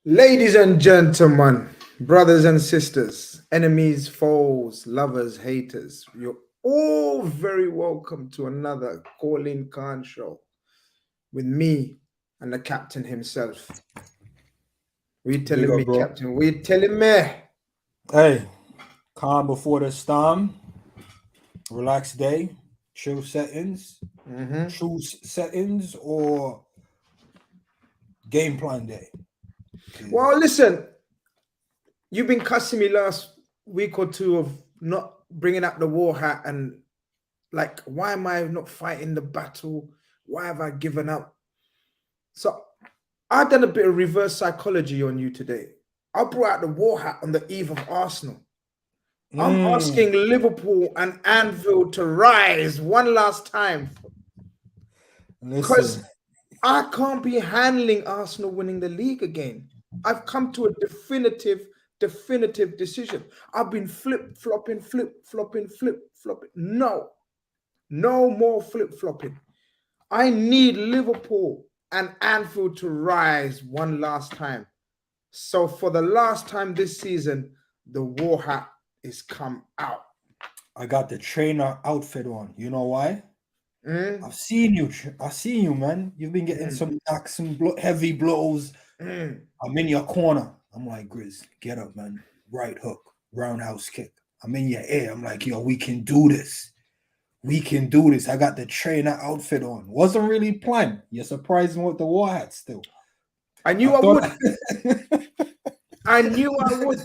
Ladies and gentlemen, brothers and sisters, enemies, foes, lovers, haters, you're all very welcome to another Kall show with me and the captain himself. What you telling me, bro. Captain? What you telling me? Hey, calm before the storm. Relaxed day. Chill settings. Choose settings or game plan day. Well, listen, you've been cussing me last week or two of not bringing up the war hat and like, why am I not fighting the battle? Why have I given up? So I've done a bit of reverse psychology on you today. I brought out the war hat on the eve of Arsenal. I'm asking Liverpool and Anfield to rise one last time. Because I can't be handling Arsenal winning the league again. I've come to a definitive decision. I've been flip-flopping. No more flip-flopping. I need Liverpool and Anfield to rise one last time. So for the last time this season, the war hat is come out. I got the trainer outfit on. You know why? I've seen you, man. You've been getting some knocks, some heavy blows. I'm in your corner. I'm like, Grizz, get up, man. Right hook, roundhouse kick. I'm in your ear. I'm like, yo, we can do this. We can do this. I got the trainer outfit on. Wasn't really planned. You're surprising with the war hat still. I knew I would. I knew I would.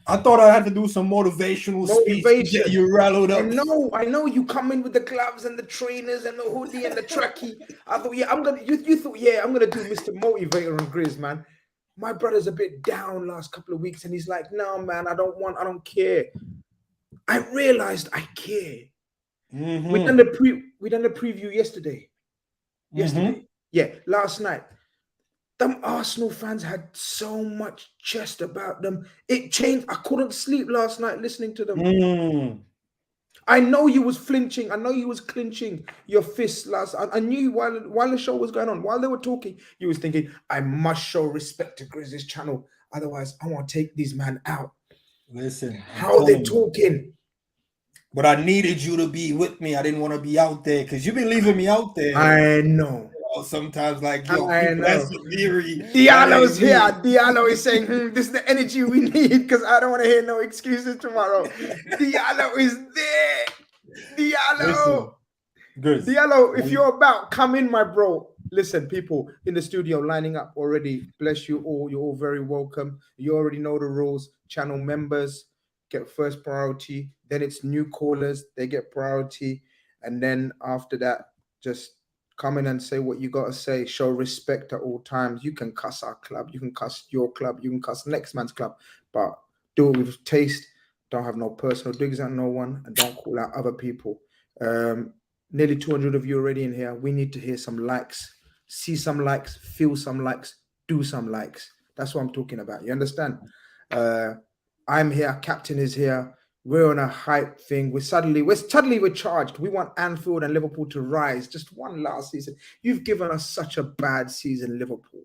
I thought I had to do some motivational speech to get you rallied up. I know you come in with the gloves and the trainers and the hoodie and the trackie. I thought, yeah, I'm gonna do Mr. Motivator and Grizz, man. My brother's a bit down last couple of weeks, and he's like, no, man, I don't care. I realized I care. We done the preview yesterday. Yeah, last night. Them Arsenal fans had so much chest about them. It changed. I couldn't sleep last night listening to them. I know you was flinching. I know you was clenching your fists last. I knew while the show was going on, while they were talking, you was thinking, I must show respect to Grizz's channel. Otherwise, I want to take these men out. Listen. How are they talking? But I needed you to be with me. I didn't want to be out there because you've been leaving me out there. I know. Sometimes, like, yo, that's a theory. Diallo's here. Diallo is saying, this is the energy we need because I don't want to hear no excuses tomorrow. Diallo is there. Diallo. Good. Diallo, if you're about, come in, my bro. Listen, people in the studio lining up already. Bless you all. You're all very welcome. You already know the rules. Channel members get first priority. Then it's new callers. They get priority. And then after that, just come in and say what you got to say. Show respect at all times. You can cuss our club. You can cuss your club. You can cuss next man's club. But do it with taste. Don't have no personal digs at no one. And don't call out other people. Nearly 200 of you already in here. We need to hear some likes. See some likes. Feel some likes. Do some likes. That's what I'm talking about. You understand? I'm here. Captain is here. We're on a hype thing. We're charged. We want Anfield and Liverpool to rise. Just one last season. You've given us such a bad season, Liverpool.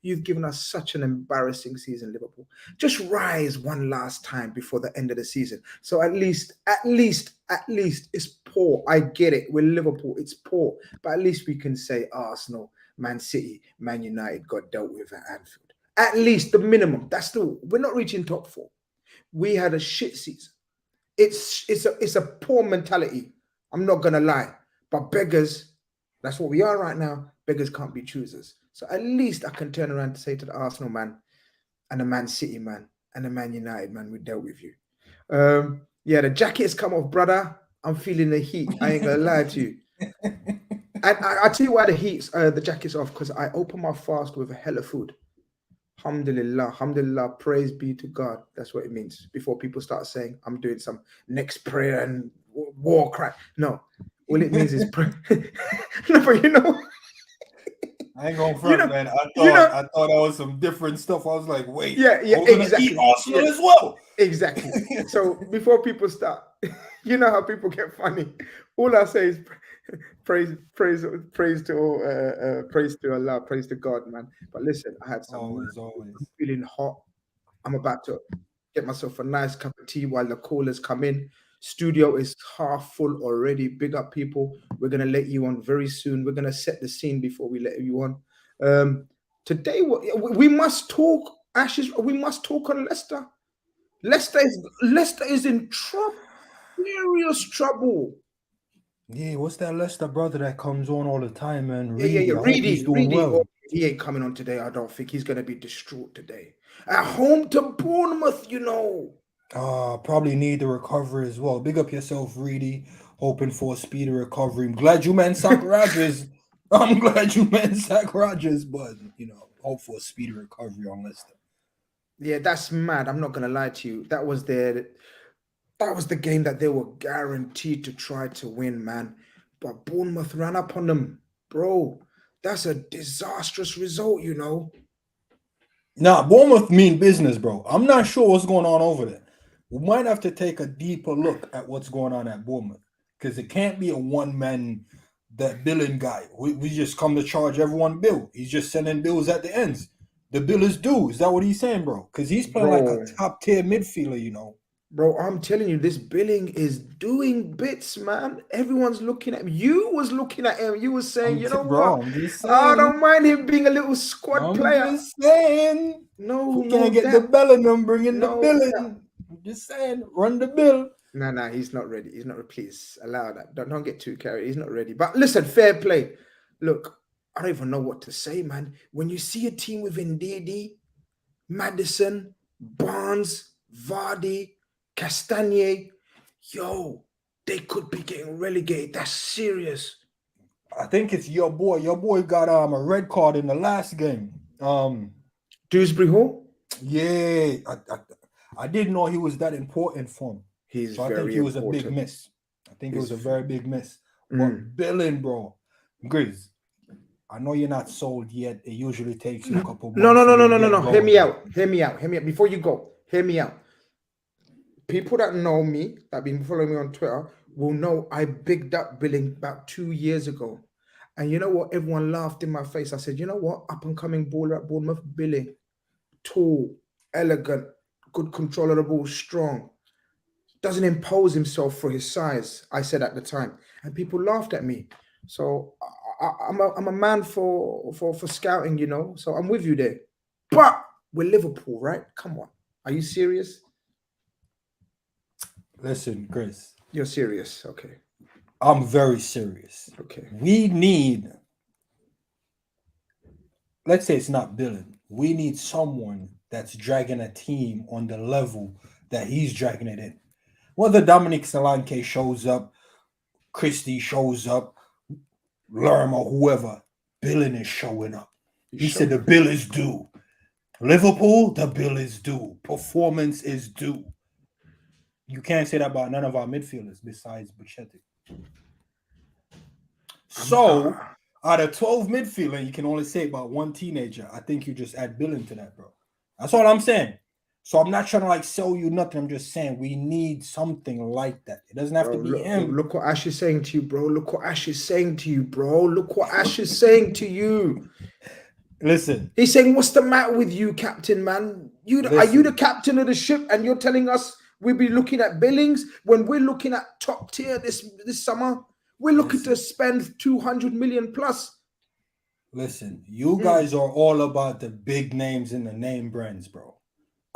You've given us such an embarrassing season, Liverpool. Just rise one last time before the end of the season. So at least, it's poor. I get it. We're Liverpool. It's poor. But at least we can say Arsenal, Man City, Man United got dealt with at Anfield. At least the minimum. We're not reaching top four. We had a shit season. It's a poor mentality. I'm not gonna lie, but beggars, that's what we are right now. Beggars can't be choosers. So at least I can turn around to say to the Arsenal man, and the Man City man, and the Man United man, we dealt with you. Yeah, the jacket's come off, brother. I'm feeling the heat. I ain't gonna lie to you. And I tell you why the jacket's off, because I open my fast with a hell of food. Alhamdulillah, praise be to God. That's what it means. Before people start saying I'm doing some next prayer and war cry. No, all it means is prayer. No, but you know, I ain't going front, man. I thought that was some different stuff. I was like, wait, yeah, exactly. eat Arsenal as well. Exactly. So before people start You know how people get funny. All I say is praise to Allah, praise to God, man. But listen, I had some. Always, I'm always. feeling hot. I'm about to get myself a nice cup of tea while the callers come in. Studio is half full already. Big up, people. We're gonna let you on very soon. We're gonna set the scene before we let you on. Today, we must talk. Ashes. We must talk on Leicester. Leicester is in trouble, serious trouble. Yeah, what's that Leicester brother that comes on all the time, man? Yeah. Reedy. I hope he's doing Reedy. well. He ain't coming on today. I don't think he's gonna be distraught today. At home to Bournemouth, you know. Probably need the recovery as well. Big up yourself, Reedy. Hoping for a speedy recovery. I'm glad you meant sack Rodgers. I'm glad you meant sack Rodgers, but hope for a speedy recovery on Leicester. Yeah, that's mad. I'm not gonna lie to you. That was the game that they were guaranteed to try to win, man. But Bournemouth ran up on them, bro. That's a disastrous result, you know. Nah, Bournemouth mean business, bro. I'm not sure what's going on over there. We might have to take a deeper look at what's going on at Bournemouth, because it can't be a one-man, that billing guy. We just come to charge everyone bill. He's just sending bills at the ends. The bill is due. Is that what he's saying, bro? Because he's playing like a top-tier midfielder, you know. Bro, I'm telling you, this billing is doing bits, man. Everyone's looking at him. You was looking at him. You was saying, you know what? I'm just saying, I don't mind him being a little squad player. I'm just saying. No, we can't get the Bellingham bringing the billing. I'm just saying, run the bill. No, he's not ready. He's not. Please allow that. Don't get too carried. He's not ready. But listen, fair play. Look, I don't even know what to say, man. When you see a team with Ndidi, Madison, Barnes, Vardy, Castagne, yo, they could be getting relegated. That's serious. I think it's your boy. Your boy got a red card in the last game. Dewsbury Hall? Yeah. I didn't know he was that important for him. I think he was important. A big miss. I think it was a very big miss. But billing, bro. Grizz, I know you're not sold yet. It usually takes you a couple months. No. Hear me out. Before you go, hear me out. People that know me, that have been following me on Twitter, will know I bigged up billing about 2 years ago. And you know what? Everyone laughed in my face. I said, you know what? Up and coming baller at Bournemouth, billing. Tall, elegant, good control of the ball, strong. Doesn't impose himself for his size, I said at the time. And people laughed at me. So I'm a man for scouting, you know. So I'm with you there. But we're Liverpool, right? Come on. Are you serious? Listen, Grizz. You're serious. Okay. I'm very serious. Okay. We need, let's say it's not billing. We need someone that's dragging a team on the level that he's dragging it in. Whether Dominic Solanke shows up, Christie shows up, Lerma, whoever, billing is showing up. He said the bill is due. Liverpool, the bill is due. Performance is due. You can't say that about none of our midfielders besides Buchetti. So, out of 12 midfielders, you can only say about one teenager. I think you just add billing to that, bro. That's all I'm saying. So I'm not trying to sell you nothing. I'm just saying we need something like that. It doesn't have to be him. Look what Ash is saying to you, bro. Look what Ash is saying to you, bro. Look what Ash is saying to you. Listen. He's saying, what's the matter with you, captain, man? Are you the captain of the ship and you're telling us we'll be looking at billings when we're looking at top tier this summer? We're looking to spend 200 million plus. Listen, you guys are all about the big names and the name brands, bro.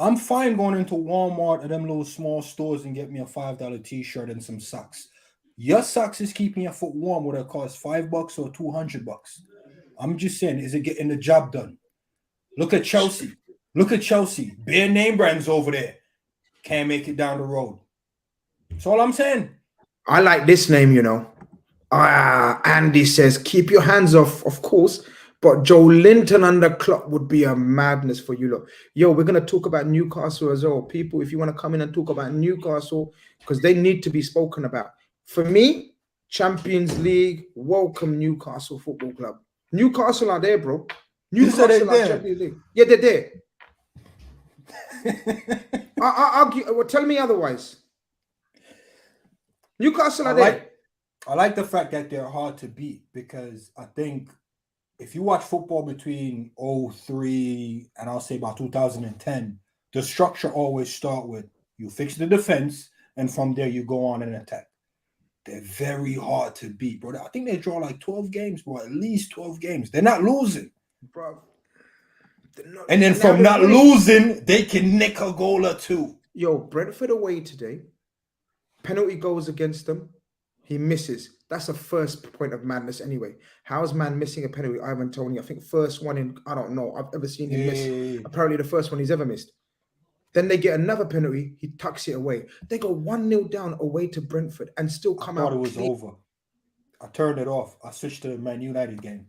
I'm fine going into Walmart or them little small stores and get me a $5 t-shirt and some socks. Your socks is keeping your foot warm, whether it costs $5 or $200. I'm just saying, is it getting the job done? Look at Chelsea. Bare name brands over there. Can't make it down the road. That's all I'm saying. I like this name, you know. Andy says, keep your hands off, of course, but Joe Linton under Klopp would be a madness for you lot. Yo, we're going to talk about Newcastle as well. People, if you want to come in and talk about Newcastle, because they need to be spoken about. For me, Champions League, welcome Newcastle Football Club. Newcastle are there, bro. Newcastle are Champions League. Yeah, they're there. I'll argue. Well, tell me otherwise. Newcastle are there. I like the fact that they're hard to beat because I think if you watch football between 03 and I'll say about 2010, the structure always start with you fix the defense and from there you go on and attack. They're very hard to beat, bro. I think they draw like 12 games, bro. At least 12 games. They're not losing. Bro. And then from not losing, they can nick a goal or two. Yo, Brentford away today. Penalty goes against them. He misses. That's the first point of madness anyway. How is man missing a penalty? Ivan Toney, I think first one in, I don't know, I've ever seen him miss. Apparently the first one he's ever missed. Then they get another penalty. He tucks it away. They go 1-0 down away to Brentford and still come out. I thought it was over. I turned it off. I switched to the Man United game.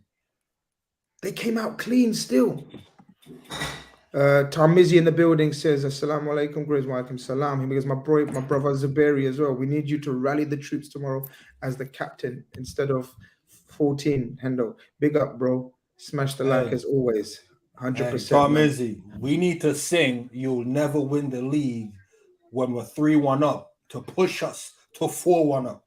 They came out clean still. Tarmizi in the building says, Assalamu alaikum, Grizz, wa alaikum salam. Because my brother Zaberi as well. We need you to rally the troops tomorrow as the captain instead of 14, Hendo. Big up, bro. Smash the like as always. 100%. Tarmizi, we need to sing You'll Never Win the League when we're 3-1 up to push us to 4-1 up.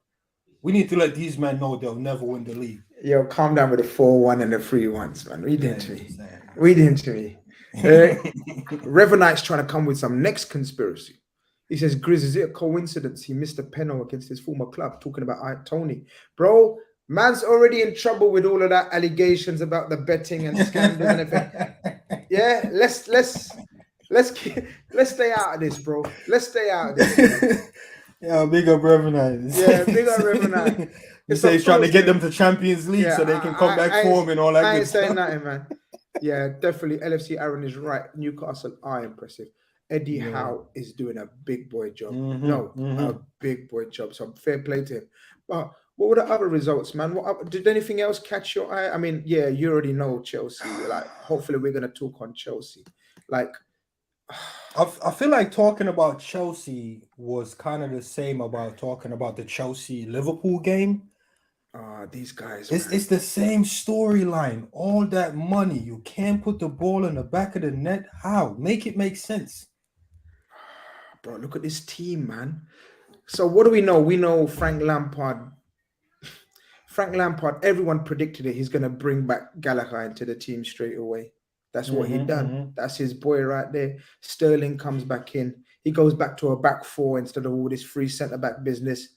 We need to let these men know they'll never win the league. Yo, calm down with the 4-1 and the 3-1s, man. Read into me. Read into me. Revenite's trying to come with some next conspiracy. He says, Grizz, is it a coincidence he missed a penalty against his former club? Talking about Tony. Bro, man's already in trouble with all of that allegations about the betting and scandals and everything. Yeah, let's stay out of this, bro. Let's stay out of this. Yeah, big up Revenite. Yeah, big up Revenite. He says he's trying to get them to Champions League so they can come back form and all that. I ain't saying nothing, man. Yeah, definitely. LFC Aaron is right. Newcastle are impressive. Eddie Howe is doing a big boy job. A big boy job. So fair play to him. But what were the other results, man? Did anything else catch your eye? I mean, yeah, you already know Chelsea. Like, hopefully we're gonna talk on Chelsea. Like, I feel like talking about Chelsea was kind of the same about talking about the Chelsea Liverpool game. These guys. It's the same storyline. All that money, you can't put the ball in the back of the net. How? Make it make sense. Bro, look at this team, man. So what do we know? We know Frank Lampard, everyone predicted it. He's going to bring back Gallagher into the team straight away. That's what he done. That's his boy right there. Sterling comes back in. He goes back to a back four instead of all this free centre-back business.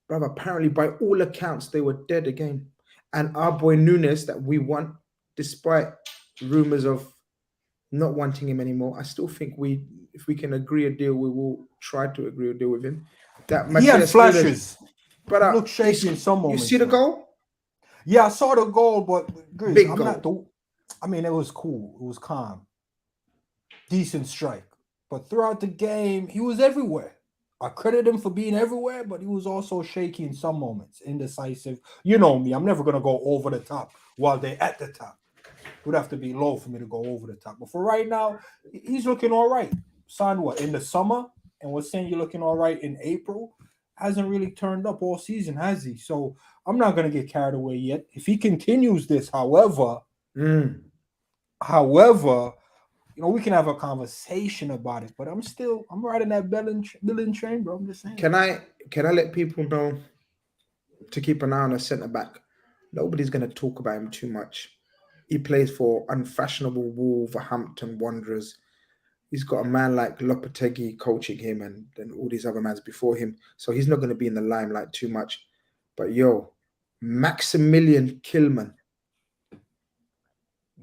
Brother, apparently, by all accounts, they were dead again. And our boy Nunes that we want, despite rumours of not wanting him anymore, I still think if we can agree a deal, we will try to agree a deal with him. He had flashes. But look shaky in some moments. You see the goal? Yeah, I saw the goal, but Grizz, big goal. It was cool. It was calm. Decent strike. But throughout the game, he was everywhere. I credit him for being everywhere, but he was also shaky in some moments, indecisive. You know me, I'm never going to go over the top while they're at the top. It would have to be low for me to go over the top. But for right now, he's looking all right. Signed what? In the summer? And we're saying you're looking all right in April? Hasn't really turned up all season, has he? So I'm not going to get carried away yet. If he continues this, however, we can have a conversation about it, but I'm riding that billing train, bro. I'm just saying. Can I let people know to keep an eye on a centre back? Nobody's going to talk about him too much. He plays for unfashionable Wolverhampton Wanderers. He's got a man like Lopetegui coaching him and all these other mans before him. So he's not going to be in the limelight too much. But Maximilian Kilman.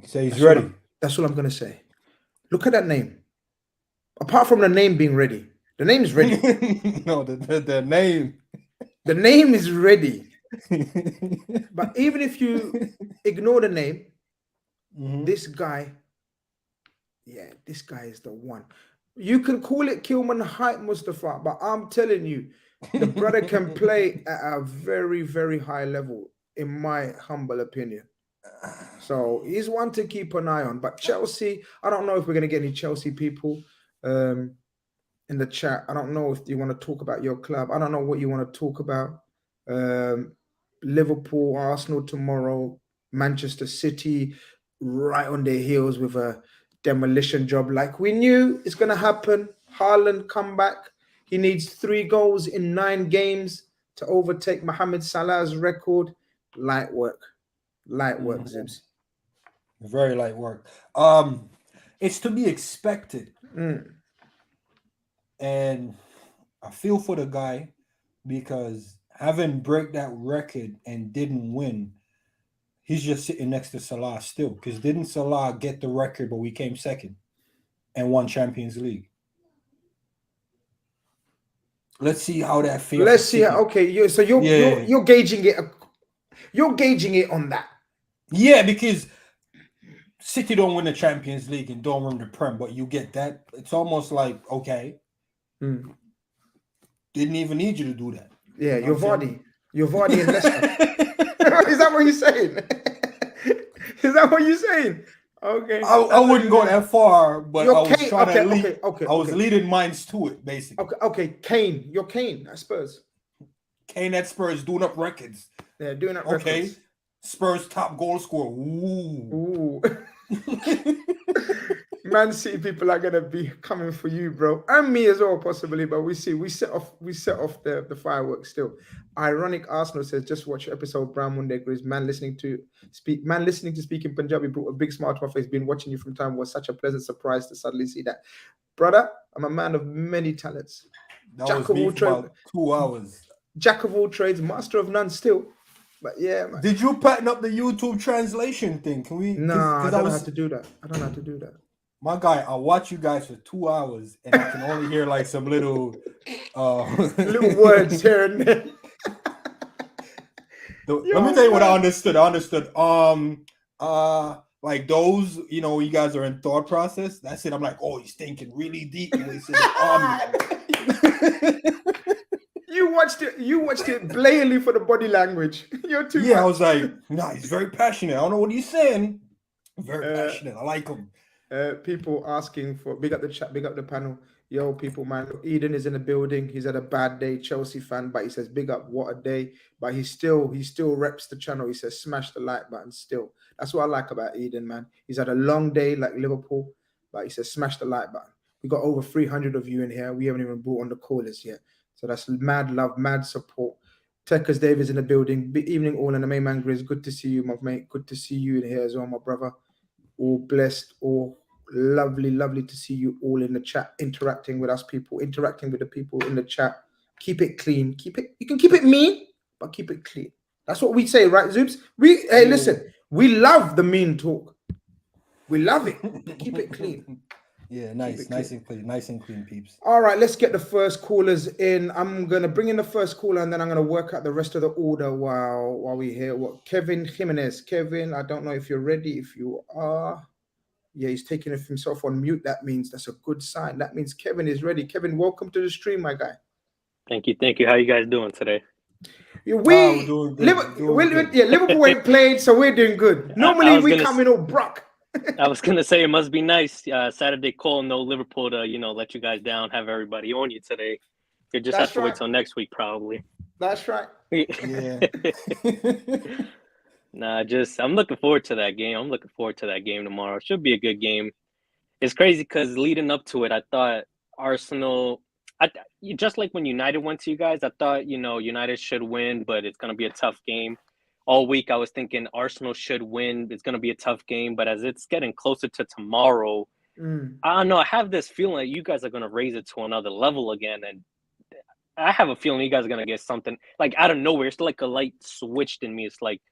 You say he's ready. That's all I'm going to say. Look at that name. Apart from the name being ready, the name is ready. No, the name. The name is ready. But even if you ignore the name, this guy is the one. You can call it Kilman Hype Mustafa, but I'm telling you, the brother can play at a very, very high level, in my humble opinion. So he's one to keep an eye on. But Chelsea, I don't know if we're going to get any Chelsea people in the chat. I don't know if you want to talk about your club. I don't know what you want to talk about. Liverpool, Arsenal tomorrow, Manchester City right on their heels with a demolition job like we knew it's going to happen. Haaland come back. He needs 3 goals in 9 games to overtake Mohamed Salah's record. Light work. Light work, Zibs. Very light work. It's to be expected. And I feel for the guy because having break that record and didn't win, he's just sitting next to Salah still. Because didn't Salah get the record, but we came second and won Champions League? Let's see how that feels. Let's see. Okay, you're gauging it. You're gauging it on that. Yeah, because City don't win the Champions League and don't win the Prem, but you get that. It's almost like, okay, didn't even need you to do that. Yeah, you're Vardy. You're Vardy and Leicester. Is that what you're saying? Is that what you're saying? Okay. I wouldn't go that far, but I was trying to lead. I was leading minds to it, basically. Okay. Kane. You're Kane at Spurs. Kane at Spurs doing up records. Yeah, doing up records. Okay. Spurs top goal scorer. Ooh. Man City people are gonna be coming for you, bro, and me as well, possibly. But we see we set off the fireworks still. Ironic Arsenal says just watch episode Brown Monday Grizz. Man listening to speak in Punjabi brought a big smile to my face. Been watching you from time. Was such a pleasant surprise to suddenly see that, brother. I'm a man of many talents. Jack of all trades. 2 hours. Jack of all trades, master of none. Still. But yeah, man. Did you pattern up the YouTube translation thing? Can we? No, I don't know how to do that. My guy, I watch you guys for 2 hours and I can only hear like some little little words here and there. Let me tell you what I understood. Like those, you guys are in thought process. That's it. I'm like, oh, he's thinking really deep. You watched it blatantly for the body language. You're too much. I was like, nah, he's very passionate. I don't know what he's saying. Very passionate. I like him. People asking for big up the chat, big up the panel. Yo, people, man. Eden is in the building. He's had a bad day, Chelsea fan, but he says big up, what a day. But he still reps the channel. He says smash the like button still. That's what I like about Eden, man. He's had a long day like Liverpool, but he says smash the like button. We got over 300 of you in here. We haven't even brought on the callers yet. So that's mad love, mad support. Tekers Davis in the building. Good evening all, and the main man Grizz. Good to see you, my mate. Good to see you in here as well, my brother. All blessed, all lovely to see you all in the chat, interacting with us people, interacting with the people in the chat. Keep it clean. You can keep it mean, but keep it clean. That's what we say, right, Zoobs? Listen, we love the mean talk. We love it. Keep it clean. Yeah, nice and clean, peeps. All right, let's get the first callers in. I'm gonna bring in the first caller, and then I'm gonna work out the rest of the order while we hear what Kevin Jimenez. Kevin, I don't know if you're ready. If you are, yeah, he's taking himself on mute. That means that's a good sign. That means Kevin is ready. Kevin, welcome to the stream, my guy. Thank you. How you guys doing today? Liverpool ain't played, so we're doing good. Normally we come in all Brock. I was gonna say it must be nice. Saturday call, no Liverpool to let you guys down, have everybody on you today. You just have to wait till next week, probably. That's right. Yeah. I'm looking forward to that game. I'm looking forward to that game tomorrow. It should be a good game. It's crazy because leading up to it, I thought Arsenal. Just like when United went to you guys, I thought United should win, but it's gonna be a tough game. All week, I was thinking Arsenal should win. It's going to be a tough game. But as it's getting closer to tomorrow, I don't know. I have this feeling that you guys are going to raise it to another level again. And I have a feeling you guys are going to get something like out of nowhere. It's like a light switched in me. It's like,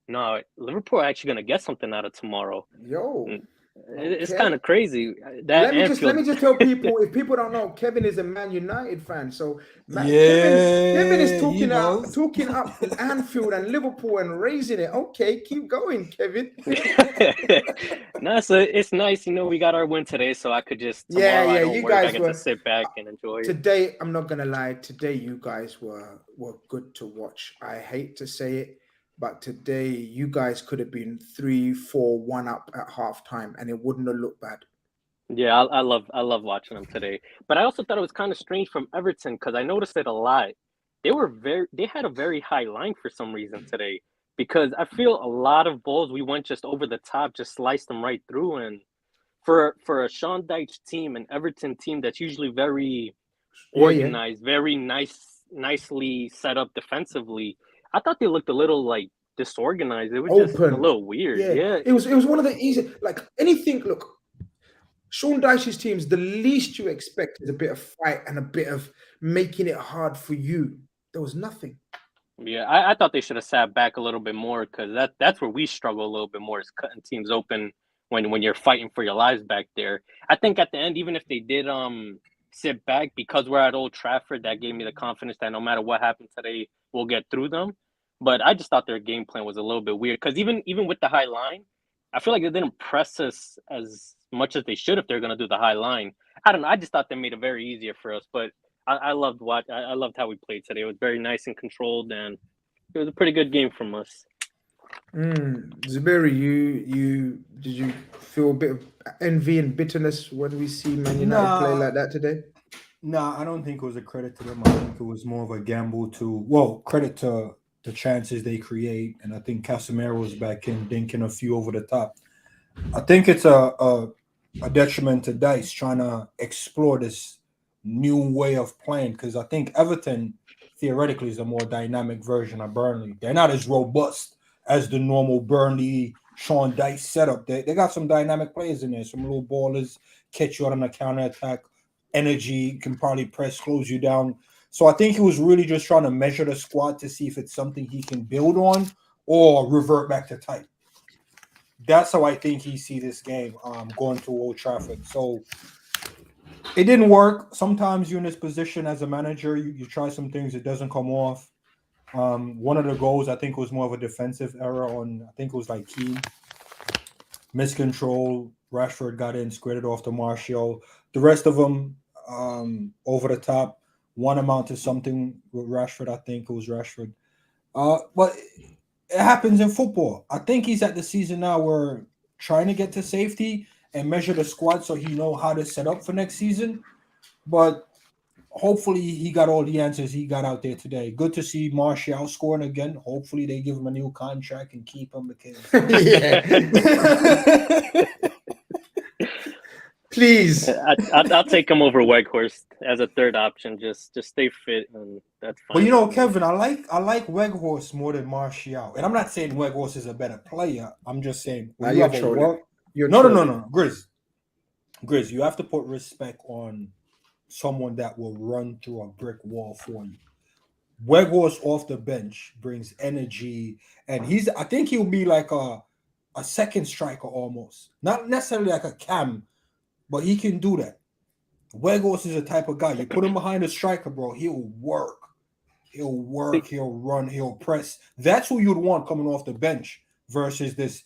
no, Liverpool are actually going to get something out of tomorrow. Yo. It's kind of crazy. Let me just tell people, if people don't know, Kevin is a Man United fan. So Kevin is talking up Anfield and Liverpool and raising it. Okay, keep going, Kevin. No, so it's nice. We got our win today, so I could just you guys I get to sit back and enjoy it. Today, I'm not gonna lie. Today, you guys were good to watch. I hate to say it, but today, you guys could have been 3-4-1 up at halftime, and it wouldn't have looked bad. Yeah, I love watching them today. But I also thought it was kind of strange from Everton because I noticed it a lot. They had a very high line for some reason today because I feel a lot of balls we went just over the top, just sliced them right through. And for a Sean Dyche team, an Everton team that's usually very organized, very nice nicely set up defensively. I thought they looked a little like disorganized. It was just a little weird. Yeah. It was one of the easy, like anything. Look, Sean Dyche's teams, the least you expect is a bit of fight and a bit of making it hard for you. There was nothing. Yeah, I thought they should have sat back a little bit more, because that's where we struggle a little bit more, is cutting teams open when you're fighting for your lives back there. I think at the end, even if they did sit back, because we're at Old Trafford, that gave me the confidence that no matter what happened today, we'll get through them. But I just thought their game plan was a little bit weird, because even with the high line, I feel like they didn't press us as much as they should if they're going to do the high line. I don't know. I just thought they made it very easier for us. But I loved how we played today. It was very nice and controlled, and it was a pretty good game from us. Zuberi, did you feel a bit of envy and bitterness when we see Man United play like that today? Nah, I don't think it was a credit to them. I think it was more of a gamble credit to the chances they create. And I think Casemiro's back in, dinking a few over the top. I think it's a detriment to Dice trying to explore this new way of playing, because I think Everton theoretically is a more dynamic version of Burnley. They're not as robust as the normal Burnley Sean Dice setup. They got some dynamic players in there, some little ballers, catch you out on a counter attack, energy, can probably press, close you down. So I think he was really just trying to measure the squad to see if it's something he can build on or revert back to type. That's how I think he see this game going to Old Trafford. So it didn't work. Sometimes you're in this position as a manager, you try some things, it doesn't come off. One of the goals, I think, was more of a defensive error on, I think it was like Key. Miscontrol, Rashford got in, squared it off to Martial. The rest of them over the top. One amount to something with Rashford, I think it was Rashford. But it happens in football. I think he's at the season now where trying to get to safety and measure the squad so he know how to set up for next season. But hopefully he got all the answers he got out there today. Good to see Martial scoring again. Hopefully they give him a new contract and keep him, because Please. I'll take him over Weghorst as a third option. Just stay fit, and that's fine. But you know, Kevin, I like Weghorst more than Martial. And I'm not saying Weghorst is a better player. I'm just saying when you have a work. No. Grizz, you have to put respect on someone that will run through a brick wall for you. Weghorst off the bench brings energy, and I think he'll be like a second striker almost. Not necessarily like a Cam, but he can do that. Weghorst is the type of guy, you put him behind a striker, bro, he'll work. He'll run, he'll press. That's who you'd want coming off the bench versus this,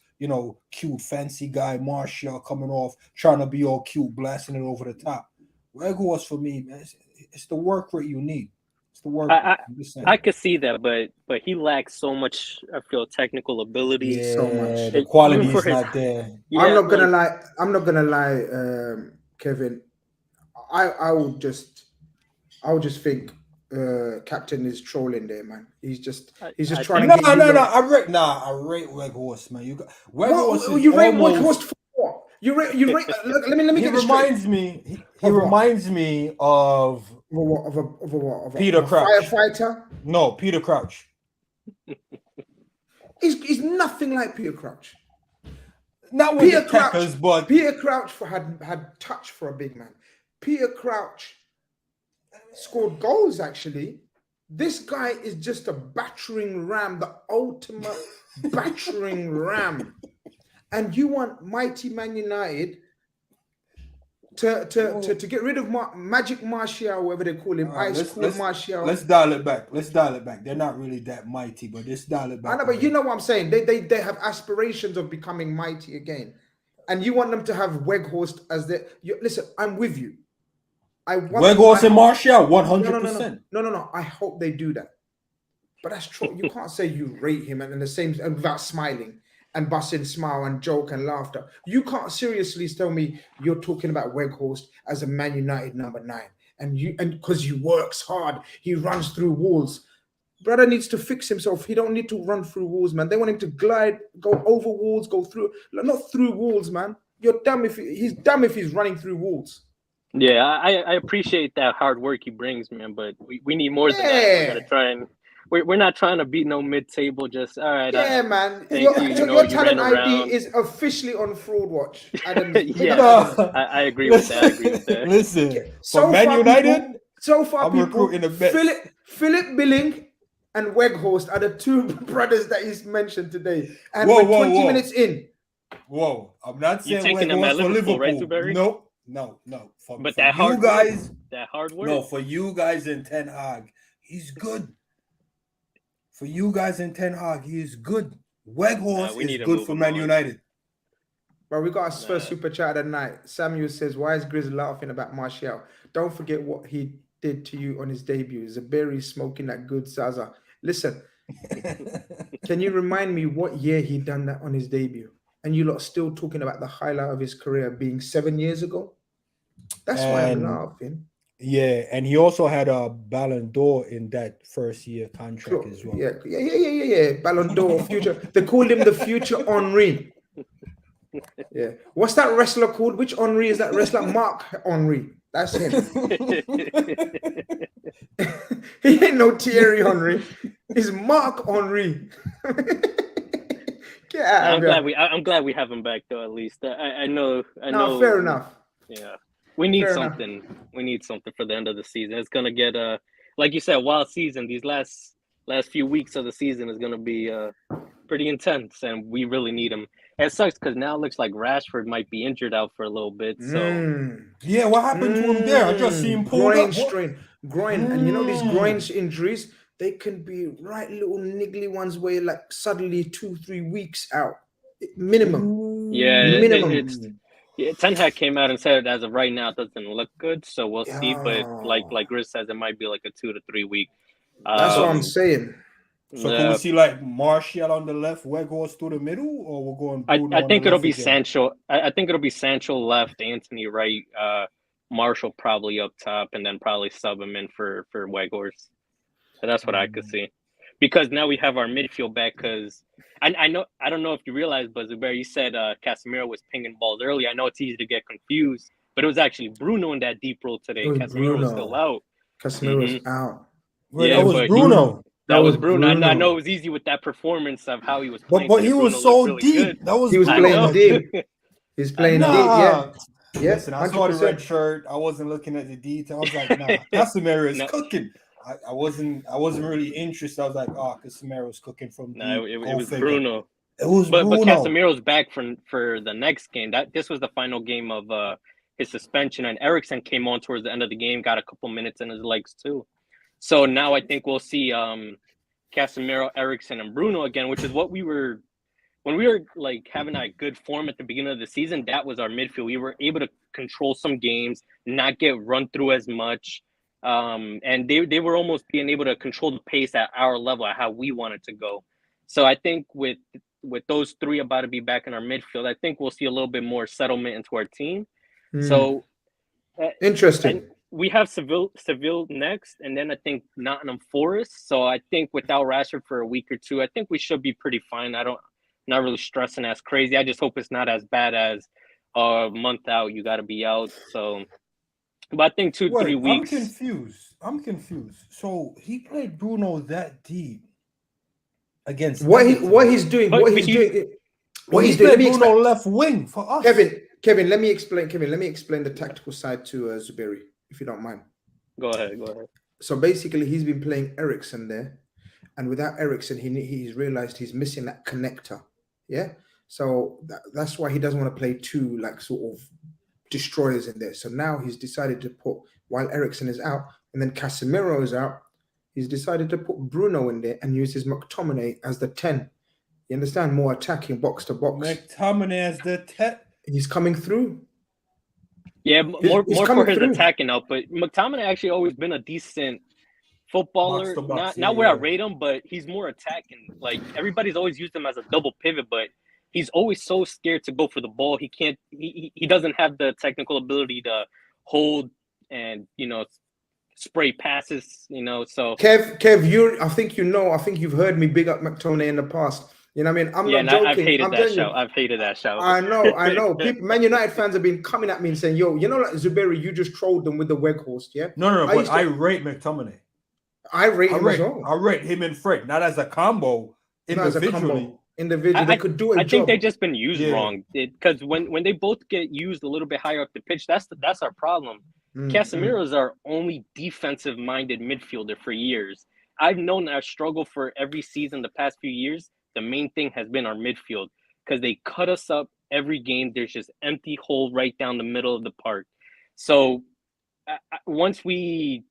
cute fancy guy, Martial, coming off, trying to be all cute, blasting it over the top. Weghorst, for me, man, it's the work rate you need. It's the work rate. I could see that, but he lacks so much, I feel, technical ability. Yeah, so much. The quality is not there. Yeah, I'm not gonna lie, Kevin. I would just think Captain is trolling there, man. He's just trying to. No. I rate Weghorst, man. You rate Weghorst for what? You rate. Let me get this straight. He reminds me of Peter Crouch. Firefighter? No, Peter Crouch. He's nothing like Peter Crouch. Not with Peter Crouch, but Peter Crouch had touch for a big man. Peter Crouch scored goals, actually. This guy is just a battering ram, the ultimate battering ram. And you want mighty Man United to get rid of Magic Martial, whatever they call him, Martial. Let's dial it back. They're not really that mighty, but let's dial it back. I know, but you know what I'm saying. They have aspirations of becoming mighty again. And you want them to have Weghorst as their... Listen, I'm with you. Weghorst and Martial, 100%. No. I hope they do that. But that's true. You can't say you rate him and the same without smiling and busting smile and joke and laughter. You can't seriously tell me you're talking about Weghorst as a Man United number 9. And because he works hard, he runs through walls. Brother needs to fix himself. He don't need to run through walls, man. They want him to glide, go over walls, go through, not through walls, man. You're dumb he's dumb if he's running through walls. Yeah, I appreciate that hard work he brings, man. But we need more than that. We're gonna try and we're not trying to beat no mid-table. Just all right. Yeah, man. Thank you. You know, Your you talent ran ID around. is officially on fraud watch. Adams. Yeah, I agree with that. I agree with that. Listen, So for Man far, United, people, so far, I'm people, recruiting the best. Philip Billing and Weghorst are the two brothers that he's mentioned today. And Whoa, we're 20 minutes in. Whoa, I'm not saying taking them at for Liverpool, Liverpool. right, No. But for that hard guys, work, that hard work. No, for you guys in Ten Hag, he's good. For you guys in Ten Hag, he is good. Weghorst is good for Man United. But we got our first super chat of the night. Samuel says, "Why is Grizz laughing about Martial? Don't forget what he did to you on his debut. Zaberi smoking that good Zaza. Listen, can you remind me what year he done that on his debut? And you lot still talking about the highlight of his career being 7 years ago? That's why I'm laughing." Yeah, and he also had a Ballon d'Or in that first year contract as well. Yeah. Ballon d'Or future. They called him the future Henri. Yeah. What's that wrestler called? Which Henri is that wrestler? Mark Henri. That's him. He ain't no Thierry Henry. He's Mark Henri. I'm glad we have him back though. At least I know. Fair enough. Yeah, we need something. We need something for the end of the season. It's gonna get like you said, wild season. These last few weeks of the season is gonna be pretty intense, and we really need him. It sucks because now it looks like Rashford might be injured out for a little bit. So yeah, what happened to him there? I just see him pulled up. Groin, and you know these groin injuries, they can be right little niggly ones where like suddenly 2-3 weeks out minimum. Yeah, minimum. Ten Hag came out and said as of right now it doesn't look good, so we'll see. But like Grizz says, it might be like a 2 to 3 week. That's what I'm saying. So can we see like Martial on the left, Weghorst through the middle, or we're going Bruno I think it'll be again? Sancho. I think it'll be Sancho left, Anthony right, Martial probably up top, and then probably sub him in for Weghorst. So that's what I could see. Because now we have our midfield back, because I don't know if you realize, but Zubair, you said Casemiro was pinging balls early. I know it's easy to get confused, but it was actually Bruno in that deep role today. Casemiro was still out. Casemiro was out. Yeah, that was Bruno. That was Bruno. I know it was easy with that performance of how he was playing. But he was so really deep. He was playing deep. He's playing deep, yeah. Yes, I saw the red shirt. I wasn't looking at the detail. I was like, nah, Casemiro is cooking. I wasn't really interested. I was like, Casemiro's cooking from deep. No, it was Bruno. It was Bruno. But Casemiro's back for the next game. This was the final game of his suspension, and Eriksen came on towards the end of the game, got a couple minutes in his legs too. So now I think we'll see Casemiro, Eriksen, and Bruno again, which is what we were when we were like having a good form at the beginning of the season. That was our midfield. We were able to control some games, not get run through as much, and they were almost being able to control the pace at our level, at how we wanted to go. So I think with those three about to be back in our midfield, I think we'll see a little bit more settlement into our team. So interesting. We have Seville next, and then I think Nottingham Forest. So I think without Rashford for a week or two, I think we should be pretty fine. Not really stressing as crazy. I just hope it's not as bad as a month out. You got to be out. So, but I think 2-3 weeks. I'm confused. So he played Bruno that deep against what he's doing. Let me Bruno left wing for us. Kevin, let me explain. Let me explain the tactical side to Zuberi, if you don't mind. Go ahead. So basically, he's been playing Eriksen there, and without Eriksen, he's realized he's missing that connector. Yeah, so that's why he doesn't want to play two like sort of destroyers in there. So now he's decided to put, while Eriksen is out and then Casemiro is out, he's decided to put Bruno in there and use his McTominay as the 10. You understand? More attacking, box to box. McTominay as the 10. He's coming through. Yeah, more for his attacking out. But McTominay actually always been a decent footballer. Not where I rate him, but he's more attacking. Like everybody's always used him as a double pivot, but he's always so scared to go for the ball. He can't. He doesn't have the technical ability to hold and spray passes. So Kev, I think you've heard me big up McTominay in the past. You know what I mean? I'm Yeah, not and joking. I've hated I'm that telling show. you. I've hated that show. I know. People, Man United fans have been coming at me and saying, "Yo, you know, like Zuberi, you just trolled them with the Weghorst, yeah?" No. But I rate McTominay. I rate him as well. I rate him and Fred, not as a combo. Individually, they could do a job. I think they've just been used wrong, because when they both get used a little bit higher up the pitch, that's our problem. Casemiro's our only defensive-minded midfielder for years. I've known our struggle for every season the past few years. The main thing has been our midfield, because they cut us up every game. There's just empty hole right down the middle of the park. So once we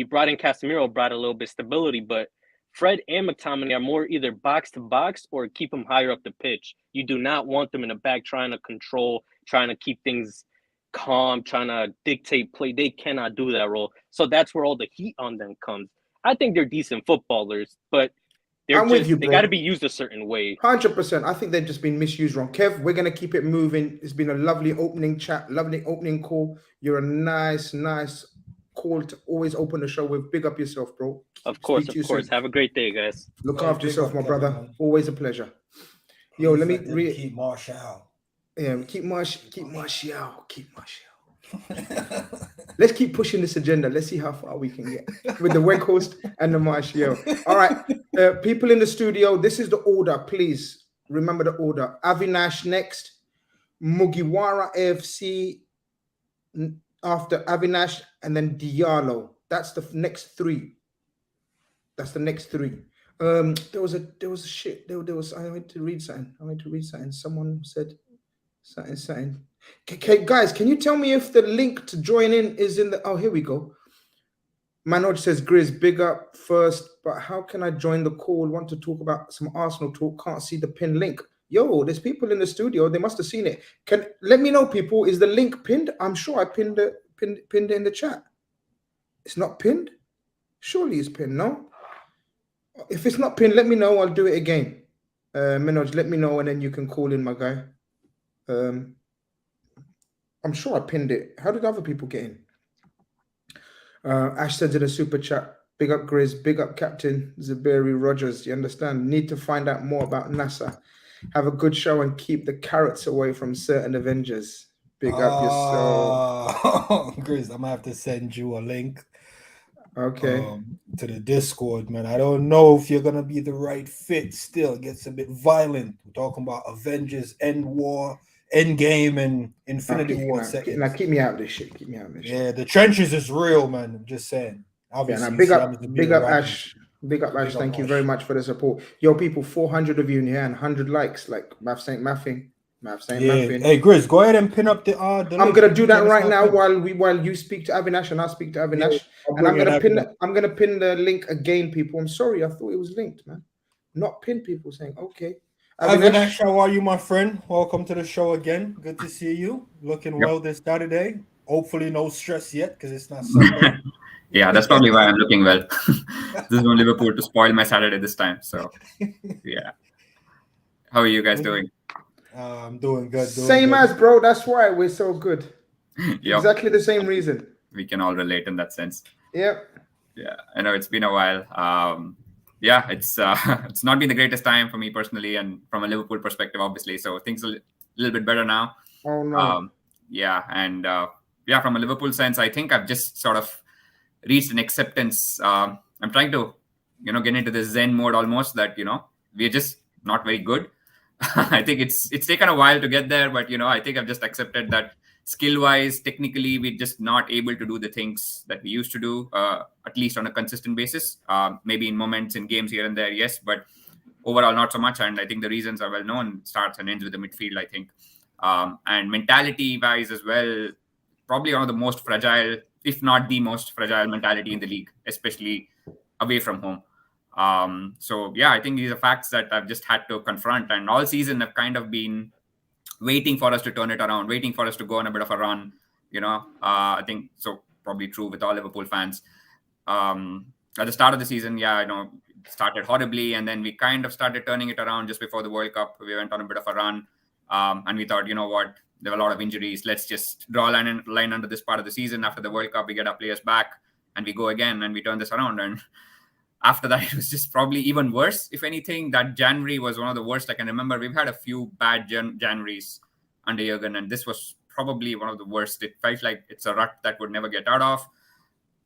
brought in Casemiro, brought a little bit of stability, but Fred and McTominay are more either box to box or keep them higher up the pitch. You do not want them in the back trying to control, trying to keep things calm, trying to dictate play. They cannot do that role. So that's where all the heat on them comes. I think they're decent footballers, but they got to be used a certain way. 100%. I think they've just been misused wrong. Kev, we're going to keep it moving. It's been a lovely opening chat, lovely opening call. You're a nice call to always open the show with. Big up yourself, bro. Of course. Have a great day, guys. Look after yourself, my brother. Man. Always a pleasure. Yo, let me keep Martial. Yeah, keep Martial. Let's keep pushing this agenda. Let's see how far we can get with the Weghorst and the Martial. All right, people in the studio, this is the order. Please remember the order. Avinash next, Mugiwara AFC after Avinash, and then Diallo. That's the next three. There was a shit. There was. I went to read something. Someone said something. Okay, guys, can you tell me if the link to join in is in the? Oh, here we go. Manoj says, Grizz, big up first, but how can I join the call? Want to talk about some Arsenal talk? Can't see the pin link. Yo, there's people in the studio. They must have seen it. Let me know, people. Is the link pinned? I'm sure I pinned it in the chat. It's not pinned. Surely it's pinned. No. If it's not pinned, let me know. I'll do it again. Manoj, let me know, and then you can call in, my guy. I'm sure I pinned it. How did other people get in? Ash said in a super chat, big up Grizz, big up Captain Zuberi Rogers. You understand? Need to find out more about NASA. Have a good show and keep the carrots away from certain Avengers. Big up yourself. Grizz, I'm going to have to send you a link. Okay. To the Discord, man. I don't know if you're going to be the right fit still. It gets a bit violent. We're talking about Avengers, Endgame, and Infinity War seconds. Now keep me out of this shit. Yeah, the trenches is real, man. I'm just saying. Obviously, big up Ash. Big up Ash. Thank you very much for the support. Yo, people, 400 of you in here and 100 likes. Like Math saying mathing. Hey, Grizz, go ahead and pin up the I'm gonna do that right now while you speak to Avinash and I speak to Avinash. Yeah, and I'm gonna pin the link again, people. I'm sorry, I thought it was linked, man. Not pin people saying okay. Avinash, how are you, my friend? Welcome to the show again. Good to see you. Looking well this Saturday. Hopefully no stress yet because it's not Sunday. Yeah, that's probably why I'm looking well. This is no Liverpool to spoil my Saturday this time. So yeah. How are you guys doing? I'm doing good. Same as, bro. That's why we're so good. Yep. Exactly the same reason. We can all relate in that sense. Yep. Yeah, I know it's been a while. Yeah, it's not been the greatest time for me personally, and from a Liverpool perspective, obviously. So things are a little bit better now. Oh no. Yeah, and yeah, from a Liverpool sense, I think I've just sort of reached an acceptance. I'm trying to, get into this Zen mode almost that we're just not very good. I think it's taken a while to get there, but I think I've just accepted that skill-wise, technically, we're just not able to do the things that we used to do, at least on a consistent basis. Maybe in moments in games here and there, yes, but overall not so much. And I think the reasons are well known. Starts and ends with the midfield, I think. And mentality-wise as well, probably one of the most fragile, if not the most fragile mentality in the league, especially away from home. So yeah, I think these are facts that I've just had to confront, and all season I've kind of been waiting for us to turn it around, waiting for us to go on a bit of a run. I think so. Probably true with all Liverpool fans. At the start of the season, it started horribly, and then we kind of started turning it around just before the World Cup. We went on a bit of a run, and we thought, what, there were a lot of injuries. Let's just draw a line under this part of the season. After the World Cup, we get our players back, and we go again, and we turn this around. And After that, it was just probably even worse. If anything, that January was one of the worst I can remember. We've had a few bad Januaries under Jurgen, and this was probably one of the worst. It felt like it's a rut that would never get out of.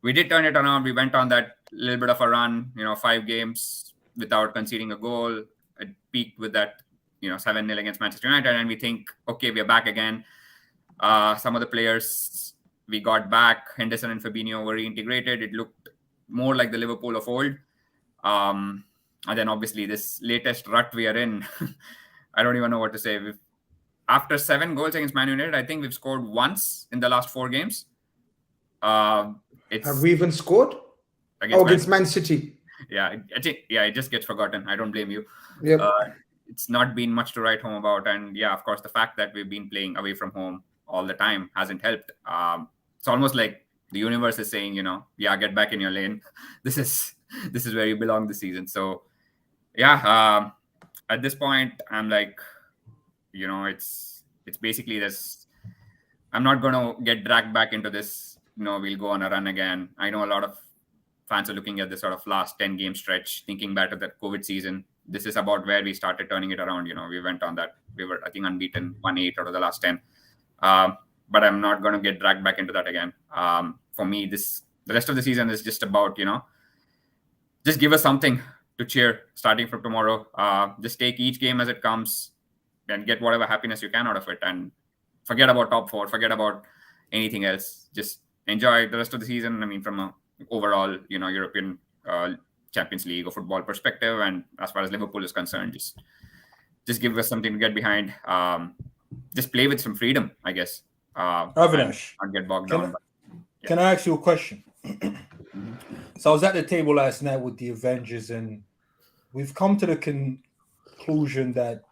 We did turn it around. We went on that little bit of a run, 5 games without conceding a goal. It peaked with that, 7-0 against Manchester United, and we think, okay, we're back again. Some of the players we got back, Henderson and Fabinho, were reintegrated. It looked more like the Liverpool of old. And then obviously this latest rut we are in, I don't even know what to say. After 7 goals against Man United, I think we've scored once in the last 4 games. Have we even scored? Against Man City. Yeah, it just gets forgotten. I don't blame you. Yep. It's not been much to write home about. And yeah, of course, the fact that we've been playing away from home all the time hasn't helped. It's almost like the universe is saying, get back in your lane. This is where you belong this season. So yeah, at this point, I'm like, it's basically this. I'm not going to get dragged back into this. We'll go on a run again. I know a lot of fans are looking at this sort of last 10 game stretch, thinking back to that COVID season. This is about where we started turning it around. We went on that. We were, I think, unbeaten, won 8 out of the last 10. But I'm not going to get dragged back into that again. For me, the rest of the season is just about, just give us something to cheer starting from tomorrow. Just take each game as it comes and get whatever happiness you can out of it. And forget about top 4, forget about anything else. Just enjoy the rest of the season. I mean, from a overall, European Champions League or football perspective, and as far as Liverpool is concerned, just give us something to get behind. Just play with some freedom, I guess. Avinash, not get bogged down. Can I ask you a question? So I was at the table last night with the Avengers, and we've come to the conclusion that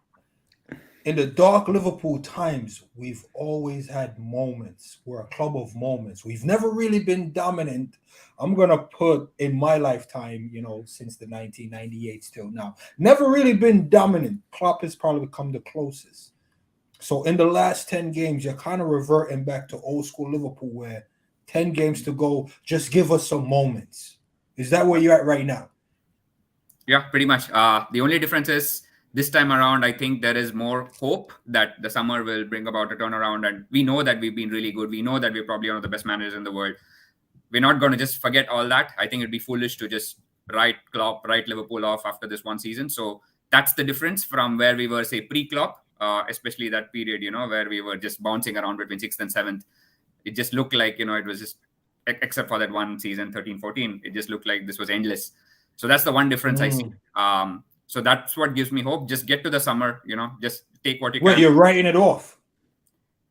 in the dark Liverpool times, we've always had moments. We're a club of moments. We've never really been dominant. I'm going to put in my lifetime, since the 1998 still now, never really been dominant. Klopp has probably become the closest. So in the last 10 games, you're kind of reverting back to old school Liverpool where 10 games to go, just give us some moments. Is that where you're at right now? Yeah, pretty much. The only difference is this time around, I think there is more hope that the summer will bring about a turnaround. And we know that we've been really good. We know that we're probably one of the best managers in the world. We're not going to just forget all that. I think it'd be foolish to just write Klopp, write Liverpool off after this one season. So that's the difference from where we were, say, pre-Klopp, especially that period, where we were just bouncing around between 6th and 7th. It just looked like, it was just, except for that one season, 13-14, it just looked like this was endless. So that's the one difference I see. So that's what gives me hope. Just get to the summer, just take what you can. Wait, you're writing it off?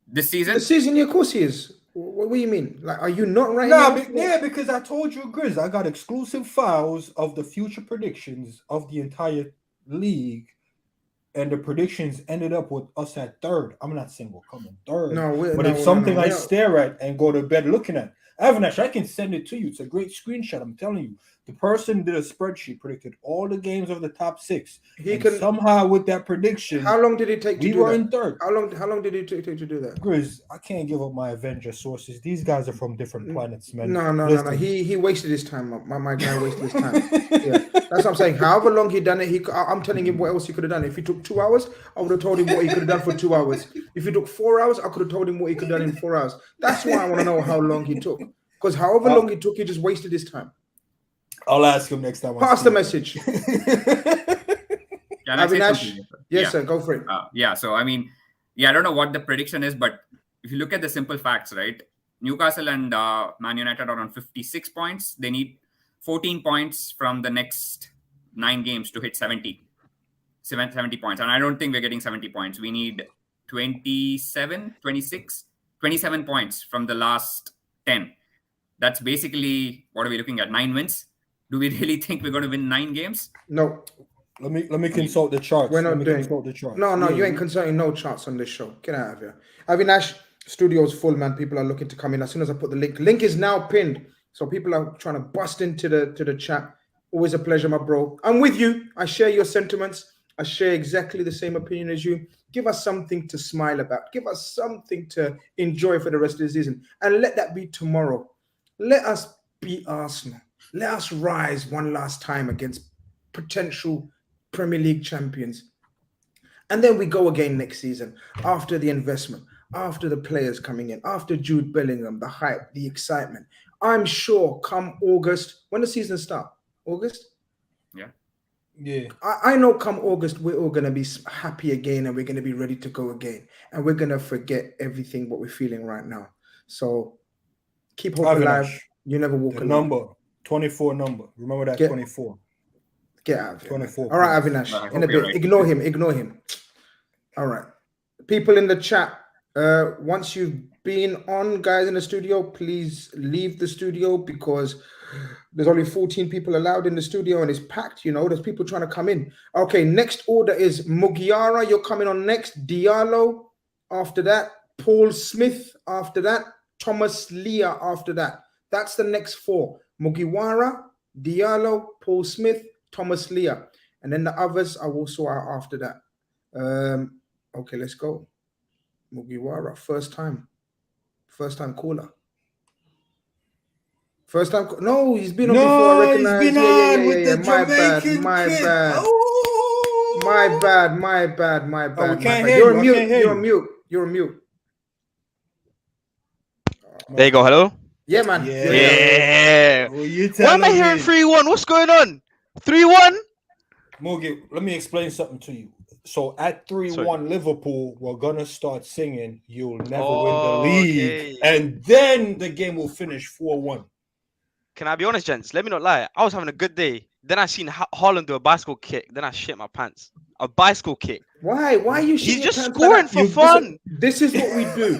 This season? This season, of course he is. What do you mean? Like, are you not writing it off? Yeah, because I told you, Grizz, I got exclusive files of the future predictions of the entire league, and the predictions ended up with us at 3rd. I'm not saying we're coming 3rd. But it's something I stare at and go to bed looking at. Avinash, I can send it to you. It's a great screenshot. I'm telling you. The person did a spreadsheet, predicted all the games of the top 6. Somehow with that prediction. How long did it take to do that? We were in 3rd. How long did it take to do that? Grizz, I can't give up my Avenger sources. These guys are from different planets, man. No. He wasted his time. My guy wasted his time. Yeah, that's what I'm saying. However long he done it, I'm telling him what else he could have done. If he took 2 hours, I would have told him what he could have done for 2 hours. If he took 4 hours, I could have told him what he could have done in 4 hours. That's why I want to know how long he took. Because however long he took, he just wasted his time. I'll ask him next time. Pass the message. Avinash, yes, sir, go for it. So I mean, I don't know what the prediction is, but if you look at the simple facts, right? Newcastle and Man United are on 56 points. They need 14 points from the next 9 games to hit 70 points. And I don't think we're getting 70 points. We need 27 points from the last 10. That's basically, what are we looking at? 9 wins? Do we really think we're going to win 9 games? No. Let me consult the charts. We're not doing consult the charts. No, you ain't consulting no charts on this show. Get out of here. Avinash, studio's full, man. People are looking to come in. As soon as I put the link. Link is now pinned. So people are trying to bust into the chat. Always a pleasure, my bro. I'm with you. I share your sentiments. I share exactly the same opinion as you. Give us something to smile about. Give us something to enjoy for the rest of the season. And let that be tomorrow. Let us beat Arsenal. Let us rise one last time against potential Premier League champions. And then we go again next season after the investment, after the players coming in, after Jude Bellingham, the hype, the excitement. I'm sure come August, when the season start? August? Yeah. I know come August, we're all going to be happy again and we're going to be ready to go again. And we're going to forget everything what we're feeling right now. So keep hope alive. You never walk alone. Number, 24 number. Remember that 24. Get out of here. 24. All right, Avinash. In a bit. Right. Ignore him. All right. People in the chat, once you've been on, guys in the studio, please leave the studio because there's only 14 people allowed in the studio and it's packed. There's people trying to come in. Okay, next order is Mugiara. You're coming on next. Diallo after that. Paul Smith after that. Thomas Leah after that. That's the next 4. Mugiwara, Diallo, Paul Smith, Thomas Leah. And then the others are also out after that. Okay, let's go. Mugiwara, first time caller. First time. No, he's been on before. I recognize. He's been on with the Jamaican kid. Oh. My bad. Oh, we can't hear you. You're on mute. There you go. Hello. Yeah, man. Yeah. Why am I hearing 3-1? What's going on? 3-1. Moogie, let me explain something to you. So at 3-1 Liverpool, we're gonna start singing "You'll Never Win the League," and then the game will finish 4-1. Can I be honest, gents? Let me not lie. I was having a good day. Then I seen Haaland do a bicycle kick. Then I shit my pants. A bicycle kick. Why? Why are you? He's just scoring for fun. This is what we do.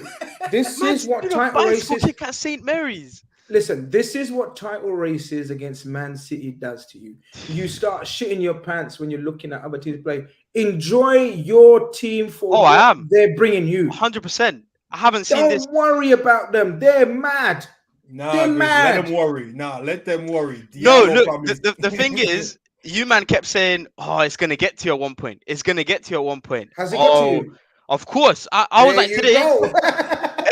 This is what title races. Kick at St. Mary's. Listen, this is what title races against Man City does to you. You start shitting your pants when you're looking at other teams play. Enjoy your team for what I am. They're bringing you. 100%. I haven't seen this. Don't worry about them. They're mad. They're mad. Let them worry. Let them worry. No, look, the thing is, you man kept saying, it's going to get to you at one point. It's going to get to you at one point. Has it got to you? Of course. I was like, today,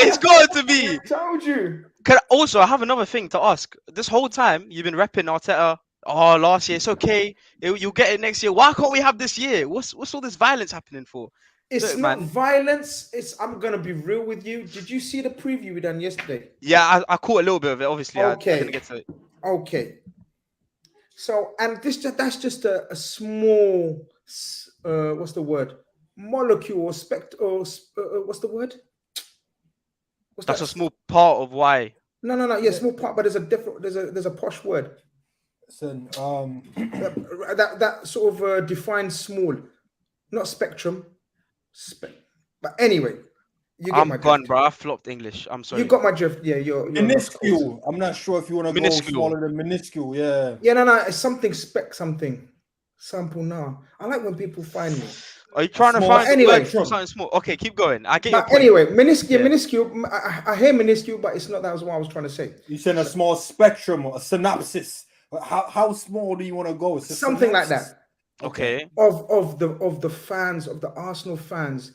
it's going to be. I told you. Also, I have another thing to ask. This whole time, you've been repping Arteta. Oh, last year, it's okay. You'll get it next year. Why can't we have this year? What's all this violence happening for? It's not violence. I'm going to be real with you. Did you see the preview we done yesterday? Yeah, I caught a little bit of it, obviously. Okay. I didn't get to it. Okay. So, and that's just a small, what's the word? Molecule or what's the word? That's a small part of why. No. Yeah, small part, but there's a posh word. Listen, that sort of defines small, not spectrum. But anyway, you get my drift. Gone, bro. I flopped English. I'm sorry. You got my drift. Yeah, you're minuscule. I'm not sure if you want to go smaller than minuscule. Yeah. Yeah, no. It's something sample now. I like when people find me. Are you trying to find something small? Okay, keep going. I get your point. Anyway, minuscule. I hear minuscule, but it's not. That was what I was trying to say. You said a small spectrum or a synopsis. How small do you want to go? Something like that. Okay. Of the fans, of the Arsenal fans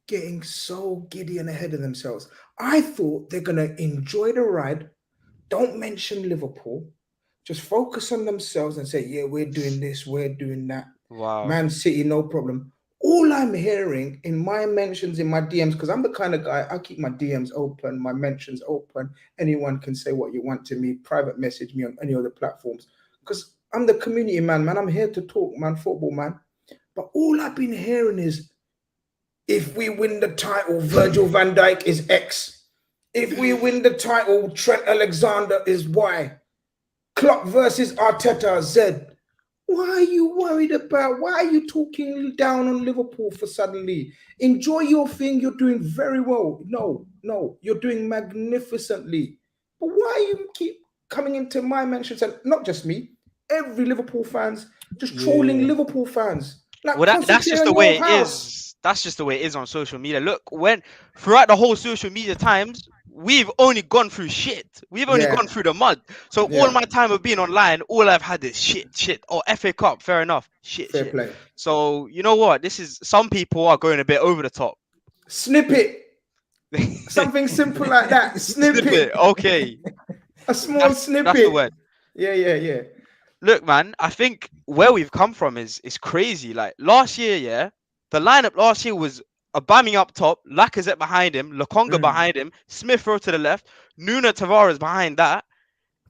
getting so giddy and ahead of themselves. I thought they're gonna enjoy the ride. Don't mention Liverpool. Just focus on themselves and say, yeah, we're doing this, we're doing that. Wow. Man City, no problem. All I'm hearing in my mentions, in my DMs, because I'm the kind of guy, I keep my DMs open, my mentions open. Anyone can say what you want to me, private message me on any other platforms. Because I'm the community man. I'm here to talk, man, football, man. But all I've been hearing is, if we win the title, Virgil van Dijk is X. If we win the title, Trent Alexander is Y. Klopp versus Arteta, Z. Why are you worried about? Why are you talking down on Liverpool for suddenly? Enjoy your thing. You're doing very well. No, you're doing magnificently. But why you keep coming into my mentions, and not just me, every Liverpool fans just trolling Liverpool fans. Like, well, that's just the way it is. That's just the way it is on social media. Look, throughout the whole social media times, we've only gone through shit. We've only gone through the mud. So all my time of being online, all I've had is shit. Or FA Cup, fair enough. Shit. Play. So you know what? Some people are going a bit over the top. Snippet. Something simple like that. Snippet. Okay. A small snippet. That's the word. Yeah. Look, man, I think where we've come from is crazy. Like last year, yeah, the lineup last year was Aubameyang up top, Lacazette behind him, Lokonga behind him, Smith Rowe to the left, Nuno Tavares behind that.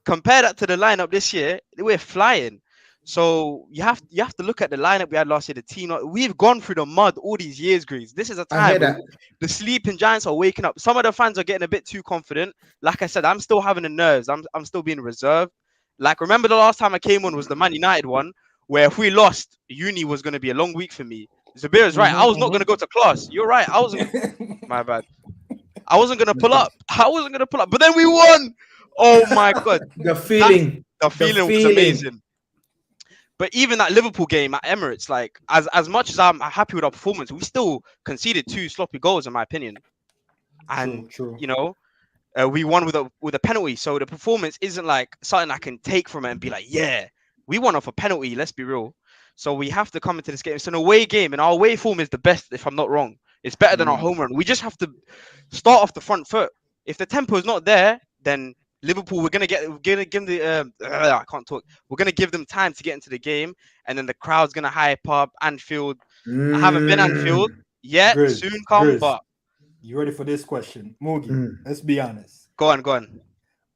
Compare that to the lineup this year, we're flying. So you have to look at the lineup we had last year. The team, we've gone through the mud all these years, Grizz. This is a time where the sleeping giants are waking up. Some of the fans are getting a bit too confident. Like I said, I'm still having the nerves. I'm still being reserved. Like, remember the last time I came on was the Man United one, where if we lost, uni was going to be a long week for me. Zabir is right. I was not going to go to class. You're right. I wasn't. My bad. I wasn't going to pull up. But then we won. Oh my God. The feeling was amazing. But even that Liverpool game at Emirates, like as much as I'm happy with our performance, we still conceded 2 sloppy goals, in my opinion. And true. You know, we won with a penalty. So the performance isn't like something I can take from it and be like, yeah, we won off a penalty. Let's be real. So we have to come into this game. It's an away game, and our away form is the best, if I'm not wrong. It's better than our home run. We just have to start off the front foot. If the tempo is not there, then Liverpool, we're gonna give them the I can't talk. We're gonna give them time to get into the game, and then the crowd's gonna hype up Anfield. I haven't been Anfield yet. Grizz, soon come, Grizz, but you ready for this question, Moogie? Let's be honest. Go on.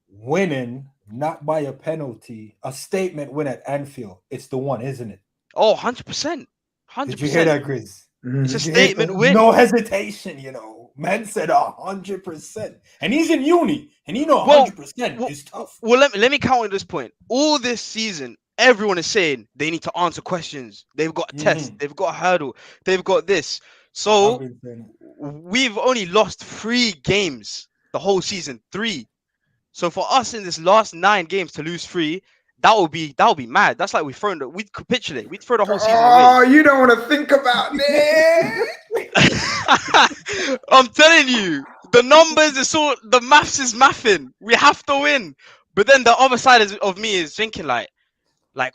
Winning not by a penalty, a statement win at Anfield. It's the one, isn't it? Oh, 100%. 100%. Did you hear that, Grizz? It's a statement win. No hesitation, you know. Man said 100%. And he's in uni. And you know 100% is tough. Well, let me counter this point. All this season, everyone is saying they need to answer questions. They've got a test. They've got a hurdle. They've got this. So we've only lost 3 games the whole season. 3. So for us in this last 9 games to lose 3, that would be mad. That's like we'd capitulate. We'd throw the whole season away. Oh, you don't want to think about it. I'm telling you, the numbers the maths is mathing. We have to win. But then the other side of me is thinking like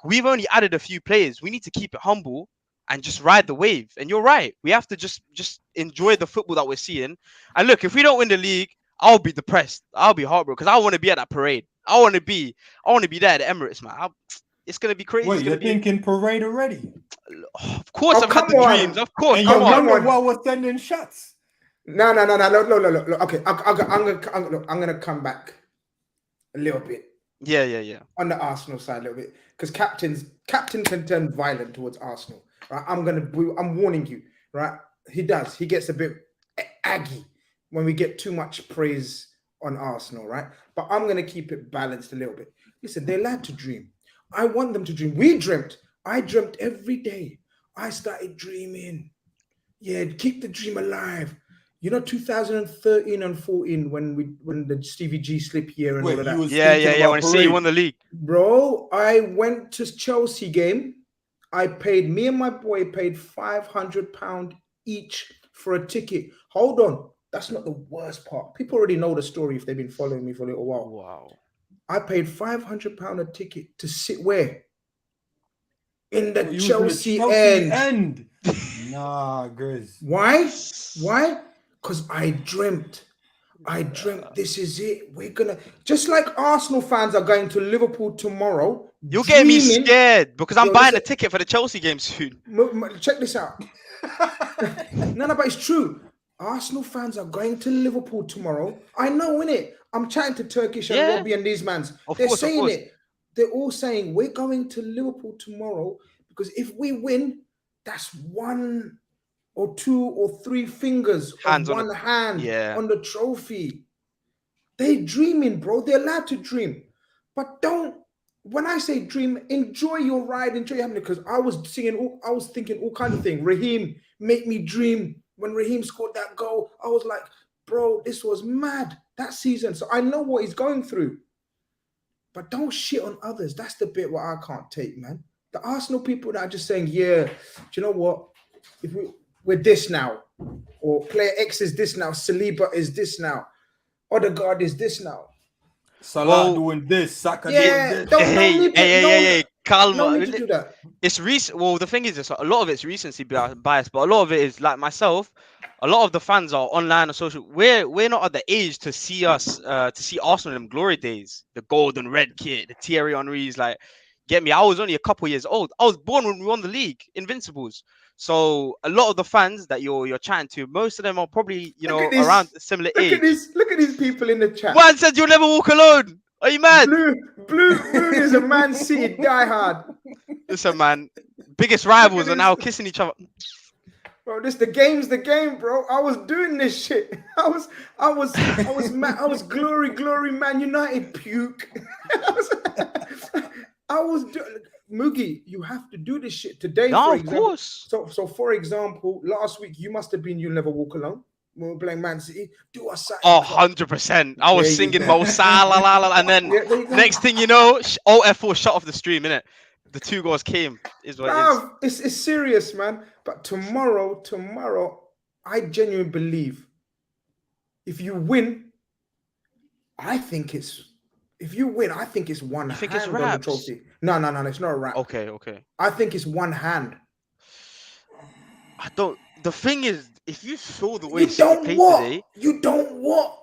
we've only added a few players. We need to keep it humble and just ride the wave. And you're right. We have to just enjoy the football that we're seeing. And look, if we don't win the league, I'll be depressed. I'll be heartbroken because I want to be at that parade. I want to be there at the Emirates, man. It's gonna be crazy. Wait, you're thinking parade already? Of course, I've had the dreams. Of course, and you're wondering why we're sending shots. No. Okay, I'm gonna come back a little bit. Yeah. On the Arsenal side a little bit, because captain can turn violent towards Arsenal. Right? I'm warning you. Right? He does. He gets a bit aggy when we get too much praise on Arsenal, right? But I'm going to keep it balanced a little bit. Listen, they're allowed to dream. I want them to dream. We dreamt. I dreamt every day. I started dreaming. Yeah, keep the dream alive. You know, 2013 and 14 when the Stevie G slip year and all of that. Yeah. When City won the league. Bro, I went to Chelsea game. Me and my boy paid £500 each for a ticket. Hold on. That's not the worst part. People already know the story if they've been following me for a little while. Wow. I paid £500 a ticket to sit where? In the Chelsea end. Nah, Grizz. Why? Because I dreamt this is it. We're gonna, just like Arsenal fans are going to Liverpool tomorrow. You're getting me scared because I'm buying a ticket for the Chelsea game soon. Check this out. No, but it's true. Arsenal fans are going to Liverpool tomorrow. I know, innit? I'm chatting to Turkish and Robbie and these mans. They're saying it. They're all saying we're going to Liverpool tomorrow because if we win, that's 1 or 2 or 3 fingers on one hand on the trophy. They dreaming, bro. They're allowed to dream. But when I say dream, enjoy your ride, enjoy your happening. Because I was thinking all kinds of things. Raheem, make me dream. When Raheem scored that goal, I was like, bro, this was mad that season. So I know what he's going through. But don't shit on others. That's the bit where I can't take, man. The Arsenal people that are just saying, yeah, do you know what? If we're this now, or player X is this now, Saliba is this now, Odegaard is this now. Salah doing this, Saka doing this. Hey, Kall. No need to do that. It's recent. Well, the thing is, a lot of it's recency bias, but a lot of it is like myself. a lot of the fans are online or social. We're not at the age to see us to see Arsenal in them glory days, the gold and red kit, the Thierry Henrys. Like, get me? I was only a couple years old. I was born when we won the league, Invincibles. So a lot of the fans that you're chatting to, most of them are probably around a similar age. Look at these people in the chat. Man said you'll never walk alone. Are you mad? Blue Moon is a Man City diehard. Listen, man, biggest rivals are now kissing each other. Bro, the game, bro. I was doing this shit. I was glory, Man United puke. I was doing. Moogie, you have to do this shit today. No, for of example. course. So for example, last week you must have been You'll Never Walk Alone. When we were playing Man City, do us something. Oh, 100%. I was singing Mo Salah, and then next thing you know, F4 shut off the stream, innit? The 2 goals came. Is what it is. It's serious, man. But tomorrow, I genuinely believe if you win, I think it's one You think hand it's on the wraps? trophy. No, it's not a wrap. Okay. I think it's one hand. I don't. The thing is, if you saw the way City played today, you don't what?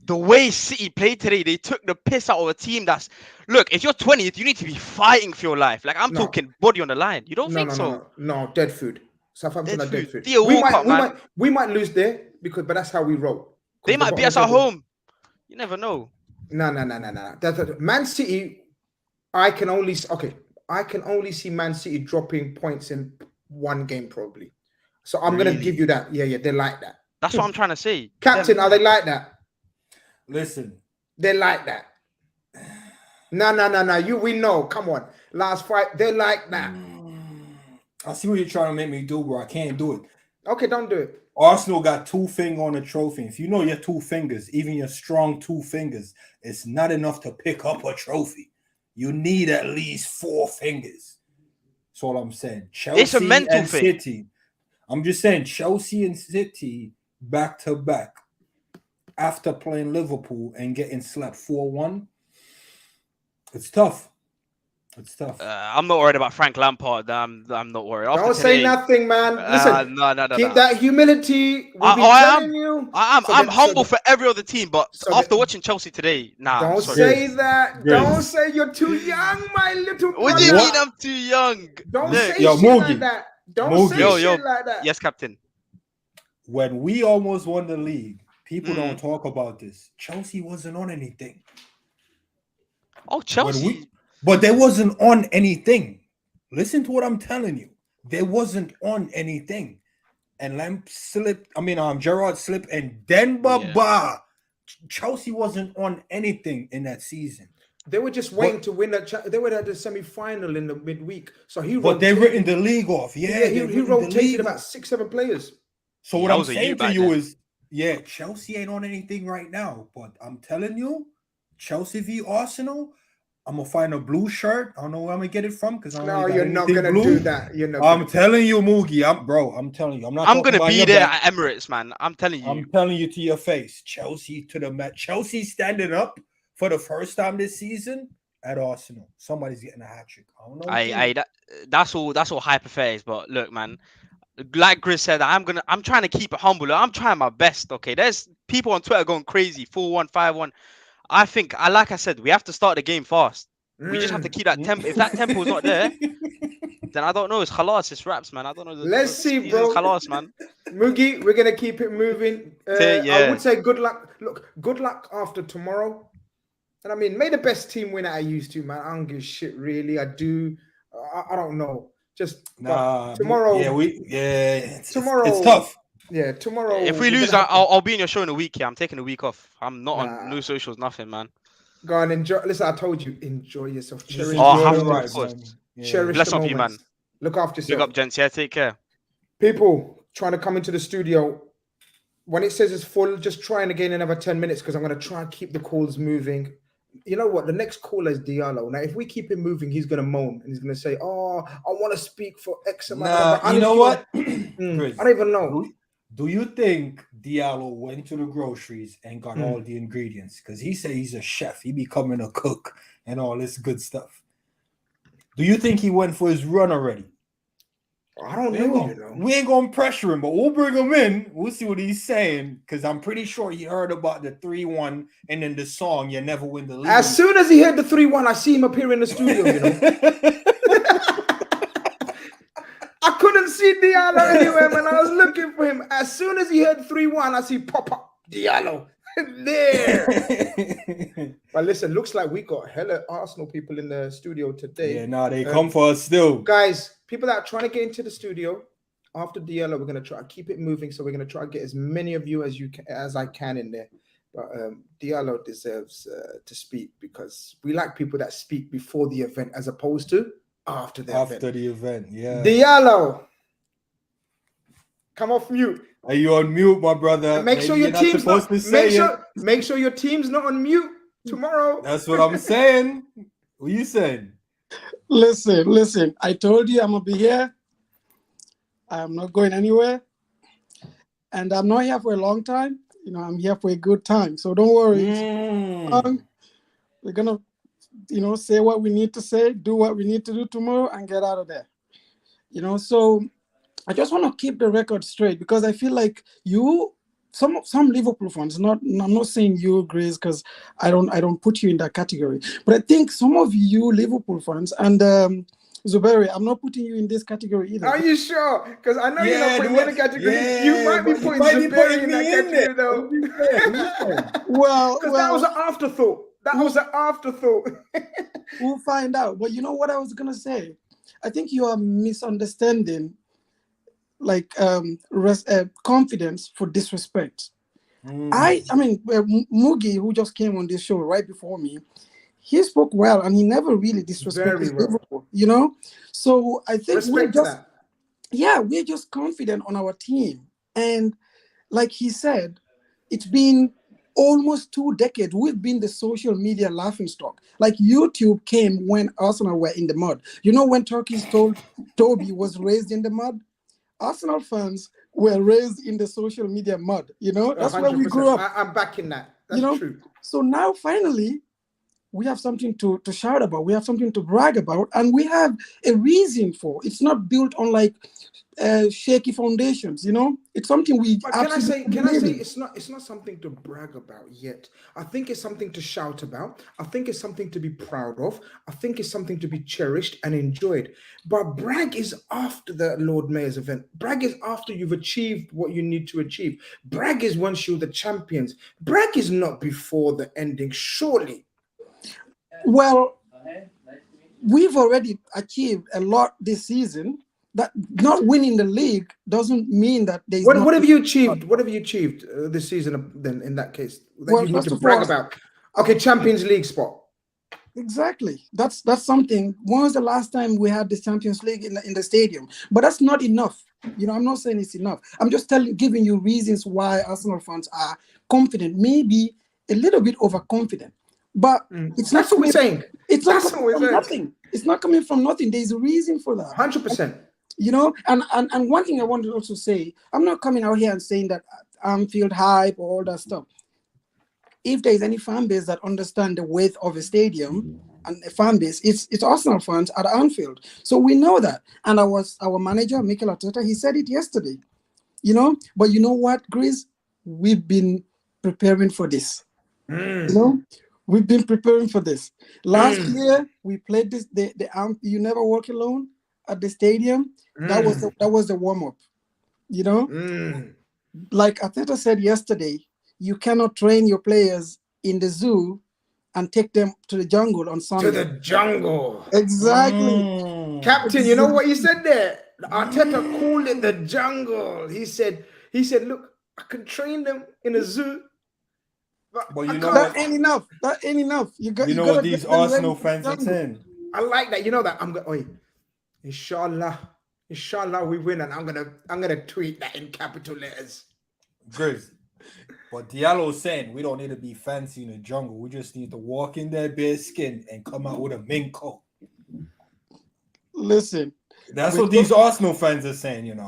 The way City played today, they took the piss out of a team that's. Look, if you're 20th, you need to be fighting for your life. Like, I'm talking body on the line. You don't think so? No, dead food. Southampton are dead food. We might lose there but that's how we roll. They might beat us at home. You never know. No. Man City, I can only see Man City dropping points in one game probably. So I'm gonna give you that. Yeah, they're like that. That's what I'm trying to say. Captain, are they like that? Listen, they're like that. No. We know. Come on, last fight, they're like that. I see what you're trying to make me do, bro. I can't do it. Okay, don't do it. Arsenal got 2 fingers on the trophy. If you know your 2 fingers, even your strong 2 fingers, it's not enough to pick up a trophy. You need at least 4 fingers. That's all I'm saying. Chelsea it's a mental and thing. City. I'm just saying Chelsea and City back to back after playing Liverpool and getting slapped 4-1. It's tough. I'm not worried about Frank Lampard. I'm not worried. Don't say nothing, man. Listen, no. Keep that humility. I'm humble for every other team, but after watching Chelsea today, don't say that. Grizz. Don't say you're too young, my little brother. What do you mean I'm too young? Don't say shit like that. Don't say shit like that. Yes, Captain. When we almost won the league, people don't talk about this. Chelsea wasn't on anything. Oh, Chelsea. But they wasn't on anything. Listen to what I'm telling you. They wasn't on anything. And Gerrard slipped, and then Chelsea wasn't on anything in that season. They were just waiting to win that. They were at the semi-final in the midweek. So they written the league off. Yeah, he rotated about 6-7 players. So what I'm saying to you is, Chelsea ain't on anything right now. But I'm telling you, Chelsea v Arsenal, I'm gonna find a blue shirt. I don't know where I'm gonna get it from because you're not gonna do that. I'm telling you, Moogie. I'm telling you. I'm gonna be there at Emirates, man. I'm telling you. I'm telling you to your face. Chelsea to the match. Chelsea standing up for the first time this season at Arsenal. Somebody's getting a hat trick. I don't know. That's all hypothetical. But look, man. Like Grizz said, I'm trying to keep it humble. I'm trying my best. Okay, there's people on Twitter going crazy. 4-1, 5-1. I think, like I said, we have to start the game fast. We just have to keep that tempo. If that tempo is not there, then I don't know. It's khalas. It's raps, man. I don't know. Let's see, bro. Khalas, man. Moogie, we're gonna keep it moving. I would say good luck. Look, good luck after tomorrow. And I mean, may the best team win I used to, man. I don't give a shit, really. I do. I don't know. Just tomorrow. Tomorrow. It's tough. Yeah, tomorrow. If we lose, I'll be in your show in a week. Yeah, I'm taking a week off. I'm not on no socials, nothing, man. Go on, enjoy. Listen, I told you, enjoy yourself. Cherish Cherish Bless up you, man. Look after yourself. Look up, gents. Yeah, take care. People trying to come into the studio. When it says it's full, just try and again another 10 minutes because I'm going to try and keep the calls moving. You know what? The next caller is Diallo. Now, if we keep him moving, he's going to moan and he's going to say, "Oh, I want to speak for X amount." You know what? I don't even know. Do you think Diallo went to the groceries and got all the ingredients? Because he said he's a chef. He becoming a cook and all this good stuff. Do you think he went for his run already? I don't know. We ain't gonna pressure him, but we'll bring him in. We'll see what he's saying, because I'm pretty sure he heard about the 3-1 and then the song "You Never Win the League." As soon as he heard the 3-1, I see him appear in the studio. You know, I couldn't see Diallo anywhere, man. I was looking for him. As soon as he heard 3-1, I see pop up Diallo there. But listen, looks like we got hella Arsenal people in the studio today. Yeah, no, they come for us still, guys. People that are trying to get into the studio after Diallo, we're gonna try to keep it moving. So we're gonna try to get as many of you as I can in there. But Diallo deserves to speak, because we like people that speak before the event as opposed to after the event. Yeah. Diallo, come off mute. Are you on mute, my brother? And make sure your team's not. Make sure your team's not on mute tomorrow. That's what I'm saying. What you saying? Listen. I told you I'm gonna be here. I'm not going anywhere, and I'm not here for a long time. You know, I'm here for a good time. So don't worry. We're gonna, say what we need to say, do what we need to do tomorrow, and get out of there. So I just want to keep the record straight, because I feel like some Liverpool fans, I'm not saying you, Grizz, because I don't put you in that category, but I think some of you Liverpool fans, and Zuberi, I'm not putting you in this category either. Are you sure? Because I know you're not putting me in the category. Yeah, you might be putting Zuberi in that category, though. Well, that was an afterthought. We'll find out. But you know what I was gonna say? I think you are misunderstanding confidence for disrespect. I mean, Mugi, who just came on this show right before me, he spoke well, and he never really disrespected Liverpool, So I think we're just confident on our team. And like he said, it's been almost 2 decades. We've been the social media laughingstock. Like YouTube came when Arsenal were in the mud. When Turkey's Toby was raised in the mud? Arsenal fans were raised in the social media mud. That's 100%. Where we grew up. I'm backing that. That's true. So now finally, we have something to shout about. We have something to brag about, and we have a reason for. It's not built on shaky foundations. It's something we. But can I say it's not something to brag about yet. I think it's something to shout about. I think it's something to be proud of. I think it's something to be cherished and enjoyed. But brag is after the Lord Mayor's event. Brag is after you've achieved what you need to achieve. Brag is once you're the champions. Brag is not before the ending, surely. Well, we've already achieved a lot this season. That not winning the league doesn't mean that there's. What have you achieved? What have you achieved this season? Then, in that case, that you need to brag about. Okay, Champions League spot. Exactly. That's something. When was the last time we had the Champions League in the stadium? But that's not enough. I'm not saying it's enough. I'm just giving you reasons why Arsenal fans are confident, maybe a little bit overconfident. But it's not. That's what we're saying. It's not coming from nothing. It's not coming from nothing. There's a reason for that. 100%. And one thing I want to also say, I'm not coming out here and saying that Anfield hype or all that stuff. If there's any fan base that understand the weight of a stadium and a fan base, it's Arsenal fans at Anfield. So we know that. And our manager, Mikel Arteta, he said it yesterday. But you know what, Grizz? We've been preparing for this. We've been preparing for this. Last year, we played this the You Never Walk Alone at the stadium. That was the warm-up. Like Arteta said yesterday, you cannot train your players in the zoo and take them to the jungle on Sunday. To the jungle. Exactly. Captain, you know what he said there? Arteta called it the jungle. He said, look, I can train them in a zoo. But you know that ain't enough. That ain't enough. You know what these Arsenal fans are saying? I like that. You know that I'm going. Inshallah, we win, and I'm gonna tweet that in capital letters. Grizz. But Diallo's saying we don't need to be fancy in the jungle. We just need to walk in there bare skin and come out with a mink coat. Listen, that's what these Arsenal fans are saying.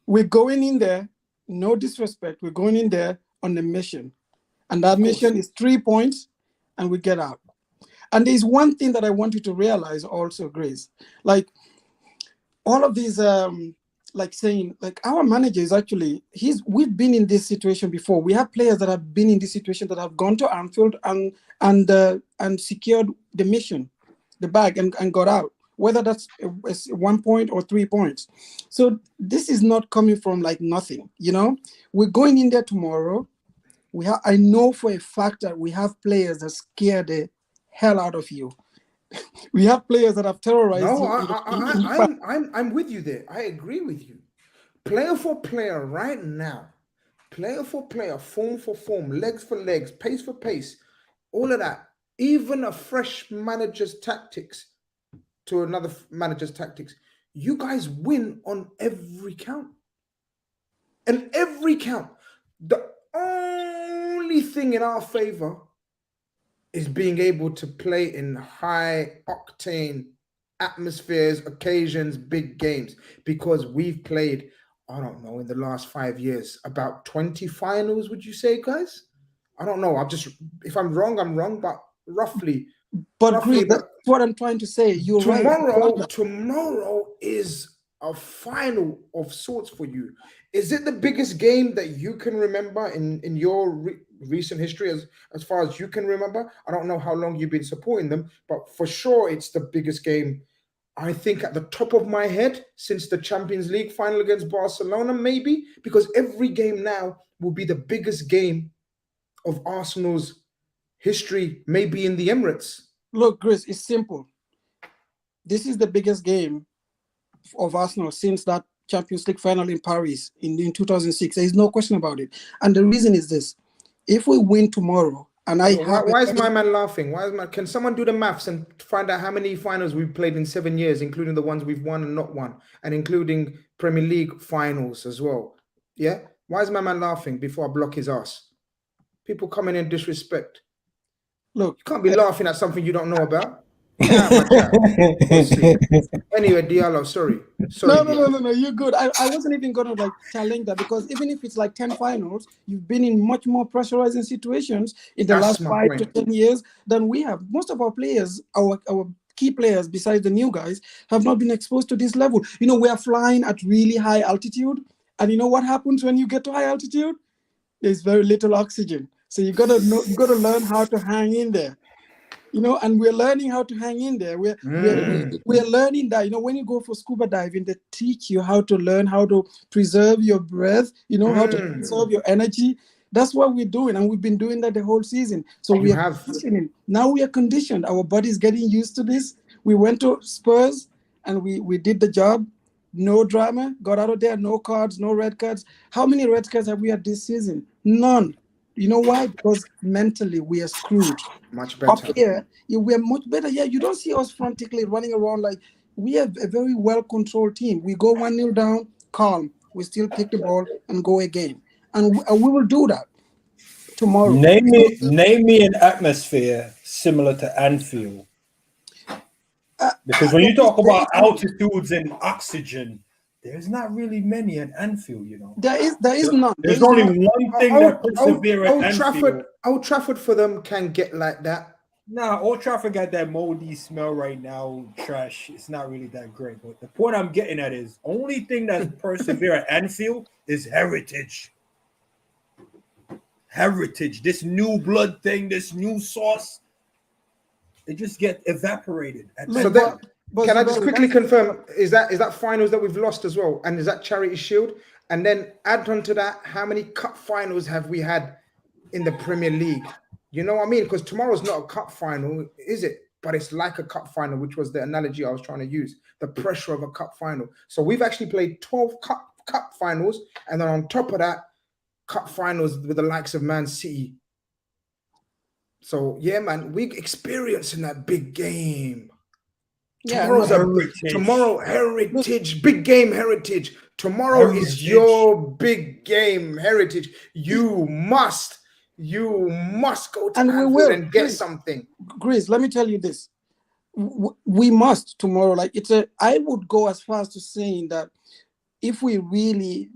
We're going in there. No disrespect. We're going in there on a mission. And that mission is 3 points, and we get out. And there's one thing that I want you to realize also, Grizz. Like, all of these like saying, like, our manager is actually, we've been in this situation before. We have players that have been in this situation that have gone to Anfield and secured the mission, the bag, and got out, whether that's 1 point or 3 points. So this is not coming from like nothing, you know. We're going in there tomorrow. I know for a fact that we have players that scare the hell out of you. We have players that have terrorized you. I'm with you there. I agree with you. Player for player right now, player for player, form for form, legs for legs, pace for pace, all of that. Even a fresh manager's tactics to another manager's tactics. You guys win on every count. And every count. The only thing in our favor is being able to play in high octane atmospheres, occasions, big games, because we've played, I don't know, in the last 5 years, about 20 finals, would you say, guys? I don't know. If I'm wrong, I'm wrong, but roughly. But Grizz, that's what I'm trying to say. You're right. Tomorrow is a final of sorts for you. Is it the biggest game that you can remember in your recent history, as far as you can remember? I don't know how long you've been supporting them, but for sure it's the biggest game, I think, at the top of my head, since the Champions League final against Barcelona, maybe, because every game now will be the biggest game of Arsenal's history, maybe in the Emirates. Look, Grizz, it's simple. This is the biggest game of Arsenal since that Champions League final in Paris in 2006. There's no question about it. And the reason is this. If we win tomorrow, and why is my man laughing? Can someone do the maths and find out how many finals we've played in 7 years, including the ones we've won and not won, and including Premier League finals as well? Yeah? Why is my man laughing before I block his ass? People coming in disrespect. Look, you can't be laughing at something you don't know about. Anyway, Diallo, sorry. No, you're good. I wasn't even gonna like challenge that, because even if it's like 10 finals, you've been in much more pressurizing situations in the last 5 to 10 years than we have. Most of our players, our key players, besides the new guys, have not been exposed to this level. You know, we are flying at really high altitude, and you know what happens when you get to high altitude? There's very little oxygen. So you gotta learn how to hang in there. You know, and we're learning how to hang in there. We're learning that, you know, when you go for scuba diving, they teach you how to learn how to preserve your breath, you know, how to preserve your energy. That's what we're doing, and we've been doing that the whole season. So we are conditioning. Now we are conditioned. Our body's getting used to this. We went to Spurs and we did the job. No drama. Got out of there. No cards. No red cards. How many red cards have we had this season? None. You know why? Because mentally we are screwed. Much better. Up here, we are much better. Yeah, you don't see us frantically running around. Like, we have a very well-controlled team. We go 1-0 down, calm. We still pick the ball and go again. And we will do that tomorrow. Name me an atmosphere similar to Anfield. Because when you talk about altitudes and oxygen, there's not really many at Anfield, you know. There is none. There's only one thing that perseveres at Anfield. Old Trafford for them can get like that. Nah, Old Trafford got that moldy smell right now, trash. It's not really that great. But the point I'm getting at is, only thing that perseveres at Anfield is heritage. Heritage, this new blood thing, this new sauce, it just get evaporated. Can I just quickly confirm, is that finals that we've lost as well? And is that Charity Shield? And then add on to that, how many cup finals have we had in the Premier League? You know what I mean? Because tomorrow's not a cup final, is it? But it's like a cup final, which was the analogy I was trying to use. The pressure of a cup final. So we've actually played 12 cup finals. And then on top of that, cup finals with the likes of Man City. So, yeah, man, we're experiencing that big game. Yeah, tomorrow, heritage, big game, heritage. Tomorrow is your big game, heritage. You must go to Anfield and get something. Grizz, let me tell you this. We must tomorrow. Like, I would go as far as to saying that if we really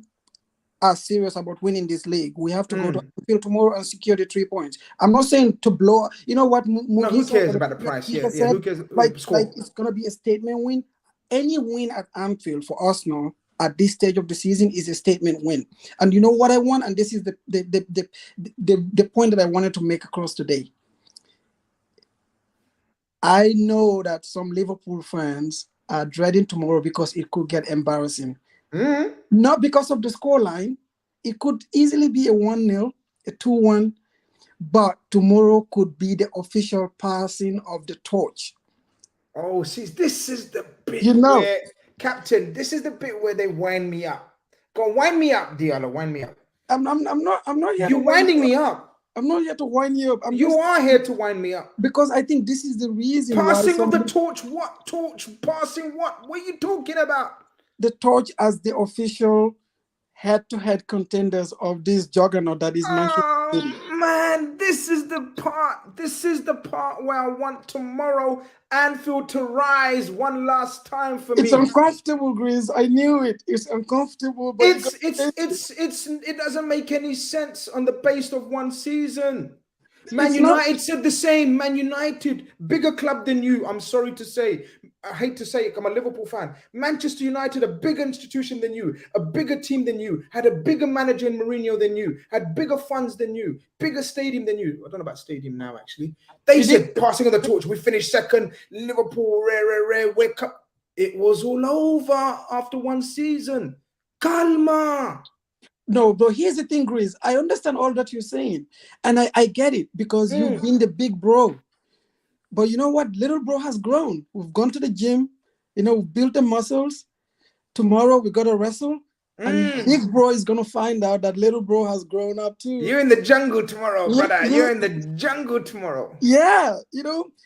are serious about winning this league, we have to go to Anfield tomorrow and secure the 3 points. I'm not saying to blow. You know what? No, who cares about the price? Yeah, who cares? Like it's gonna be a statement win. Any win at Anfield for Arsenal at this stage of the season is a statement win. And you know what I want? And this is the point that I wanted to make across today. I know that some Liverpool fans are dreading tomorrow because it could get embarrassing. Not because of the scoreline. It could easily be a 1-0, a 2-1, but tomorrow could be the official passing of the torch. Oh, see, this is the bit where, Captain, this is the bit where they wind me up. Go wind me up, Diallo, wind me up. I'm not here. You're winding me up. I'm not here to wind you up. You are here to wind me up. Because I think this is the reason passing of the torch. What torch? Passing what? What are you talking about? The torch as the official head-to-head contenders of this juggernaut that is Manchester City. Man, this is the part. This is the part where I want tomorrow Anfield to rise one last time for me. It's uncomfortable, Grizz. I knew it. It's uncomfortable, but it doesn't make any sense on the base of one season. Man United said the same. Man United, bigger club than you. I'm sorry to say. I hate to say it, I'm a Liverpool fan. Manchester United, a bigger institution than you, a bigger team than you, had a bigger manager in Mourinho than you, had bigger funds than you, bigger stadium than you. I don't know about stadium now, actually. They said passing of the torch. We finished second. Liverpool, rare, wake up. It was all over after one season. Calma. No, but here's the thing, Grizz. I understand all that you're saying. And I get it because you've been the big bro. But you know what? Little bro has grown. We've gone to the gym. We've built the muscles. Tomorrow we got to wrestle. And big bro is going to find out that little bro has grown up too. You're in the jungle tomorrow, brother. You're in the jungle tomorrow. Yeah.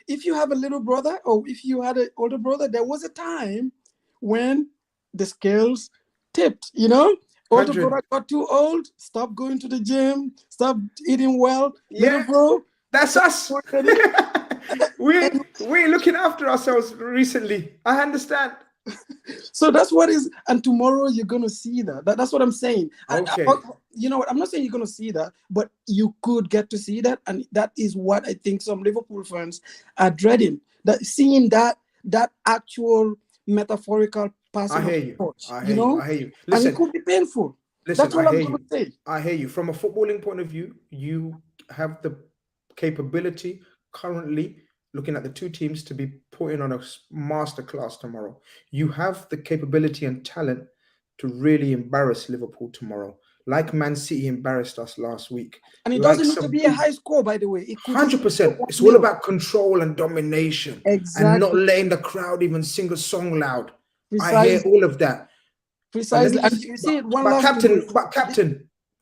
If you have a little brother or if you had an older brother, there was a time when the scales tipped, Older brother got too old, stopped going to the gym, stopped eating well. Yeah. Little bro. That's us. We're looking after ourselves recently. I understand. So that's what is, and tomorrow you're gonna see that. That's what I'm saying. Okay. You know what? I'm not saying you're gonna see that, but you could get to see that, and that is what I think some Liverpool fans are dreading. That seeing that actual metaphorical passing. I hear you. I hear you. Listen, and it could be painful. That's all I'm gonna say. I hear you. From a footballing point of view, you have the capability currently, looking at the two teams, to be putting on a masterclass tomorrow. You have the capability and talent to really embarrass Liverpool tomorrow, like Man City embarrassed us last week. And it doesn't need to be a high score, by the way. 100%. It's all about control and domination. Exactly. And not letting the crowd even sing a song loud. Precisely. I hear all of that. Precisely. And you see,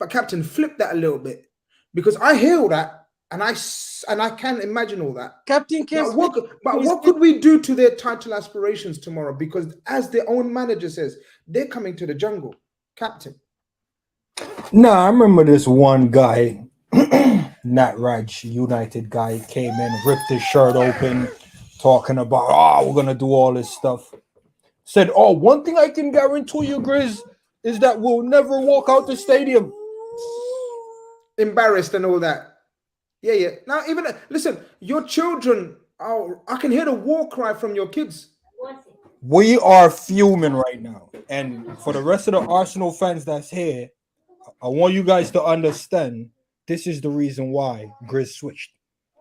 Captain, flip that a little bit, because I hear all that. And I can't imagine all that. Captain, what could we do to their title aspirations tomorrow? Because as their own manager says, they're coming to the jungle. Captain. No, I remember this one guy, Nat Raj, United guy, came in, ripped his shirt open, talking about, we're going to do all this stuff. Said, one thing I can guarantee you, Grizz, is that we'll never walk out the stadium. Embarrassed and all that. Yeah. Now, even listen, your children. I can hear the war cry from your kids. We are fuming right now, and for the rest of the Arsenal fans that's here, I want you guys to understand this is the reason why Grizz switched.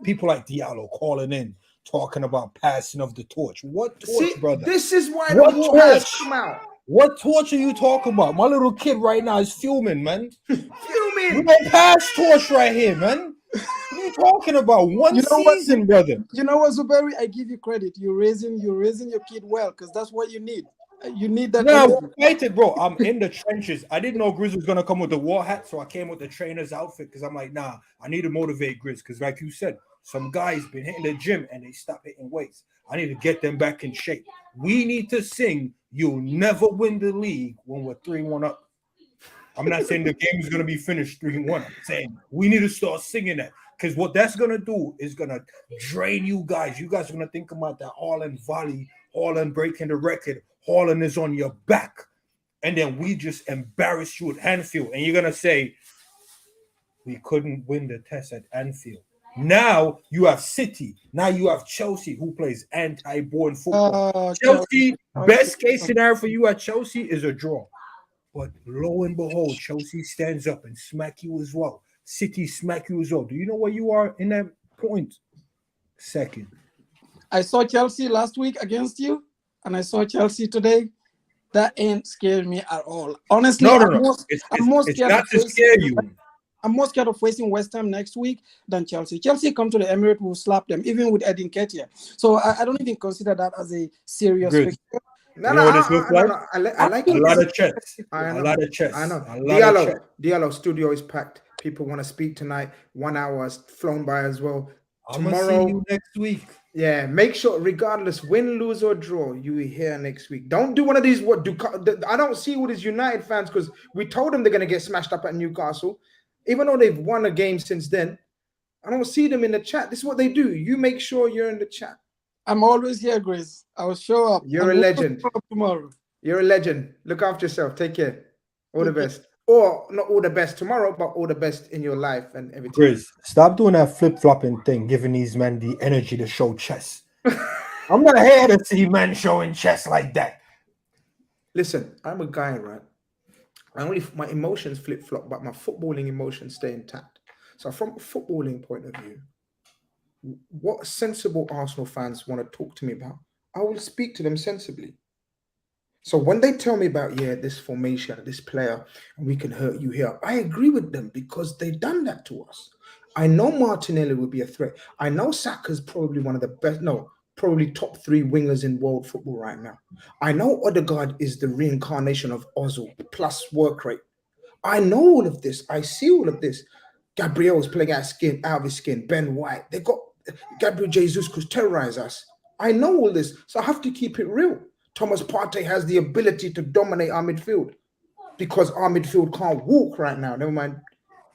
People like Diallo calling in, talking about passing of the torch. What torch, brother? This is why the war has come out. What torch are you talking about? My little kid right now is fuming, man. Fuming. We got pass torch right here, man. What are you talking about? One season, brother. You know what, Zuberi? I give you credit. You're raising your kid well, because that's what you need. You need that. Yeah, I'm excited, bro. I'm in the trenches. I didn't know Grizz was gonna come with the war hat, so I came with the trainer's outfit because I'm like, nah, I need to motivate Grizz, because like you said, some guys been hitting the gym and they stop hitting weights. I need to get them back in shape. We need to sing "You'll Never Win the League" when we're 3-1 up. I'm not saying the game is going to be finished 3-1. I'm saying we need to start singing that, because what that's going to do is going to drain you guys. You guys are going to think about that Haaland volley, Haaland breaking the record, Haaland is on your back, and then we just embarrass you at Anfield, and you're going to say, we couldn't win the test at Anfield. Now you have City. Now you have Chelsea, who plays anti-boring football. Chelsea, best case scenario for you at Chelsea is a draw. But lo and behold, Chelsea stands up and smack you as well. City smack you as well. Do you know where you are in that point? Second. I saw Chelsea last week against you, and I saw Chelsea today. That ain't scared me at all. Honestly, No. I'm more scared not to scare you. I'm more scared of facing West Ham next week than Chelsea. Chelsea come to the Emirates, will slap them, even with Edin Ketia. So I don't even consider that as a serious fixture. No, you know what this looks like? I like a lot of chess. I know. A lot of chess. I know. Diallo studio is packed. People want to speak tonight. 1 hour has flown by as well. Tomorrow, see you next week. Yeah, make sure, regardless, win, lose, or draw, you here next week. Don't do one of these. I don't see all these United fans, because we told them they're going to get smashed up at Newcastle. Even though they've won a game since then, I don't see them in the chat. This is what they do. You make sure you're in the chat. I'm always here, Grizz. I will show up. You're a legend. Tomorrow. You're a legend. Look after yourself. Take care. All the best. Or not all the best tomorrow, but all the best in your life and everything. Grizz, stop doing that flip-flopping thing, giving these men the energy to show chess. I'm not here to see men showing chess like that. Listen, I'm a guy, right? My emotions flip-flop, but my footballing emotions stay intact. So from a footballing point of view, what sensible Arsenal fans want to talk to me about, I will speak to them sensibly. So when they tell me about, this formation, this player, and we can hurt you here, I agree with them because they've done that to us. I know Martinelli will be a threat. I know Saka's probably one of the best, probably top 3 wingers in world football right now. I know Odegaard is the reincarnation of Ozil, plus work rate. I know all of this. I see all of this. Gabriel's playing out of his skin. Ben White. They got Gabriel Jesus could terrorize us. I know all this, so I have to keep it real. Thomas Partey has the ability to dominate our midfield because our midfield can't walk right now. Never mind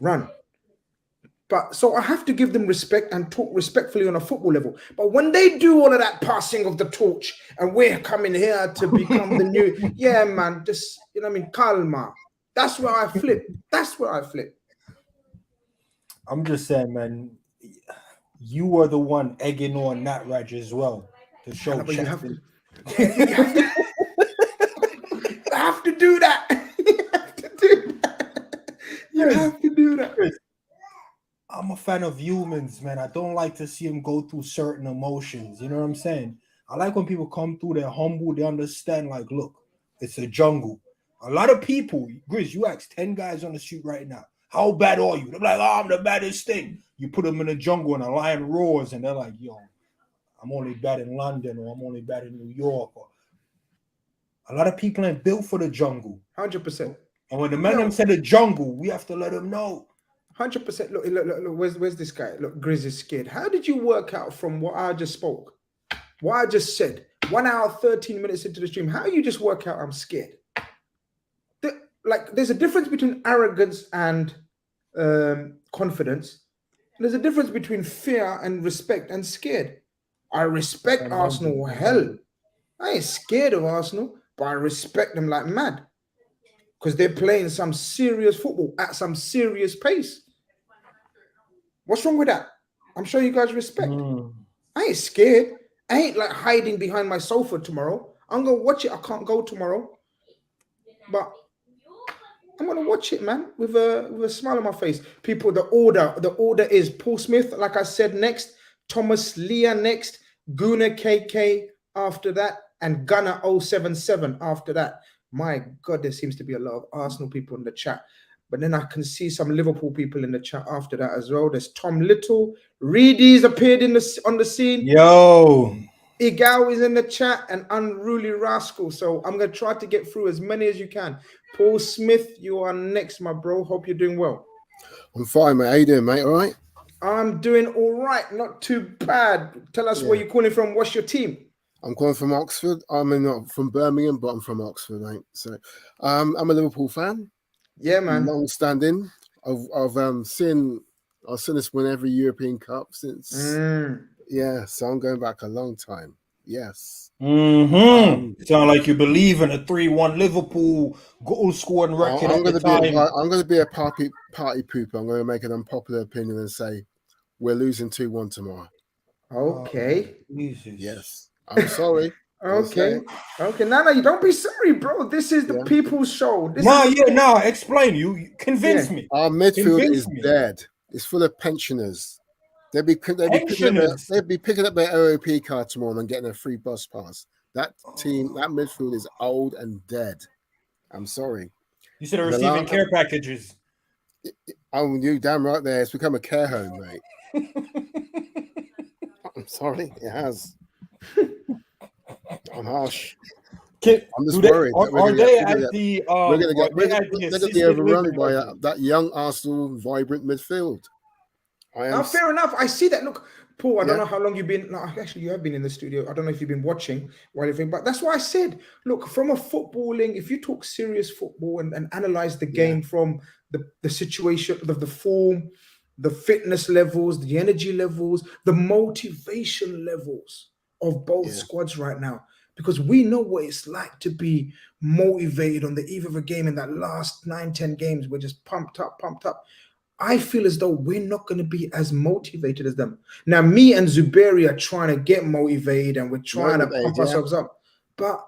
run. But so I have to give them respect and talk respectfully on a football level. But when they do all of that passing of the torch and we're coming here to become the new, man, just, calma. That's where I flip. I'm just saying, man, you were the one egging on that Raj as well to show you have to. I have to do that. You have to do that. I'm a fan of humans, man. I don't like to see them go through certain emotions. You know what I'm saying? I like when people come through, they're humble, they understand, like, look, it's a jungle. A lot of people, Grizz, you ask 10 guys on the street right now, how bad are you? They're like, I'm the baddest thing. You put them in the jungle and a lion roars, and they're like, yo, I'm only bad in London, or I'm only bad in New York. Or... A lot of people ain't built for the jungle. 100%. And when the man said the jungle, we have to let them know. 100%. Look, where's this guy? Look, Grizz is scared. How did you work out from what I just spoke? What I just said? 1 hour, 13 minutes into the stream. How you just work out I'm scared? There's a difference between arrogance and confidence. There's a difference between fear and respect and scared. I respect Arsenal. Hell, I ain't scared of Arsenal, but I respect them like mad because they're playing some serious football at some serious pace. What's wrong with that? I'm sure you guys respect. I ain't scared. I ain't like hiding behind my sofa tomorrow. I'm gonna watch it. I can't go tomorrow, but I'm gonna watch it, man, with a smile on my face. People, the order is Paul Smith, like I said, next, Thomas Leah next, Guna KK after that, and Gunner 077 after that. My God, there seems to be a lot of Arsenal people in the chat. But then I can see some Liverpool people in the chat after that as well. There's Tom Little. Reedy's appeared on the scene. Yo. Igao is in the chat and Unruly Rascal. So I'm going to try to get through as many as you can. Paul Smith, you are next, my bro. Hope you're doing well. I'm fine, mate. How you doing, mate? All right? I'm doing all right. Not too bad. Tell us where you're calling from. What's your team? I'm calling from Oxford. I'm not from Birmingham, but I'm from Oxford, mate. So I'm a Liverpool fan. Yeah, man. Long standing. I've seen us win every European Cup since. Yeah, so I'm going back a long time. Yes. Sound like you believe in a 3-1 Liverpool goal scoring record. I'm going to be a party pooper. I'm going to make an unpopular opinion and say we're losing 2-1 tomorrow. Okay. Jesus. Yes. I'm sorry. Okay. No, you don't be sorry, bro. This is the people's show. Explain. You convince me. Our midfield is dead. It's full of pensioners. They'd be picking up their OOP card tomorrow and getting a free bus pass. That team, that midfield is old and dead. I'm sorry. You said receiving care packages. You damn right there. It's become a care home, mate. I'm sorry. It has. I'm harsh. I'm just worried. Are they at the? We're going to get overrun by that young Arsenal vibrant midfield. Fair enough. I see that. Look, Paul, I don't know how long you've been. No, actually, you have been in the studio. I don't know if you've been watching or anything, but that's why I said, look, from a footballing, if you talk serious football and analyze the game from the situation of the form, the fitness levels, the energy levels, the motivation levels of both squads right now, because we know what it's like to be motivated on the eve of a game. In that last 9-10 games, we're just pumped up. I feel as though we're not going to be as motivated as them. Now, me and Zuberi are trying to get motivated and we're trying to pump ourselves up. But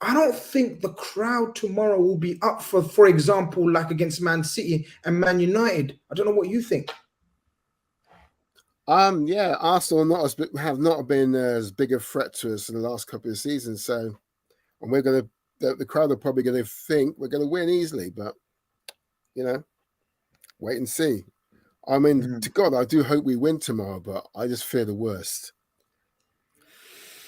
I don't think the crowd tomorrow will be up for example, like against Man City and Man United. I don't know what you think. Arsenal have not been as big a threat to us in the last couple of seasons. So, and the crowd are probably going to think we're going to win easily, but wait and see. I mean, to God, I do hope we win tomorrow, but I just fear the worst.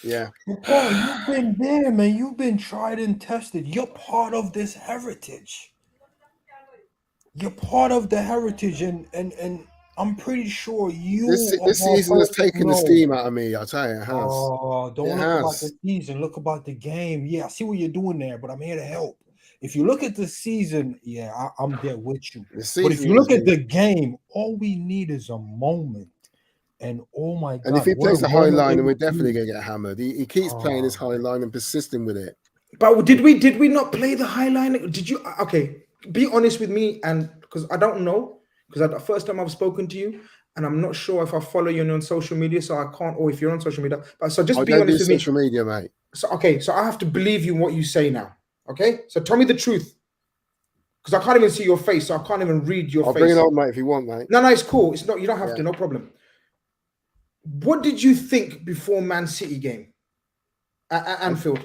Yeah. Paul, you've been there, man. You've been tried and tested. You're part of this heritage. You're part of the heritage, and I'm pretty sure this season has taken the steam out of me. I'll tell you, it has. Oh, don't look about the season. Look about the game. Yeah, I see what you're doing there, but I'm here to help. If you look at the season, I'm there with you. But if you look at the game, all we need is a moment. And oh my God! And if he plays the high line, then we're definitely going to get hammered. He keeps playing his high line and persisting with it. But did we not play the high line? Did you? Okay, be honest with me, and because I don't know, because the first time I've spoken to you, and I'm not sure if I follow you on social media, so I can't, or if you're on social media. But so just be honest with me. Social media, mate. So I have to believe you what you say now. Okay, so tell me the truth, because I can't even see your face, so I can't even read your face. I'll bring it on, mate, if you want, mate. No, it's cool. It's not. You don't have to. No problem. What did you think before Man City game at Anfield?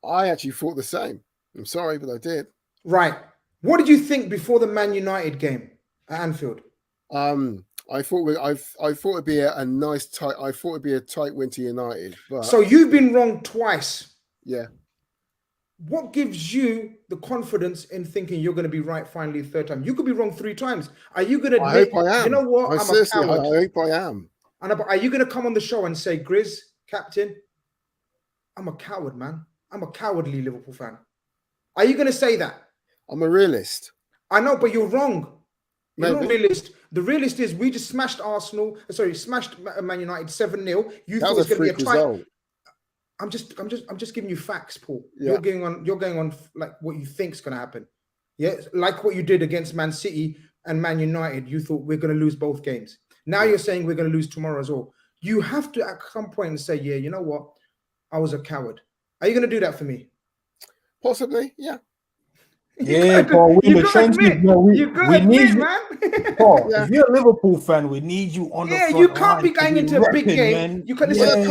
I actually thought the same. I'm sorry, but I did. Right. What did you think before the Man United game at Anfield? I thought it'd be a nice tight. I thought it'd be a tight win to United. But so you've been wrong twice. Yeah. What gives you the confidence in thinking you're going to be right finally the third time? You could be wrong 3 times. Are you going to admit, I hope I am. You know what? I'm a coward. I hope I am. And are you going to come on the show and say, Grizz, captain, I'm a coward, man. I'm a cowardly Liverpool fan. Are you going to say that? I'm a realist. I know, but you're wrong. You're not a realist. The realist is we just smashed Man United 7-0. You thought it was going to be a result. I'm just giving you facts, Paul. Yeah. You're going on like what you think is going to happen. Yeah, like what you did against Man City and Man United. You thought we're going to lose both games. Now you're saying we're going to lose tomorrow as well. You have to at some point say, yeah, you know what? I was a coward. Are you going to do that for me? Possibly, yeah. Yeah, Paul, we in the trenches. We need you, man. Paul, if you're a Liverpool fan, we need you on the front you can't be going into a big game. Man. You can't listen,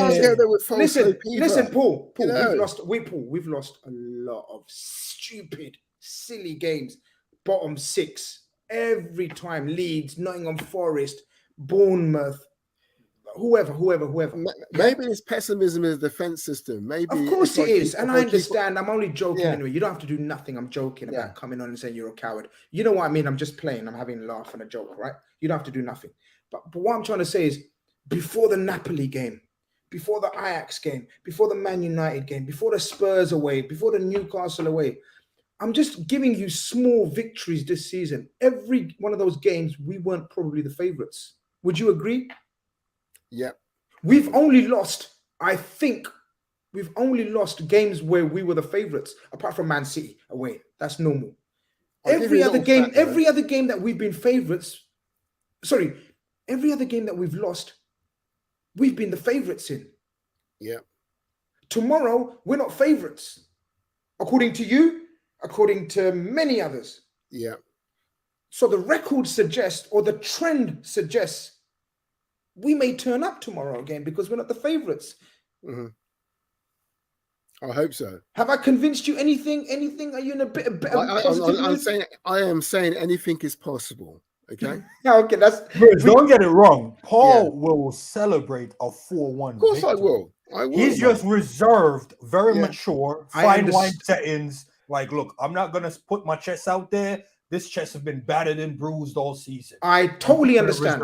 Paul. We've lost a lot of stupid, silly games. Bottom 6 every time. Leeds, Nottingham Forest, Bournemouth. Whoever. Maybe it's pessimism in the defense system. Maybe, of course it is, and I understand. I'm only joking anyway. You don't have to do nothing. I'm joking about coming on and saying you're a coward. You know what I mean? I'm just playing. I'm having a laugh and a joke, right? You don't have to do nothing. But what I'm trying to say is, before the Napoli game, before the Ajax game, before the Man United game, before the Spurs away, before the Newcastle away, I'm just giving you small victories this season. Every one of those games, we weren't probably the favorites. Would you agree? Yeah. We've only lost games where we were the favorites, apart from Man City away. That's normal. Every other game that we've been favorites, every other game that we've lost, we've been the favorites in. Yeah. tomorrow we're not favourites, according to you, according to many others. Yeah. So the record suggests, or the trend suggests, we may turn up tomorrow again because we're not the favourites. Mm-hmm. I hope so. Have I convinced you anything? Anything? Are you in a bit of positive mood? I am saying anything is possible. Okay. Okay, that's. Don't get it wrong. Paul will celebrate a 4-1. Of course, victory. I will. He's just reserved, very mature, fine wine settings. Like, look, I'm not gonna put my chest out there. This chest has been battered and bruised all season. I totally understand.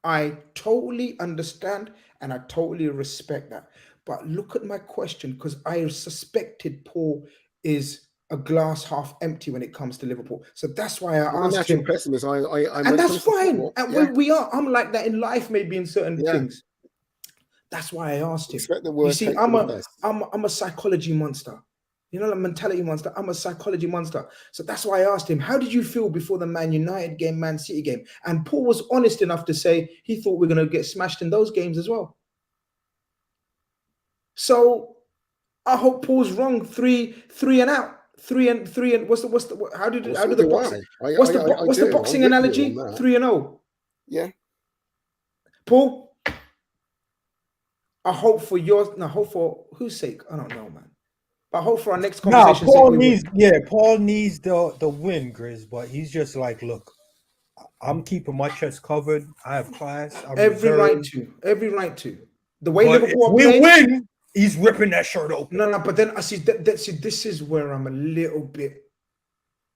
I totally understand, and I totally respect that. But look at my question, because I suspected Paul is a glass half empty when it comes to Liverpool. So that's why I asked him. Pessimist. And that's fine. And when we are, I'm like that in life, maybe in certain things. That's why I asked him. You see, I'm a psychology monster. You know, the mentality monster. I'm a psychology monster. So that's why I asked him, how did you feel before the Man United game, Man City game? And Paul was honest enough to say he thought we're going to get smashed in those games as well. So I hope Paul's wrong. Three and out. Three and what's the boxing analogy? 3-0. Yeah. Paul, I hope for whose sake? I don't know, man. But I hope for our next conversation. Paul needs the win, Grizz, but he's just like, look, I'm keeping my chest covered. I have class. Every right to. The way Liverpool win, he's ripping that shirt open. No, but then I see this is where I'm a little bit.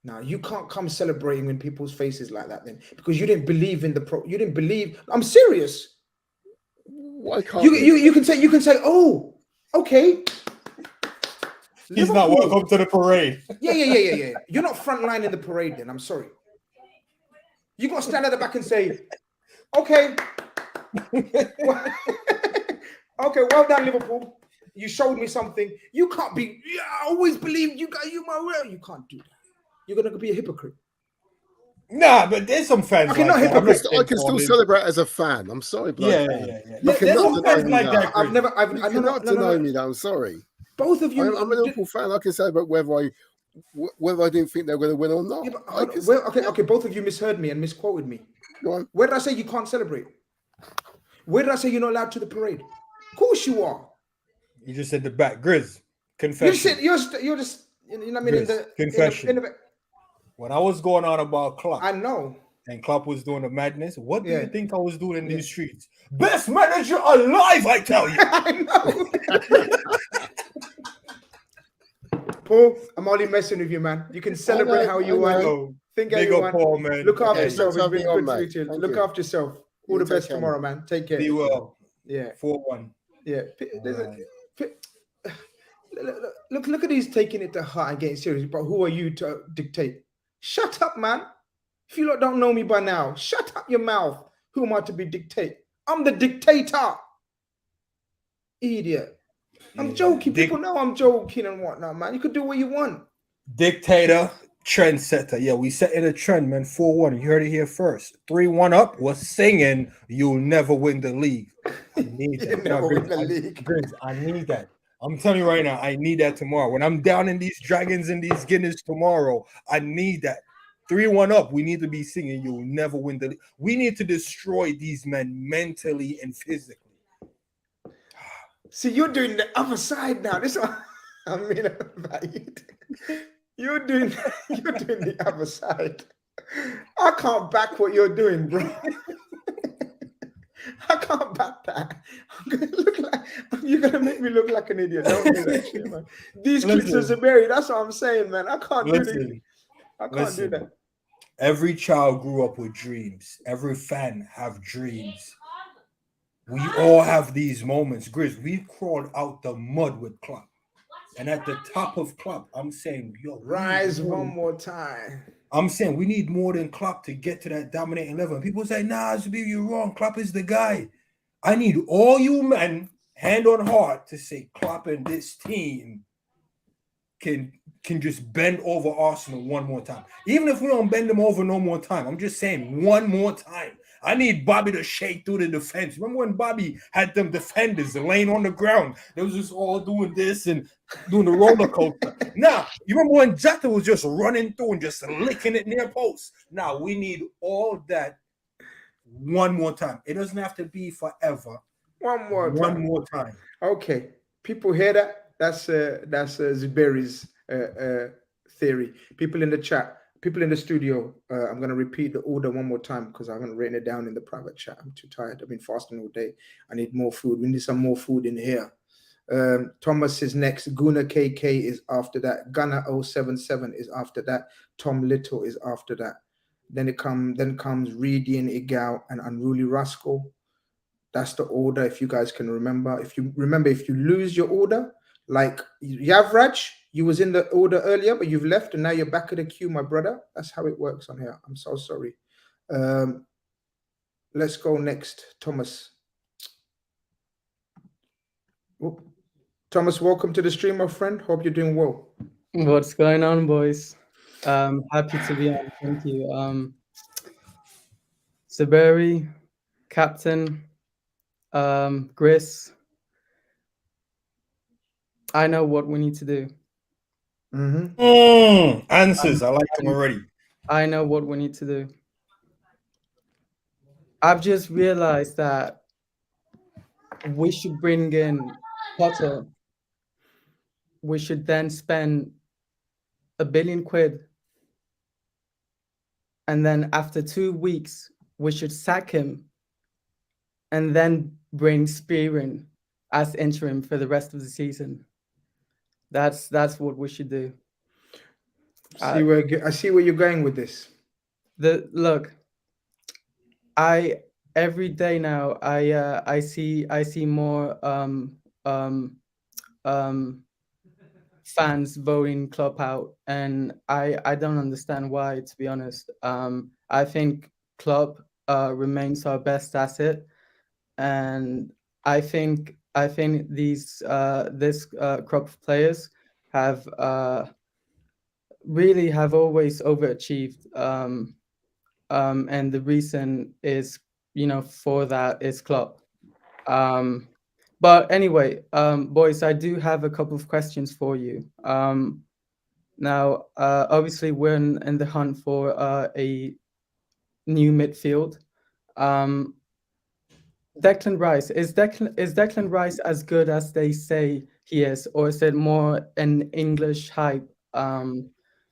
Now you can't come celebrating in people's faces like that, then, because you didn't believe in you didn't believe. I'm serious. Why can't you can say, oh, okay. He's not welcome to the parade. Yeah. You're not front line in the parade, then. I'm sorry. You got to stand at the back and say, okay. Okay, well done, Liverpool. You showed me something. You can't be. I always believed you guys. You can't do that. You're gonna be a hypocrite. Nah, but there's some fans. Okay, like not hypocrite. I can still celebrate as a fan. I'm sorry, yeah. There's some fans like that. I've never. You cannot deny me that. I'm sorry. Both of you. I'm a Liverpool fan. I can celebrate whether I didn't think they were going to win or not. Yeah, okay. Both of you misheard me and misquoted me. Go on. Where did I say you can't celebrate? Where did I say you're not allowed to the parade? Of course you are. You just said the back, Grizz. Confession. You're just. You know what I mean? Confession. When I was going on about Klopp, I know, and Klopp was doing the madness, what do you think I was doing in these streets? Best manager alive, I tell you. I know. Paul, I'm only messing with you, man. You can celebrate how you want. Think how you want. Paul, man. Look after yourself. It's been good to meet you. Look after yourself. All the best tomorrow, man. Take care. Be well. Yeah. 4-1. Yeah. Look at these taking it to heart and getting serious. But who are you to dictate? Shut up, man. If you lot don't know me by now, shut up your mouth. Who am I to be dictate? I'm the dictator. Idiot. I'm joking. People know I'm joking and whatnot, man. You could do what you want. Dictator, trendsetter. Yeah, we set in a trend, man. 4-1. You heard it here first. 3-1 up. We're singing, you'll never win the league. I need that. Grizz, I need that. I'm telling you right now, I need that tomorrow. When I'm down in these Dragons and these Guinness tomorrow, I need that. 3-1 up. We need to be singing, you'll never win the league. We need to destroy these men mentally and physically. See, you're doing the other side now. This one, I mean about it. You're doing the other side. I can't back what you're doing, bro. I can't back that. You're gonna make me look like an idiot. Don't do that shit, man. These clips are buried. That's what I'm saying, man. I can't do that. I can't do that. Every child grew up with dreams. Every fan have dreams. We all have these moments. Grizz, we crawled out the mud with Klopp. And at the top of Klopp, I'm saying, yo, rise one more time. I'm saying we need more than Klopp to get to that dominating level. People say, nah, Zabir, you're wrong. Klopp is the guy. I need all you men, hand on heart, to say Klopp and this team can just bend over Arsenal one more time. Even if we don't bend them over no more time, I'm just saying one more time. I need Bobby to shake through the defense. Remember when Bobby had them defenders laying on the ground? They was just all doing this and doing the roller coaster. Now, you remember when Jota was just running through and just licking it near post? Now, we need all that one more time. It doesn't have to be forever. One more time. Okay. People hear that? That's Zuberi's theory. People in the chat, people in the studio, I'm going to repeat the order one more time because I haven't written it down in the private chat. I'm too tired. I've been fasting all day. I need more food. We need some more food in here. Thomas is next. Guna KK is after that. Gunner 077 is after that. Tom Little is after that. Then comes Reedy and Igal and Unruly Rascal. That's the order, if you guys can remember. If you lose your order, like Yavraj, you was in the order earlier, but you've left and now you're back at the queue, my brother. That's how it works on here. I'm so sorry. Let's go next. Thomas. Oh, Thomas, welcome to the stream, my friend. Hope you're doing well. What's going on, boys? Happy to be on. Thank you. Saberi, Captain, Grizz. I know what we need to do. Answers. I like them already. I know what we need to do. I've just realized that we should bring in Potter. We should then spend £1 billion. And then after 2 weeks, we should sack him and then bring Spear in as interim for the rest of the season. That's what we should do. I see where you're going with this. Every day now I see more fans voting Klopp out, and I don't understand why, to be honest. I think Klopp remains our best asset, and I think this crop of players have really always overachieved, and the reason is, for that is Klopp. But anyway, boys, I do have a couple of questions for you. Now, obviously, we're in the hunt for a new midfield. Declan Rice, is Declan Rice as good as they say he is, or is it more an English hype? Okay,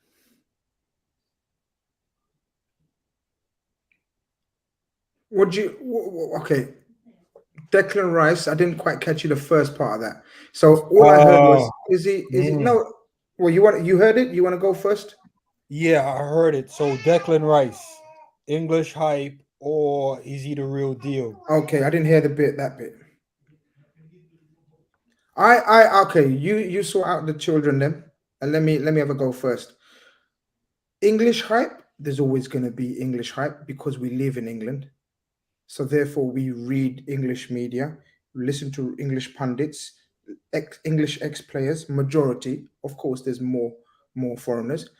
Declan Rice, I didn't quite catch you the first part of that. So all I heard was, is he no? Well, you heard it? You want to go first? Yeah, I heard it. So Declan Rice, English hype, or is he the real deal? Okay, I didn't hear that bit. Okay, you sort out the children then, and let me have a go first. English hype, there's always going to be English hype because we live in England. So therefore, we read English media, listen to English pundits, English ex-players, majority. Of course, there's more foreigners.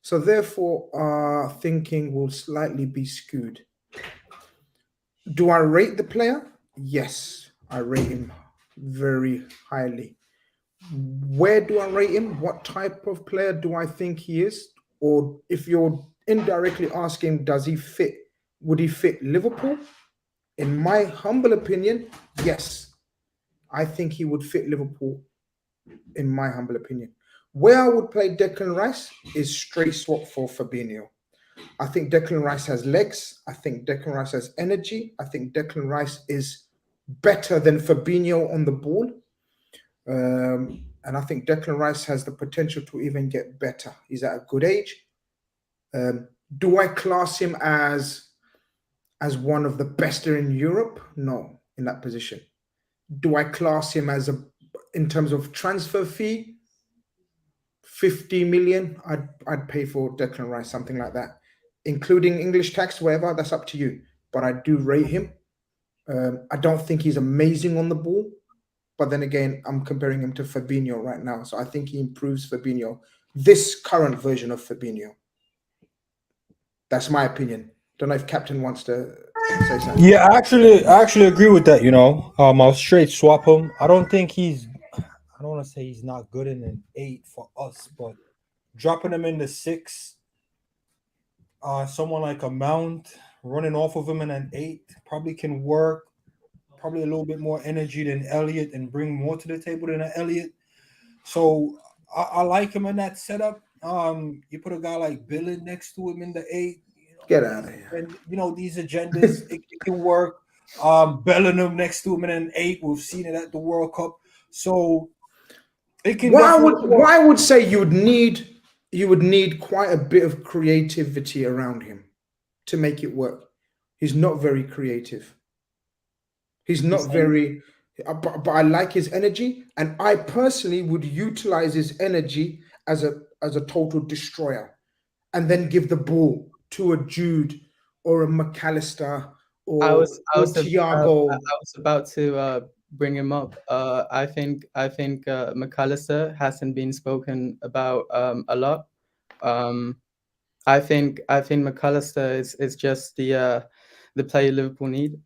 So therefore, our thinking will slightly be skewed. Do I rate the player? Yes, I rate him very highly. Where do I rate him? What type of player do I think he is? Or if you're indirectly asking, does he fit? Would he fit Liverpool? In my humble opinion, yes. I think he would fit Liverpool, in my humble opinion. Where I would play Declan Rice is straight swap for Fabinho. I think Declan Rice has legs. I think Declan Rice has energy. I think Declan Rice is better than Fabinho on the ball. And I think Declan Rice has the potential to even get better. He's at a good age. Do I class him as one of the best in Europe? No, in that position. Do I class him as in terms of transfer fee? 50 million, I'd pay for Declan Rice, something like that, including English tax, whatever. That's up to you. But I do rate him. I don't think he's amazing on the ball, but then again, I'm comparing him to Fabinho right now, so I think he improves Fabinho. This current version of Fabinho. That's my opinion. Don't know if Captain wants to say something. Yeah, I actually agree with that. I'll straight swap him. I don't think he's. I don't want to say he's not good in an 8 for us, but dropping him in the 6, someone like a Mount running off of him in an 8 probably can work. Probably a little bit more energy than Elliott and bring more to the table than Elliott. So I like him in that setup. You put a guy like Billy next to him in the 8. Get out of here. And these agendas, it can work. Bellingham next to him in an 8. We've seen it at the World Cup. So it can. What I would say you would need quite a bit of creativity around him to make it work. He's not very creative. He's not very, but I like his energy, and I personally would utilize his energy as a total destroyer, and then give the ball to a Jude or a McAllister or Thiago. I was about to bring him up. I think McAllister hasn't been spoken about a lot. I think McAllister is just the player Liverpool need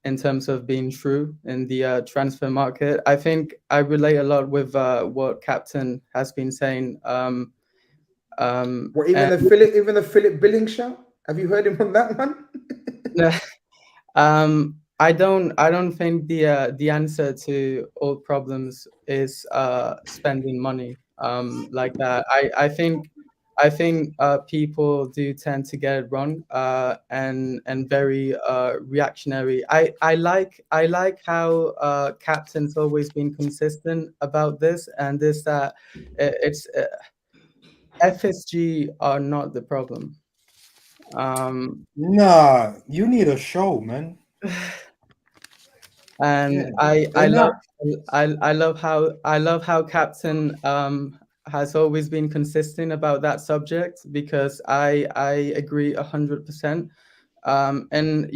in terms of being true in the transfer market. I think I relate a lot with what Captain has been saying. Even the Philip Billing show. Have you heard him on that one? I don't think the answer to all problems is spending money like that. I think people do tend to get it wrong and very reactionary. I like how Captain's always been consistent about this, and this that it's FSG are not the problem. Nah, you need a show, man. And I love how Captain has always been consistent about that subject, because I agree 100%. And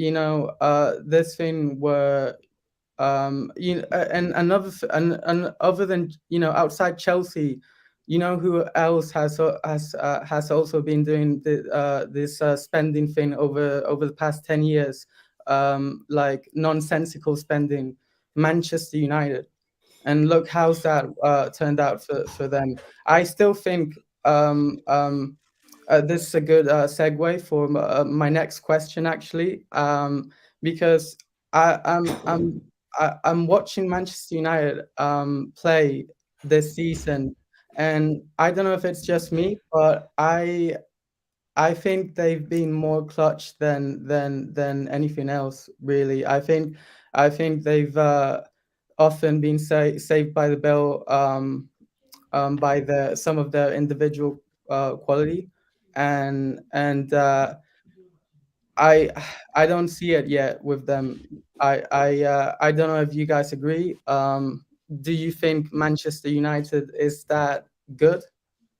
this thing where and other than outside Chelsea, who else has also been doing this spending thing over the past 10 years, like nonsensical spending? Manchester United. And look how's that turned out for them. I still think this is a good segue for my next question, actually, because I'm watching Manchester United play this season, and I don't know if it's just me, but I think they've been more clutch than anything else, really. I think they've often been saved by the bell by some of their individual quality, and I don't see it yet with them. I don't know if you guys agree. Do you think Manchester United is that good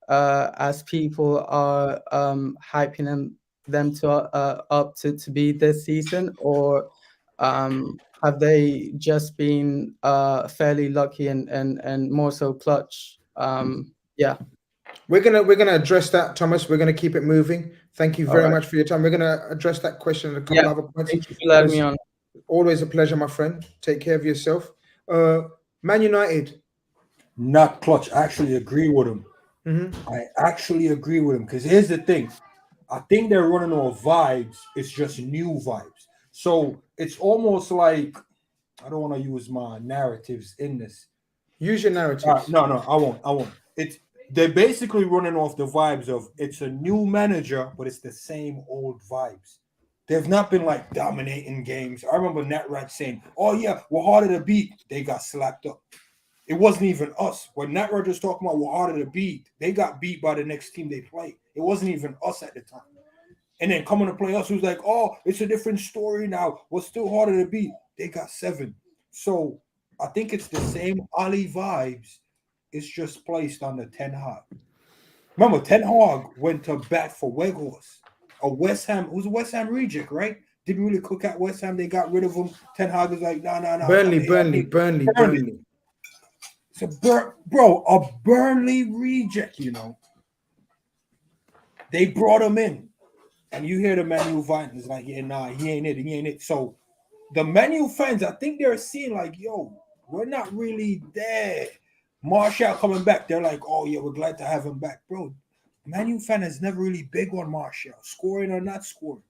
as people are hyping them to up to be this season, or have they just been fairly lucky and more so clutch? Yeah. We're gonna address that, Thomas. We're gonna keep it moving. Thank you very much for your time. We're gonna address that question and a couple other points. Thank you for letting me on. Always a pleasure, my friend. Take care of yourself. Man United. Not clutch. I actually agree with him. Mm-hmm. I actually agree with him, because here's the thing. I think they're running off vibes. It's just new vibes. So it's almost like, I don't want to use my narratives in this. Use your narratives. No, I won't. They're basically running off the vibes of it's a new manager, but it's the same old vibes. They've not been like dominating games. I remember Natrat saying, "Oh yeah, we're harder to beat." They got slapped up. It wasn't even us. When Natrat was talking about we're harder to beat, they got beat by the next team they played. It wasn't even us at the time. And then coming to play us, who's like, "Oh, it's a different story now. We're still harder to beat." They got 7. So I think it's the same Ali vibes. It's just placed on the Ten Hag. Remember, Ten Hag went to bat for Weghorst, a West Ham, who's a West Ham reject, right? Didn't really cook at West Ham. They got rid of him. Ten Hag was like, no. Burnley. So, bro, a Burnley reject, They brought him in. and you hear the Man U fans like, yeah, nah, he ain't it. So the Man U fans, I think they're seeing like, yo, we're not really there. Martial coming back, they're like, oh yeah, we're glad to have him back, bro. Man U fan is never really big on Martial, scoring or not scoring.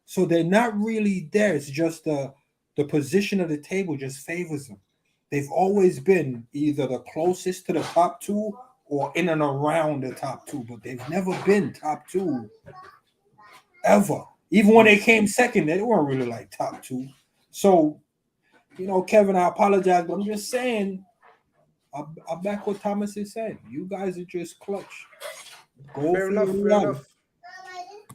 So they're not really there. It's just the position of the table just favors them. They've always been either the closest to the top two or in and around the top two, but they've never been top two ever. Even when they came second, they weren't really like top two. So, you know, Kevin, I apologize, but I'm just saying, I back what Thomas is saying. You guys are just clutch. Fair enough.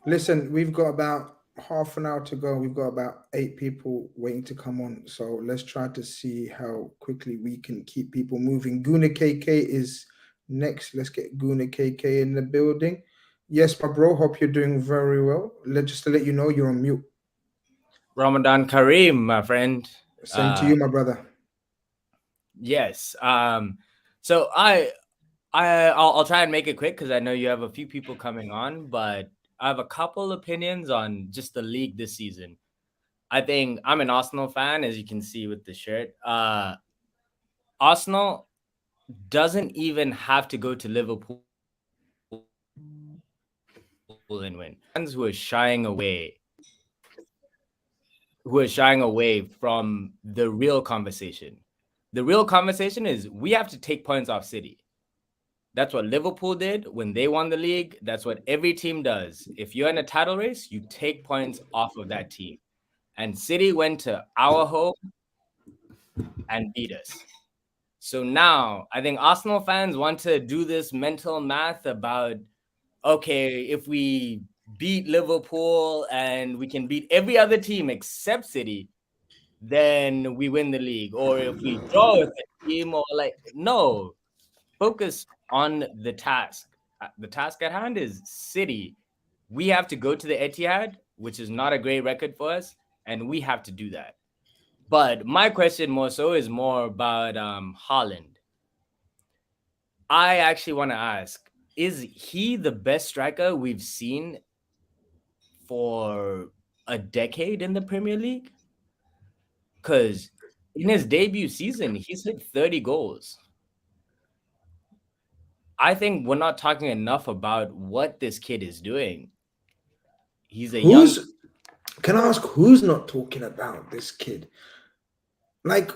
Listen, we've got about half an hour to go. We've got about 8 people waiting to come on. So let's try to see how quickly we can keep people moving. Guna KK is next. Let's get Guna KK in the building. Yes, my bro. Hope you're doing very well. Just to let you know, you're on mute. Ramadan Kareem, my friend. Same to you, my brother. Yes. So I'll try and make it quick because I know you have a few people coming on, but I have a couple opinions on just the league this season. I think I'm an Arsenal fan, as you can see with the shirt. Arsenal doesn't even have to go to Liverpool and win. Fans who are shying away from the real conversation. The real conversation is we have to take points off City. That's what Liverpool did when they won the league. That's what every team does. If you're in a title race, you take points off of that team. And City went to our home and beat us. So now I think Arsenal fans want to do this mental math about, okay, if we beat Liverpool and we can beat every other team except City, then we win the league. Or if we draw with a team, or like, no, focus on the task. The task at hand is City. We have to go to the Etihad, which is not a great record for us, and we have to do that. But my question more so is more about Haaland. I actually want to ask, is he the best striker we've seen for a decade in the Premier League? Because in his debut season, he's hit 30 goals. I think we're not talking enough about what this kid is doing. He's a young... Can I ask who's not talking about this kid? Like,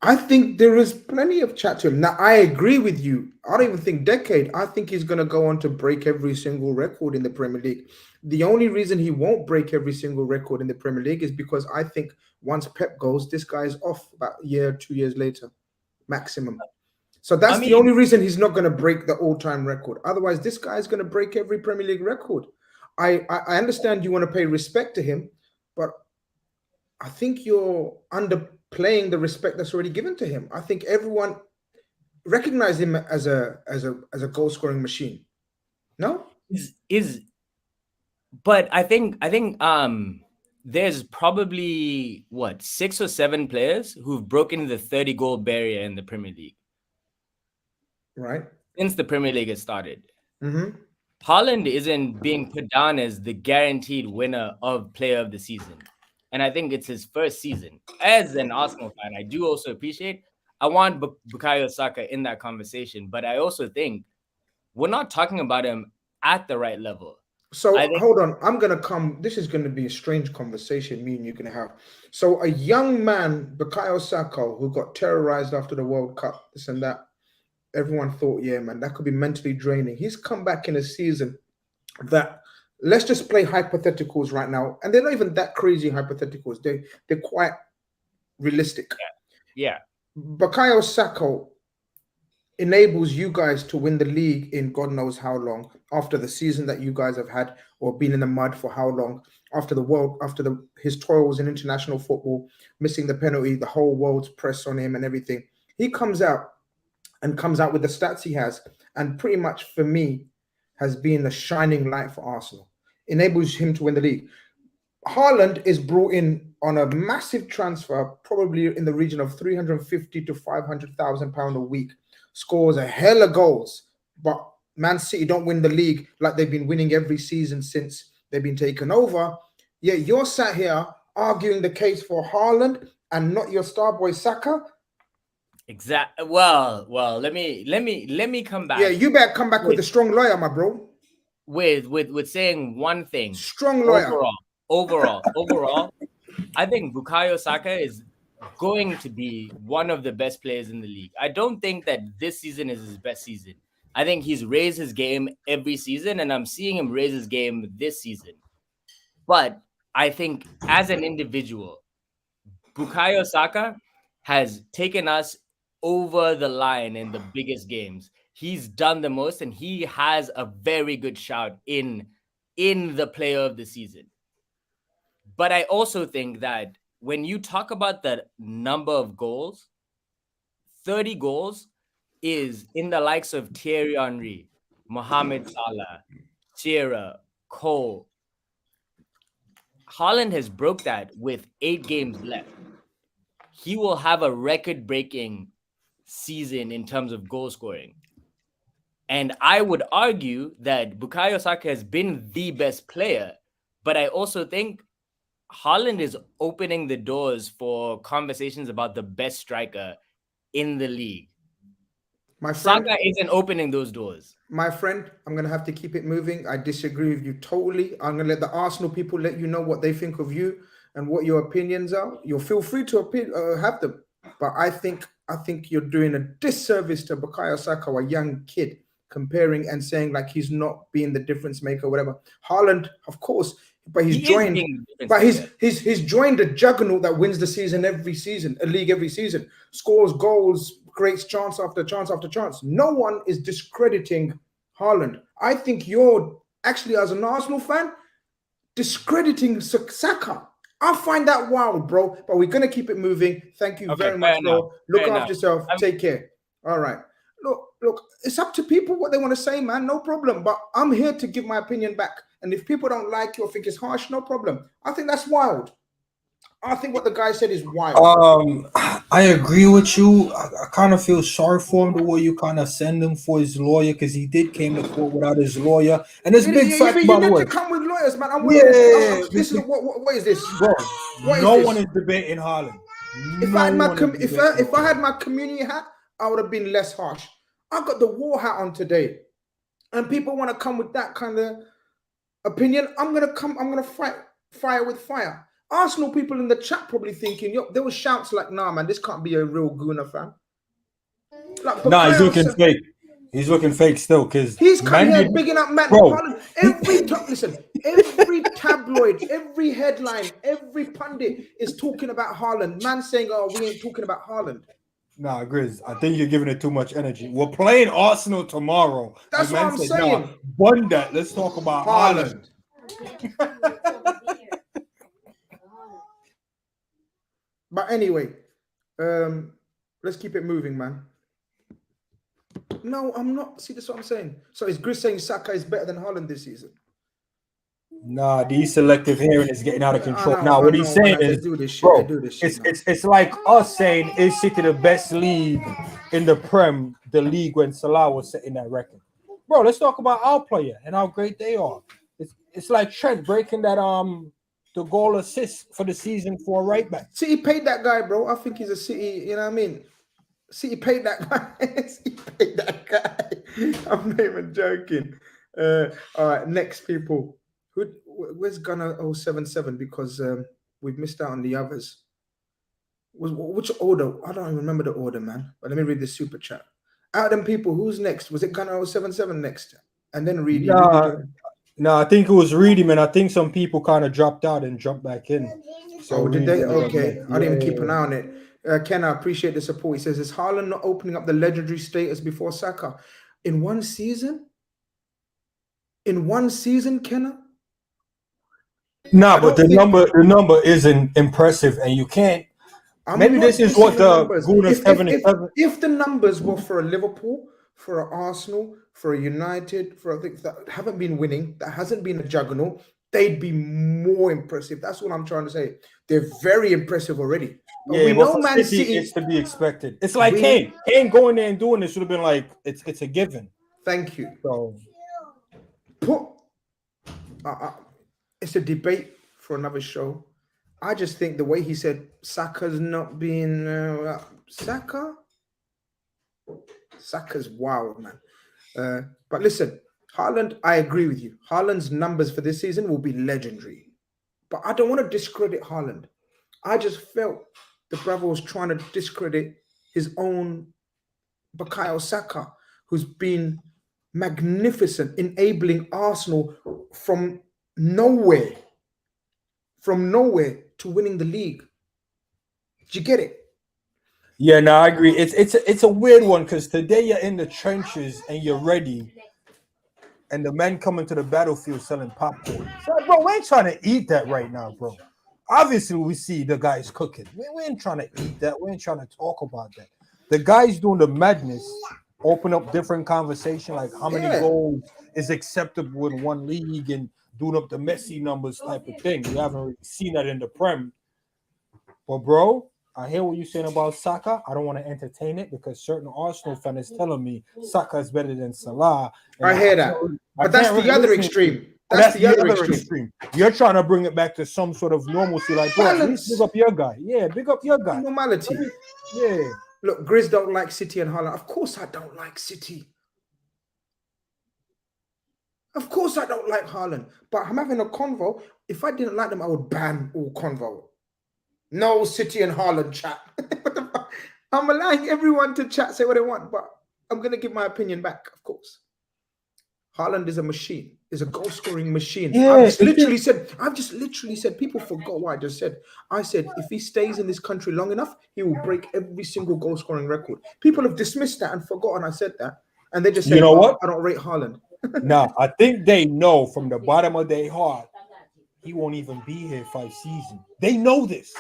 I think there is plenty of chat to him. Now, I agree with you. I don't even think decade. I think he's going to go on to break every single record in the Premier League. The only reason he won't break every single record in the Premier League is because I think once Pep goes, this guy's off about a year, 2 years later, maximum. So that's the only reason he's not going to break the all-time record. Otherwise, this guy's going to break every Premier League record. I understand you want to pay respect to him, but I think you're underplaying the respect that's already given to him. I think everyone recognizes him as a goal-scoring machine. No? But I think there's probably 6 or 7 players who've broken the 30-goal barrier in the Premier League. Right. Since the Premier League has started. Mm-hmm. Haaland isn't being put down as the guaranteed winner of Player of the Season. And I think it's his first season. As an Arsenal fan, I do also appreciate, I want Bukayo Saka in that conversation, but I also think we're not talking about him at the right level. So hold on, this is going to be a strange conversation me and you're going to have. So a young man, Bukayo Saka, who got terrorized after the World Cup, this and that, everyone thought, yeah, man, that could be mentally draining. He's come back in a season that, let's just play hypotheticals right now. And they're not even that crazy hypotheticals. They're quite realistic. Yeah. Bukayo Saka enables you guys to win the league in God knows how long, after the season that you guys have had, or been in the mud for how long, after his toils in international football, missing the penalty, the whole world's press on him and everything. He comes out with the stats he has, and pretty much for me has been a shining light for Arsenal. Enables him to win the league. Haaland is brought in on a massive transfer, probably in the region of 350 to 500,000 pounds a week. Scores a hell of goals, but Man City don't win the league like they've been winning every season since they've been taken over. Yeah, you're sat here arguing the case for Haaland and not your star boy Saka. Exactly. Well, let me come back. Yeah, you better come back with a strong lawyer, my bro. With saying one thing. Strong lawyer. Overall, I think Bukayo Saka is going to be one of the best players in the league. I don't think that this season is his best season. I think he's raised his game every season, and I'm seeing him raise his game this season. But I think as an individual, Bukayo Saka has taken us over the line in the biggest games. He's done the most, and he has a very good shout in the player of the season. But I also think that when you talk about the number of goals, 30 goals is in the likes of Thierry Henry, Mohamed Salah, Shearer, Kall. Haaland has broke that with 8 games left. He will have a record-breaking season in terms of goal scoring. And I would argue that Bukayo Saka has been the best player, but I also think Haaland is opening the doors for conversations about the best striker in the league. My friend, Saka isn't opening those doors. My friend, I'm going to have to keep it moving. I disagree with you totally. I'm going to let the Arsenal people let you know what they think of you and what your opinions are. You'll feel free to have them. But I think you're doing a disservice to Bukayo Saka, a young kid, comparing and saying like he's not being the difference maker or whatever. Haaland, of course, but he's joined a juggernaut that wins the season every season, a league every season, scores goals, creates chance after chance after chance. No one is discrediting Haaland. I think you're actually, as an Arsenal fan, discrediting Saka. I find that wild, bro. But we're gonna keep it moving. Thank you very much, bro. Look after yourself. Take care. All right. Look, it's up to people what they want to say, man. No problem. But I'm here to give my opinion back. And if people don't like you or think it's harsh, no problem. I think that's wild. I think what the guy said is wild. I agree with you. I kind of feel sorry for him the way you kind of send him for his lawyer, because he did came to court without his lawyer. And it's big fact, by the way. You need to come with lawyers, man. What is this, bro? No one is debating Haaland. If I had my community hat, I would have been less harsh. I got the war hat on today, and people want to come with that kind of opinion. I'm gonna fight fire with fire. Arsenal people in the chat probably thinking, yo, there was shouts like, nah, man, this can't be a real Gooner fan. Like, nah, he's looking fake. He's looking fake still, because he's come here bigging up Matt. Every tabloid, every headline, every pundit is talking about Haaland. Man saying, oh, we ain't talking about Haaland. Nah, Grizz, I think you're giving it too much energy. We're playing Arsenal tomorrow. That's what I'm saying. Nah, bun that. Let's talk about Haaland. But anyway, let's keep it moving, man. No, I'm not. See, that's what I'm saying. So is Grizz saying Saka is better than Haaland this season? Nah, these selective hearing is getting out of control. Now, what he's saying is, bro, it's like us saying, is City the best league in the Prem, the league when Salah was setting that record? Bro, let's talk about our player and how great they are. It's like Trent breaking that the goal assist for the season for a right back. City paid that guy, bro. I think he's a City, you know what I mean? City paid that guy. City paid that guy. I'm not even joking. All right, next people. Where's Gunner 077? Because we've missed out on the others. Which order? I don't even remember the order, man. But let me read the super chat. Out of them people, who's next? Was it Gunner 077 next? And then Reedy. No, I think it was Reedy, man. I think some people kind of dropped out and jumped back in. So did they? Okay. I didn't even keep an eye on it. Ken, I appreciate the support. He says, is Haaland not opening up the legendary status before Saka? In one season? In one season, Kenna? No, but the number isn't impressive, and you can't. Maybe this is what the if the numbers were for a Liverpool, for an Arsenal, for a United, for a thing that haven't been winning, that hasn't been a juggernaut, they'd be more impressive. That's what I'm trying to say. They're very impressive already. But yeah, we know Man City is to be expected. It's like Kane going there and doing this should have been like it's a given. Thank you. So it's a debate for another show. I just think the way he said Saka's not being Saka's wild, man. But listen, Haaland, I agree with you. Haaland's numbers for this season will be legendary. But I don't want to discredit Haaland. I just felt the brother was trying to discredit his own Bukayo Saka, who's been magnificent, enabling Arsenal from nowhere to winning the league. Did you get it? Yeah, no, I agree. It's a weird one because today you're in the trenches and you're ready, and the men coming to the battlefield selling popcorn. So, bro, we ain't trying to eat that right now, bro. Obviously, we see the guys cooking. We ain't trying to eat that. We ain't trying to talk about that. The guys doing the madness open up different conversation, like how many goals is acceptable in one league and doing up the Messi numbers type of thing. We haven't really seen that in the Prem. But, bro, I hear what you're saying about Saka. I don't want to entertain it because certain Arsenal fans is telling me Saka is better than Salah. I hear that. But that's the other extreme. That's the other extreme. You're trying to bring it back to some sort of normalcy. Like, bro, please big up your guy. Yeah, big up your guy. Normality. Yeah. Look, Grizz don't like City and Haaland. Of course I don't like City. Of course I don't like Haaland. But I'm having a convo. If I didn't like them, I would ban all convo. No City and Haaland chat. I'm allowing everyone to chat, say what they want, but I'm going to give my opinion back, of course. Haaland is a machine, is a goal-scoring machine. Yeah, I've just literally said, people forgot what I just said. I said, if he stays in this country long enough, he will break every single goal-scoring record. People have dismissed that and forgotten I said that. And they just say, what? I don't rate Haaland. Nah, I think they know from the bottom of their heart, he won't even be here 5 seasons. They know this.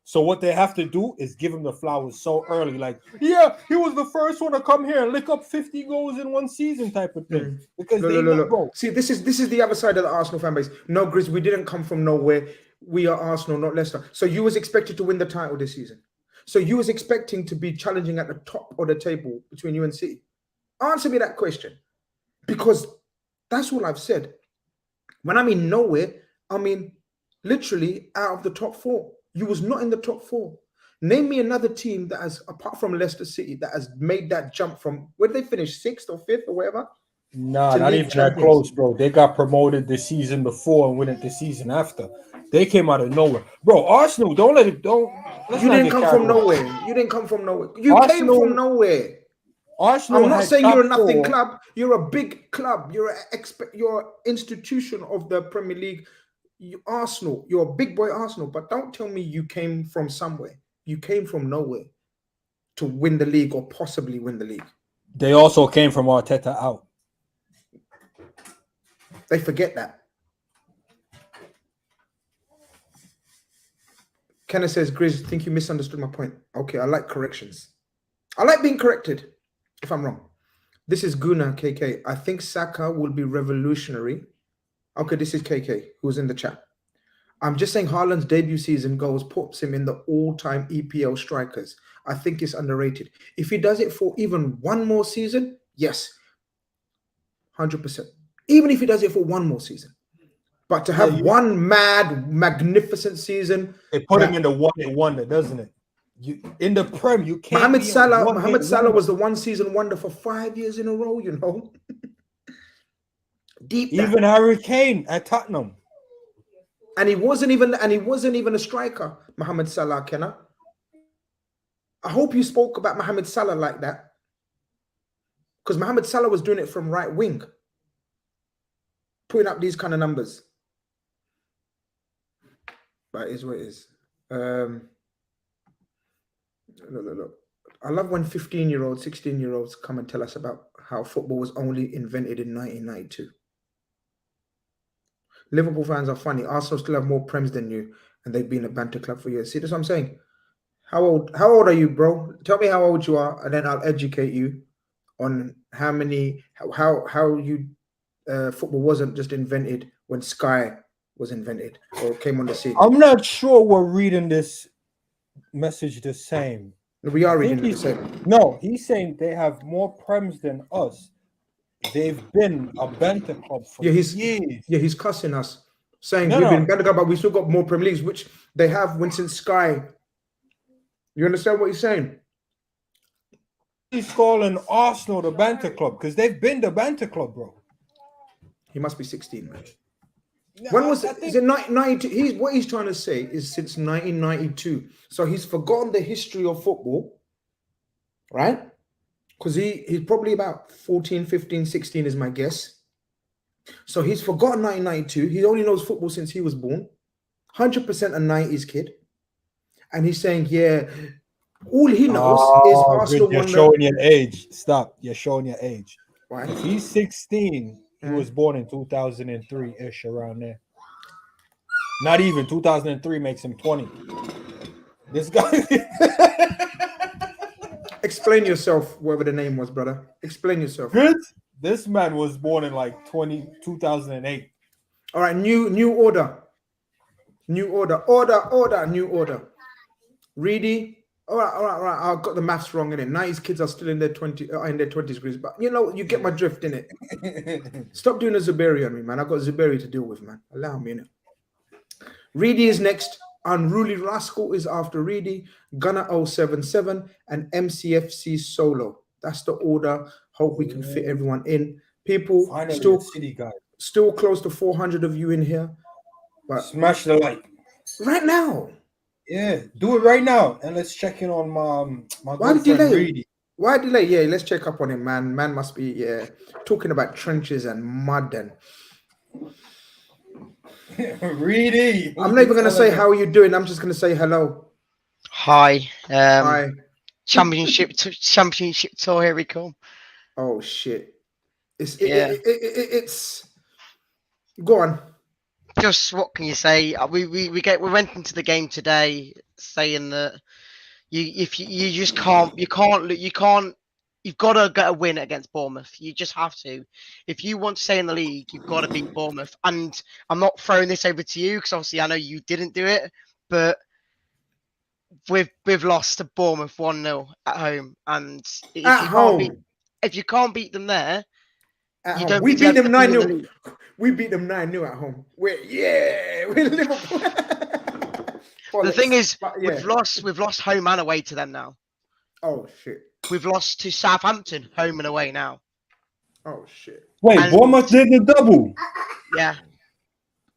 So what they have to do is give him the flowers so early. Like, yeah, he was the first one to come here and lick up 50 goals in one season type of thing. Because look. See, this is the other side of the Arsenal fan base. No, Grizz, we didn't come from nowhere. We are Arsenal, not Leicester. So you was expected to win the title this season. So you was expecting to be challenging at the top of the table between you and City. Answer me that question. Because that's all I've said. When I mean nowhere, I mean literally out of the top 4. You was not in the top 4. Name me another team that has, apart from Leicester City, that has made that jump from, where did they finish, 6th or 5th or whatever? Nah, not even that close, bro. They got promoted the season before and win it the season after. They came out of nowhere. Bro, Arsenal, you didn't come from nowhere. You didn't come from nowhere. You came from nowhere. Arsenal, I'm not saying you're a nothing club. You're a big club. You're an institution of the Premier League. Arsenal, you're a big boy Arsenal, but don't tell me you came from somewhere. You came from nowhere to win the league or possibly win the league. They also came from Arteta out. They forget that. Kenneth says, Grizz, think you misunderstood my point. Okay, I like corrections. I like being corrected if I'm wrong. This is Guna KK. I think Saka will be revolutionary. Okay, this is KK, who's in the chat. I'm just saying Haaland's debut season goals puts him in the all-time EPL strikers. I think it's underrated. If he does it for even one more season, yes, 100%. Even if he does it for one more season. But to have one mad, magnificent season. It put him in the one-hit wonder, doesn't it? In the Prem, you can't. Mohamed Salah was the one-season wonder for 5 years in a row, you know. Even Harry Kane at Tottenham, and he wasn't even a striker. Mohamed Salah, Kenna. I hope you spoke about Mohamed Salah like that, because Mohamed Salah was doing it from right wing, putting up these kind of numbers. But it is what it is. Look. I love when 15-year-olds, 16-year-olds come and tell us about how football was only invented in 1992. Liverpool fans are funny. Arsenal still have more Prems than you, and they've been a banter club for years. See, that's what I'm saying. How old are you, bro? Tell me how old you are, and then I'll educate you on how you football wasn't just invented when Sky was invented or came on the scene. I'm not sure we're reading this message the same. We are reading it the same. No, he's saying they have more Prems than us. They've been a banter club for years. Yeah, he's cussing us. saying we've been better, but we still got more Premier Leagues, which they have since Sky. You understand what he's saying? He's calling Arsenal the banter club because they've been the banter club, bro. He must be 16, man. When was it? Is it 1992? What he's trying to say is since 1992. So he's forgotten the history of football, right? Because he's probably about 14, 15, 16 is my guess. So he's forgotten 1992. He only knows football since he was born. 100% a 90s kid. And he's saying, yeah, all he knows is Arsenal. You're showing your age. Stop. You're showing your age. Why? If he's 16, he was born in 2003-ish, around there. Not even 2003 makes him 20. This guy. Explain yourself, whatever the name was, brother. Explain yourself. Good. This man was born in like 2008. All right, new order. New order, new order. Reedy. All right. I got the maths wrong in it. 90s kids are still in their 20s, Grizz. But you know, you get my drift in it. Stop doing a Zuberi on me, man. I got Zuberi to deal with, man. Allow me in it. Reedy is next. Unruly Rascal is after Reedy. Gunner 077 and MCFC Solo. That's the order. Hope we can fit everyone in. People, still close to 400 of you in here. But smash the like right now. Yeah, do it right now, and let's check in on my good friend Reedy. Why delay? Yeah, let's check up on him, man. Man must be talking about trenches and mud and. Reedy. I'm not even gonna say how are you doing. I'm just gonna say hello. Hi. Hi. Championship tour. Here we come. Oh shit! It's go on. Just what can you say? We went into the game today saying that you've got to get a win against Bournemouth. You just have to. If you want to stay in the league, you've got to beat Bournemouth. And I'm not throwing this over to you because obviously I know you didn't do it, but we've lost to Bournemouth 1-0 at home, and if you can't beat them there. We beat them 9-0. We beat them 9-0 at home. We're Liverpool. The thing is, we've lost home and away to them now. Oh shit. We've lost to Southampton home and away now. Oh shit. Wait, Bournemouth did the double. Yeah.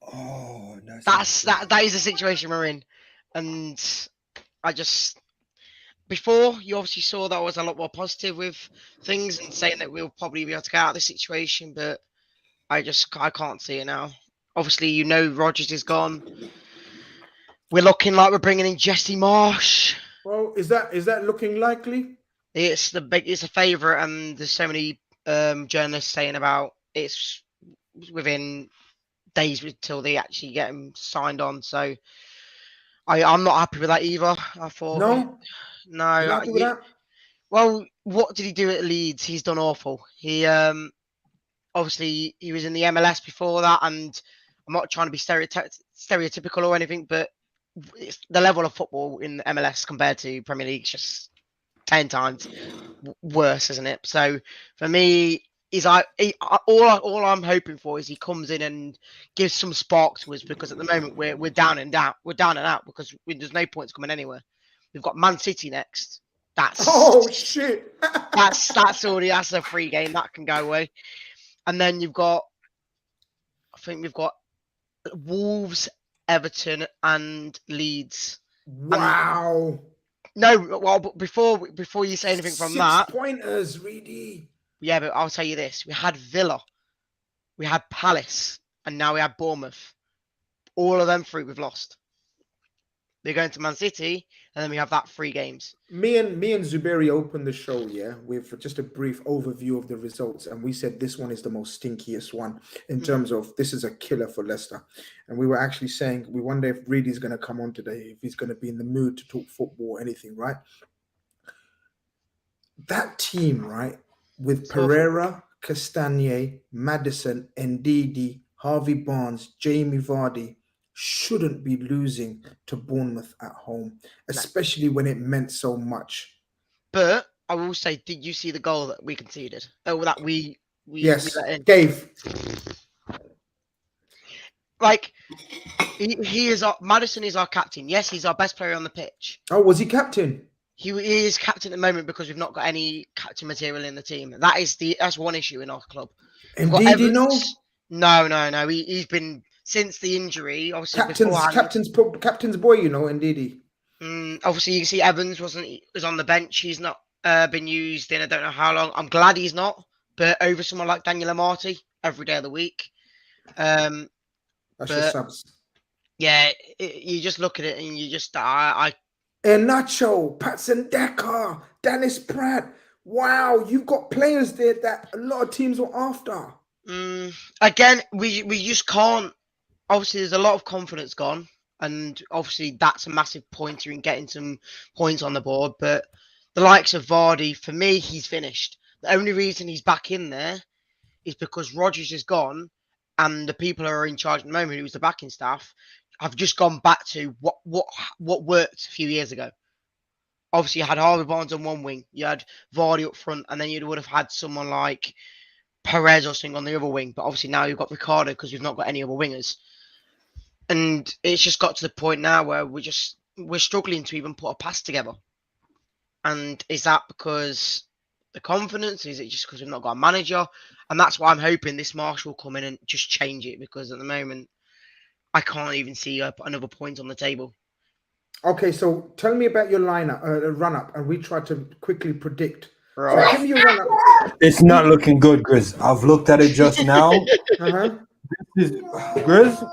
Oh, that is the situation we're in, and I just. Before, you obviously saw that I was a lot more positive with things and saying that we'll probably be able to get out of this situation, but I can't see it now. Obviously, you know Rodgers is gone. We're looking like we're bringing in Jesse Marsh. Well, is that looking likely? It's a favourite, and there's so many journalists saying about it's within days until they actually get him signed on. So I'm not happy with that either. I thought No. Well, what did he do at Leeds? He's done awful. He obviously he was in the MLS before that, and I'm not trying to be stereotypical or anything, but the level of football in the MLS compared to Premier League is just 10 times worse, isn't it? So for me, all I'm hoping for is he comes in and gives some spark to us, because at the moment we're down and out. We're down and out because there's no points coming anywhere. We've got Man City next. That's shit. that's a free game that can go away. And then we've got Wolves, Everton, and Leeds. Wow. But before you say anything from that, 6 pointers, Reedy. Yeah, but I'll tell you this: we had Villa, we had Palace, and now we have Bournemouth. All of them three we've lost. They're going to Man City, and then we have that 3 games. Me and Zuberi opened the show, with just a brief overview of the results, and we said this one is the most stinkiest one in terms of this is a killer for Leicester. And we were actually saying we wonder if Reedy's going to come on today, if he's going to be in the mood to talk football or anything, right? That team, right, with Pereira, Castagne, Maddison, Ndidi, Harvey Barnes, Jamie Vardy, shouldn't be losing to Bournemouth at home, especially when it meant so much. But I will say, did you see the goal that we conceded? Oh, that we yes, let in? Dave. like he is Maddison is our captain. Yes, he's our best player on the pitch. Oh, was he captain? He is captain at the moment because we've not got any captain material in the team. That's one issue in our club. Indeed, you know. No. He's been since the injury. Obviously, captain's boy, you know, indeed. Obviously, you can see Evans was on the bench. He's not been used in I don't know how long. I'm glad he's not, but over someone like Daniel Amati every day of the week. That's your subs. Yeah, you just look at it and you just Nacho, Patson Decker, Dennis Pratt. Wow, you've got players there that a lot of teams were after. Again, we just can't. Obviously, there's a lot of confidence gone, and obviously that's a massive pointer in getting some points on the board. But the likes of Vardy, for me, he's finished. The only reason he's back in there is because Rodgers is gone, and the people who are in charge at the moment, who's the backing staff, have just gone back to what worked a few years ago. Obviously, you had Harvey Barnes on one wing, you had Vardy up front, and then you would have had someone like Perez or something on the other wing. But obviously now you've got Ricardo because we've not got any other wingers. And it's just got to the point now where we're struggling to even put a pass together. And is that because the confidence? Is it just because we've not got a manager? And that's why I'm hoping this Marsh will come in and just change it, because at the moment I can't even see another point on the table. Okay, so tell me about your lineup, run-up, and we try to quickly predict. Right. So give me your run-up. It's not looking good, Grizz. I've looked at it just now. Grizz,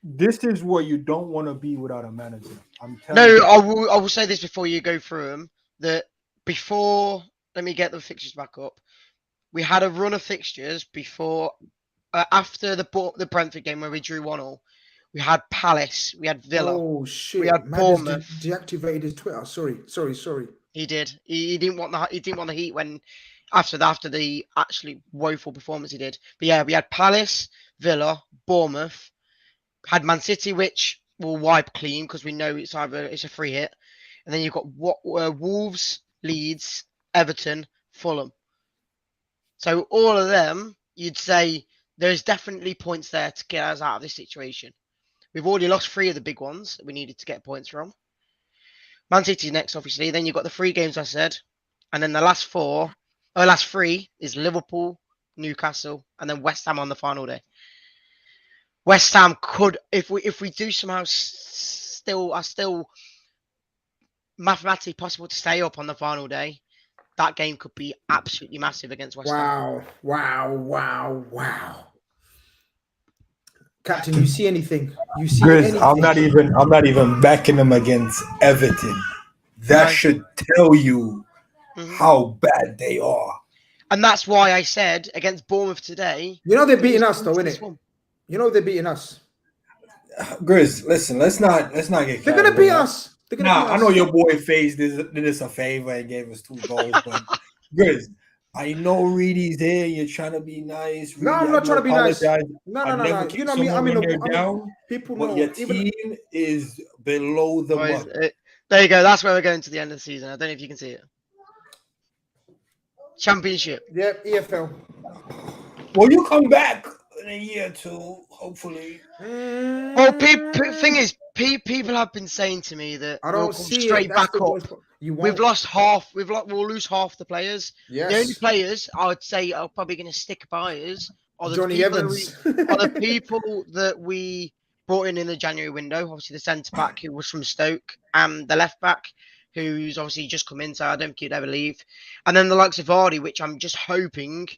this is where you don't want to be without a manager. I'm telling you. I will say this before you go through them, that before, let me get the fixtures back up. We had a run of fixtures before, after the Brentford game where we drew 1-1. We had Palace, we had Villa. Oh shit! We had Bournemouth. Deactivated his Twitter. Sorry. He did. He didn't want the heat when after the actually woeful performance he did. But yeah, we had Palace, Villa, Bournemouth. Had Man City, which will wipe clean because we know it's a free hit, and then you've got Wolves, Leeds, Everton, Fulham. So all of them, you'd say there's definitely points there to get us out of this situation. We've already lost 3 of the big ones that we needed to get points from. Man City next, obviously. Then you've got the 3 games I said. And then the last 3 is Liverpool, Newcastle, and then West Ham on the final day. West Ham could, if we do somehow are still mathematically possible to stay up on the final day, that game could be absolutely massive against West Ham. Wow. Captain, you see anything? Grizz, I'm not even backing them against Everton. That should tell you how bad they are. And that's why I said against Bournemouth today. You know they're beating us though, innit? You know they're beating us. Grizz, listen, let's not get. They're gonna beat us. I know your boy FaZe did us a favor and gave us 2 goals, but Grizz, I know Reedy's here. You're trying to be nice. No, I'm not trying to be nice. No. You know me. People know your team is below the mud. There you go. That's where we're going to the end of the season. I don't know if you can see it. Championship. Yeah, EFL. Will you come back in a year or 2, hopefully? Well, thing is, people have been saying to me that we'll come straight back up. We've lost half. We'll lose half the players. Yes. The only players I would say are probably going to stick by us are the Johnny Evans. are the people that we brought in the January window. Obviously, the centre back who was from Stoke, and the left back who's obviously just come in. So I don't think he'd ever leave. And then the likes of Vardy, which I'm just hoping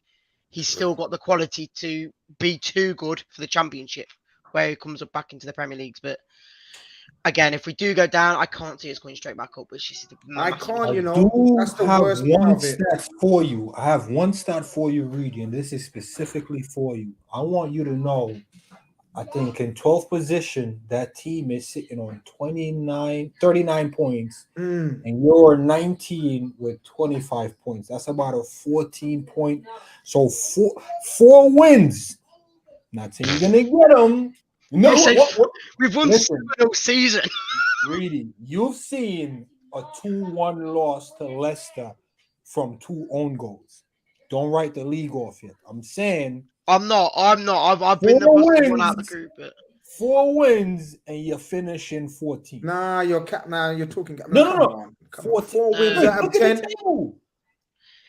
he's still got the quality to be too good for the Championship, where he comes up back into the Premier Leagues. But again, if we do go down, I can't see us going straight back up. Which is I can't, you know. That's the worst part of it. I have one stat for you, Reedy, and this is specifically for you. I want you to know, I think in 12th position, that team is sitting on 39 points, and you're 19 with 25 points. That's about a 14-point. So four wins. Not saying you're gonna get them. No, we've won 7 all season. Reedy, you've seen a 2-1 loss to Leicester from 2 own goals. Don't write the league off yet. I'm saying I'm not. I've been the most one out of the group. But 4 wins and you're finishing 14th. Nah, you're talking. No. 4 wins out of Look at 10. the table.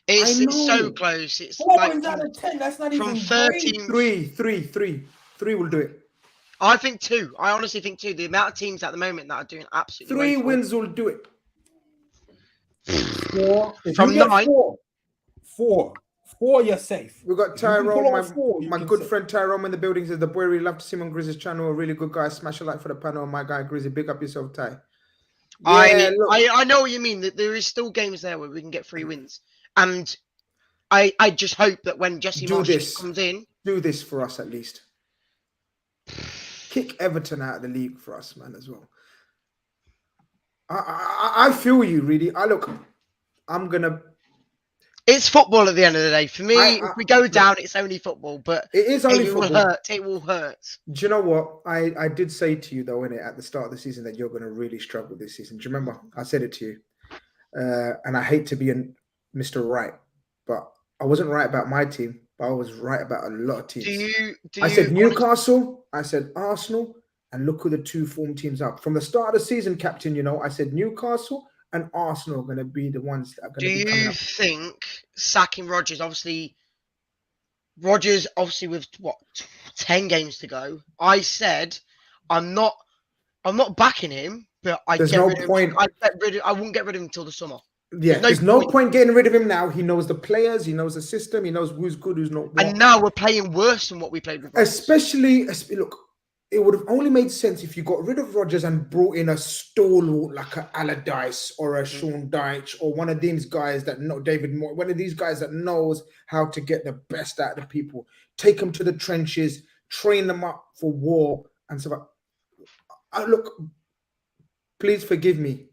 It's so close. It's 4 like wins out of 10. That's not from even 13. Three will do it. I think 2. I honestly think 2. The amount of teams at the moment that are doing absolutely 3 wonderful. wins will do it. 4. If From you get 9. 4, you're safe. We've got If you can pull Tyrone, off 4, my good friend Tyrone in the building says the boy really love to see him on Grizz's channel. A really good guy. Smash a like for the panel. My guy Grizzy, big up yourself, Ty. Yeah, I know what you mean. That there is still games there where we can get 3 wins, and I just hope that when Jesse Marsh comes in, do this for us at least. Kick Everton out of the league for us, man, as well. I feel you, really. I'm gonna. It's football at the end of the day. For me, if we go down, it's only football. But it is only football. Will hurt. It will hurt. Do you know what? I did say to you though, innit, at the start of the season that you're going to really struggle this season. Do you remember? I said it to you. And I hate to be Mr. Right, but I wasn't right about my team, but I was right about a lot of teams. I said Newcastle, I said Arsenal, and look who the 2 form teams are. From the start of the season, Captain, you know, I said Newcastle and Arsenal are going to be the ones that are going to be coming up. Do you think sacking Rodgers, obviously with what 10 games to go? I said I'm not backing him, but I wouldn't get rid of him until the summer. Yeah, there's no point getting rid of him now. He knows the players, he knows the system, he knows who's good, who's not. And now we're playing worse than what we played before. Especially, look, it would have only made sense if you got rid of Rodgers and brought in a stalwart like a Allardyce or a Sean Dyche or one of these guys that know David Moore, one of these guys that knows how to get the best out of the people, take them to the trenches, train them up for war and stuff. Look, please forgive me,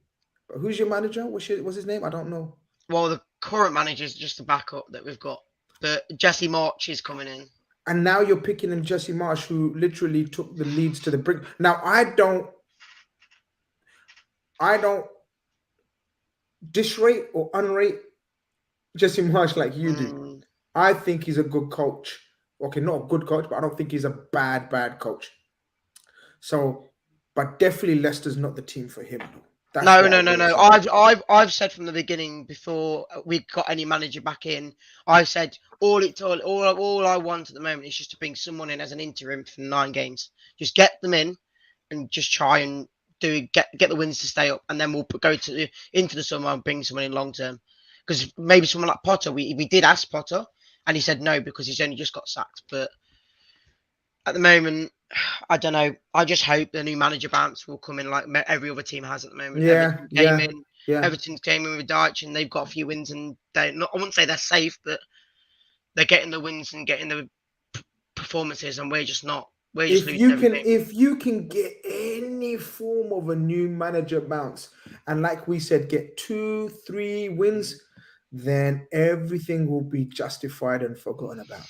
but who's your manager? What's his name? I don't know. Well, the current manager is just the backup that we've got, but Jesse March is coming in. And now you're picking in Jesse Marsh, who literally took the Leeds to the brink. Now, I don't disrate or unrate Jesse Marsh like you do. I think he's a good coach. Okay, not a good coach, but I don't think he's a bad coach. So, but definitely Leicester's not the team for him. No. I've said from the beginning, before we got any manager back in, I said all I want at the moment is just to bring someone in as an interim for 9 games. Just get them in and just try and get the wins to stay up, and then we'll go into the summer and bring someone in long term. Because maybe someone like Potter, we did ask Potter, and he said no because he's only just got sacked. But at the moment, I don't know. I just hope the new manager bounce will come in like every other team has at the moment. Everton's came in with Dyche, and they've got a few wins, and I wouldn't say they're safe, but they're getting the wins and getting the performances, and we're just not. We're just losing everything. If you can get any form of a new manager bounce, and like we said, get 2-3 wins, then everything will be justified and forgotten about.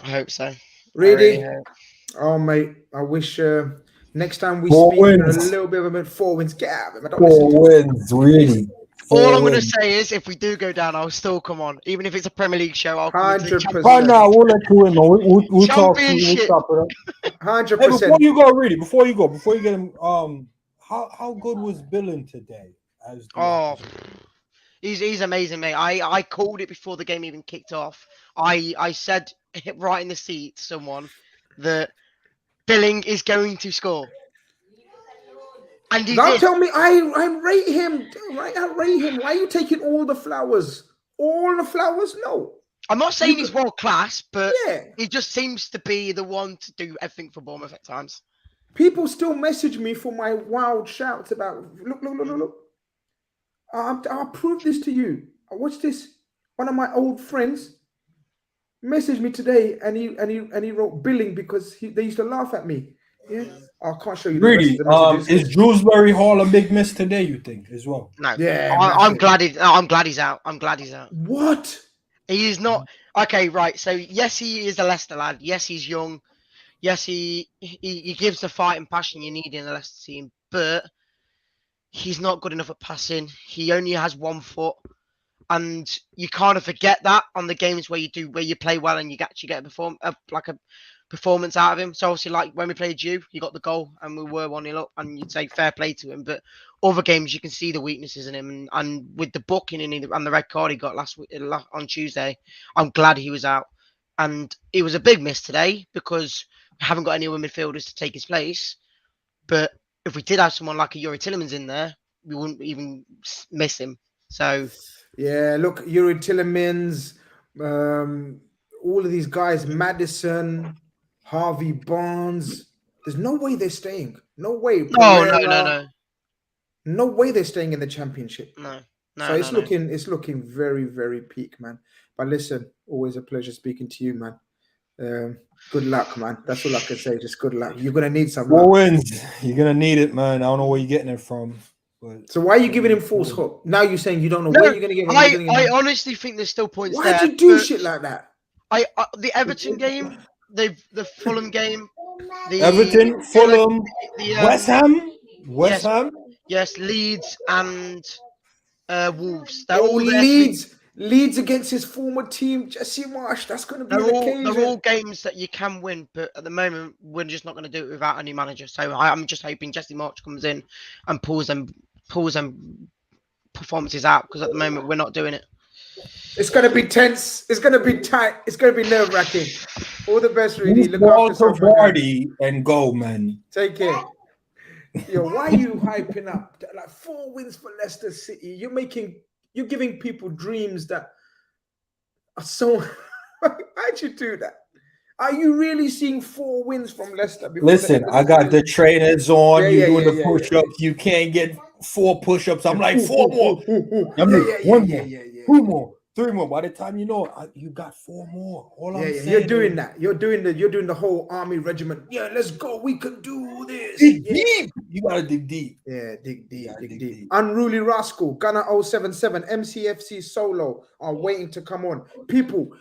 I hope so. Really? Oh, mate, I wish next time we speak a little bit of 4 wins. Get out of it. 4 wins, really. All I'm going to say is, if we do go down, I'll still come on. Even if it's a Premier League show, I'll come 100%. Oh, no, we'll let you in. We'll talk to you. We'll stop it. 100%. Hey, before you go, really, before you get him, how good was Billing today? He's amazing, mate. I called it before the game even kicked off. I said right in the seat to someone that Billing is going to score. And don't tell me I rate him. Right, I rate him. Why are you taking all the flowers? All the flowers? No. I'm not saying he's world class, but he just seems to be the one to do everything for Bournemouth at times. People still message me for my wild shouts about look. I'll prove this to you. Watch this. One of my old friends messaged me today, and he wrote Billing because they used to laugh at me. Yeah, I can't show you. Really, is Dewsbury Hall a big miss today? You think as well? No. Yeah, I'm glad he's out. I'm glad he's out. What? He is not okay. Right. So yes, he is a Leicester lad. Yes, he's young. Yes, he gives the fight and passion you need in a Leicester team, but he's not good enough at passing. He only has 1 foot. And you kind of forget that on the games where you play well and you actually get a performance out of him. So obviously, like when we played you, he got the goal and we were 1-0 up, and you'd say fair play to him. But other games, you can see the weaknesses in him, and with the booking and the red card he got last week on Tuesday, I'm glad he was out. And it was a big miss today because we haven't got any other midfielders to take his place. But if we did have someone like a Yuri Tillemans in there, we wouldn't even miss him. So yeah, look, Yuri Tillemans, all of these guys, Madison, Harvey Barnes. There's no way they're staying. No way. No. No way they're staying in the championship. No. So it's looking very, very peak, man. But listen, always a pleasure speaking to you, man. Good luck, man. That's all I can say. Just good luck. You're gonna need some 4 wins. You're gonna need it, man. I don't know where you're getting it from. But so why are you giving him false hope? Now you're saying you don't know where you're gonna give him. I honestly think there's still points Why'd there. Why'd you do shit like that? The Everton game, the Fulham game, Everton, Fulham, West Ham. Yes, Leeds and Wolves. They're all Leeds against his former team, Jesse Marsh. That's going to be the occasion. They're all games that you can win, but at the moment, we're just not going to do it without a new manager. So I'm just hoping Jesse Marsh comes in and pulls them performances out, because at the moment, we're not doing it. It's going to be tense. It's going to be tight. It's going to be nerve-wracking. All the best, really. Look after Vardy and go, man. Take care. Yo, why are you hyping up like 4 wins for Leicester City? You're giving people dreams that are so. Why'd you do that? Are you really seeing 4 wins from Leicester? Listen, I got the trainers on. You're doing the push-ups. You can't get 4 push-ups. I'm like 4 more. I'm like 1 more, 2 more, 3 more. By the time you know, you got 4 more. All I'm saying, you're doing that. You're doing the whole army regiment. Yeah, let's go. We can do this. Dig deep. You gotta dig deep. Yeah, dig deep. Unruly Rascal, Gunner 077, MCFC Solo are waiting to come on. People,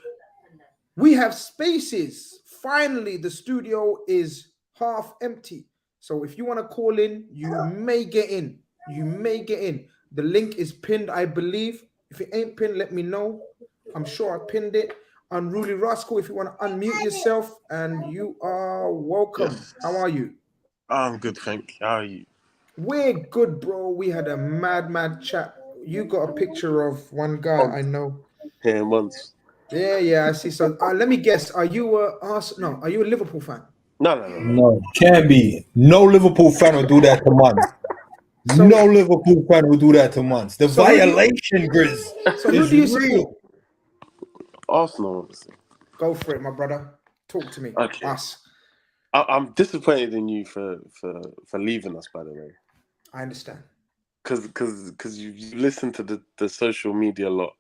we have spaces. Finally, the studio is half empty. So if you want to call in, you may get in. The link is pinned, I believe. If it ain't pinned, let me know. I'm sure I pinned it. Unruly Rascal, if you want to unmute yourself, and you are welcome. Yes. How are you? I'm good, thank you. How are you? We're good, bro. We had a mad chat. You got a picture of one guy I know. Yeah, once. Yeah, I see. So let me guess. Are you a Liverpool fan? No. Can't be. No Liverpool fan will do that to Mons. No Liverpool fan will do that to Mons. The violation, Grizz. So who do you support? Arsenal. Go for it, my brother. Talk to me. Okay. Us. I'm disappointed in you for leaving us, by the way. I understand. Because you listen to the social media a lot.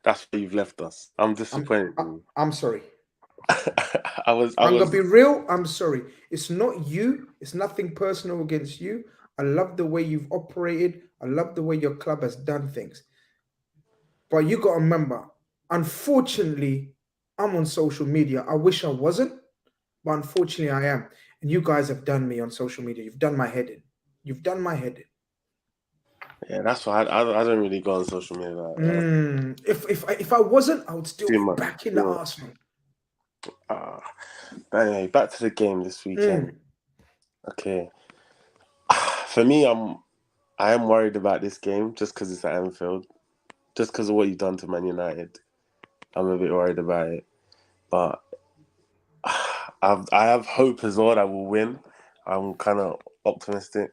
That's why you've left us. I'm disappointed in you. I'm sorry. I'm gonna be real. I'm sorry. It's not you. It's nothing personal against you. I love the way you've operated. I love the way your club has done things. But you got to remember, unfortunately, I'm on social media. I wish I wasn't, but unfortunately I am. And you guys have done me on social media. You've done my head in. Yeah, that's why I don't really go on social media. If I wasn't, I would still be back in the Arsenal. But anyway, back to the game this weekend. Okay. For me, I am worried about this game just because it's at Anfield. Just because of what you've done to Man United. I'm a bit worried about it. But I have hope as well that we'll win. I'm kind of optimistic.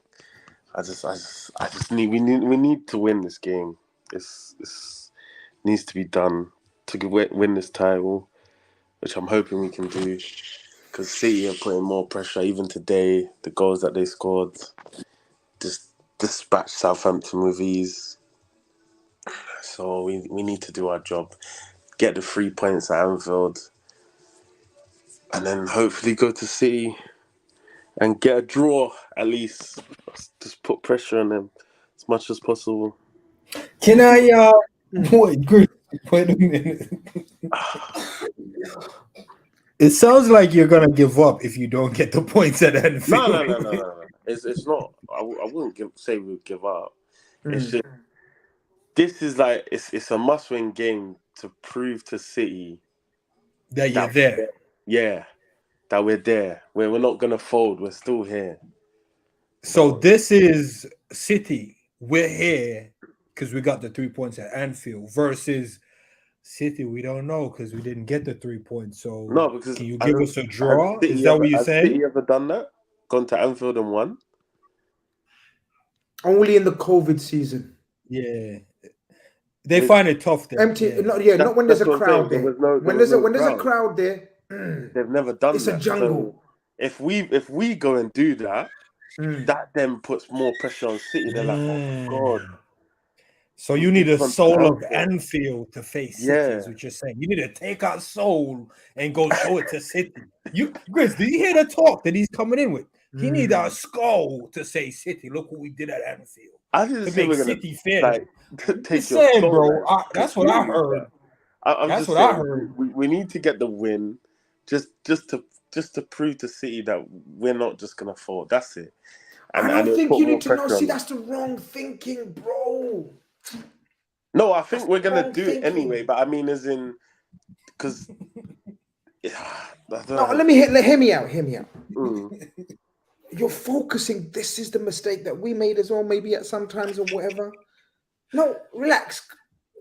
We need to win this game. This needs to be done to win this title, which I'm hoping we can do. Because City are putting more pressure. Even today, the goals that they scored just dispatched Southampton with ease. So we need to do our job. Get the 3 points at Anfield. And then hopefully go to City and get a draw at least. Just put pressure on them as much as possible. Can I wait a minute. It sounds like you're gonna give up if you don't get the points at Anfield. No. It's not. I wouldn't say we'd give up. It's just this is like it's a must-win game to prove to City that you're there. Yeah, that we're there. We're not gonna fold. We're still here. So this is City. We're here because we got the 3 points at Anfield versus City. We don't know because we didn't get the 3 points. So No, because can you give us a draw? City Is that what you're has saying? City ever done that? Gone to Anfield and won? Only in the COVID season. Yeah. They find it tough there. Empty, not when there's a crowd there. When there's a crowd there, they've never done that. It's a jungle. So if we go and do that, that then puts more pressure on City. They're like, oh God. So you need a soul of Anfield to face City, is what you're saying. You need to take out soul and go show it to City. Grizz, do you hear the talk that he's coming in with? He needs a skull to say City. Look what we did at Anfield. I didn't say we're gonna City fair. Take your saying, soul, bro. That's what I heard. That's what I heard. We need to get the win, just to prove to City that we're not just gonna fall. That's it. And I don't think you need to know. See, that's the wrong thinking, bro. No, I think we're gonna do it anyway. But I mean, as in, because. No, hear me out. You're focusing. This is the mistake that we made as well, maybe at some times or whatever. No, relax,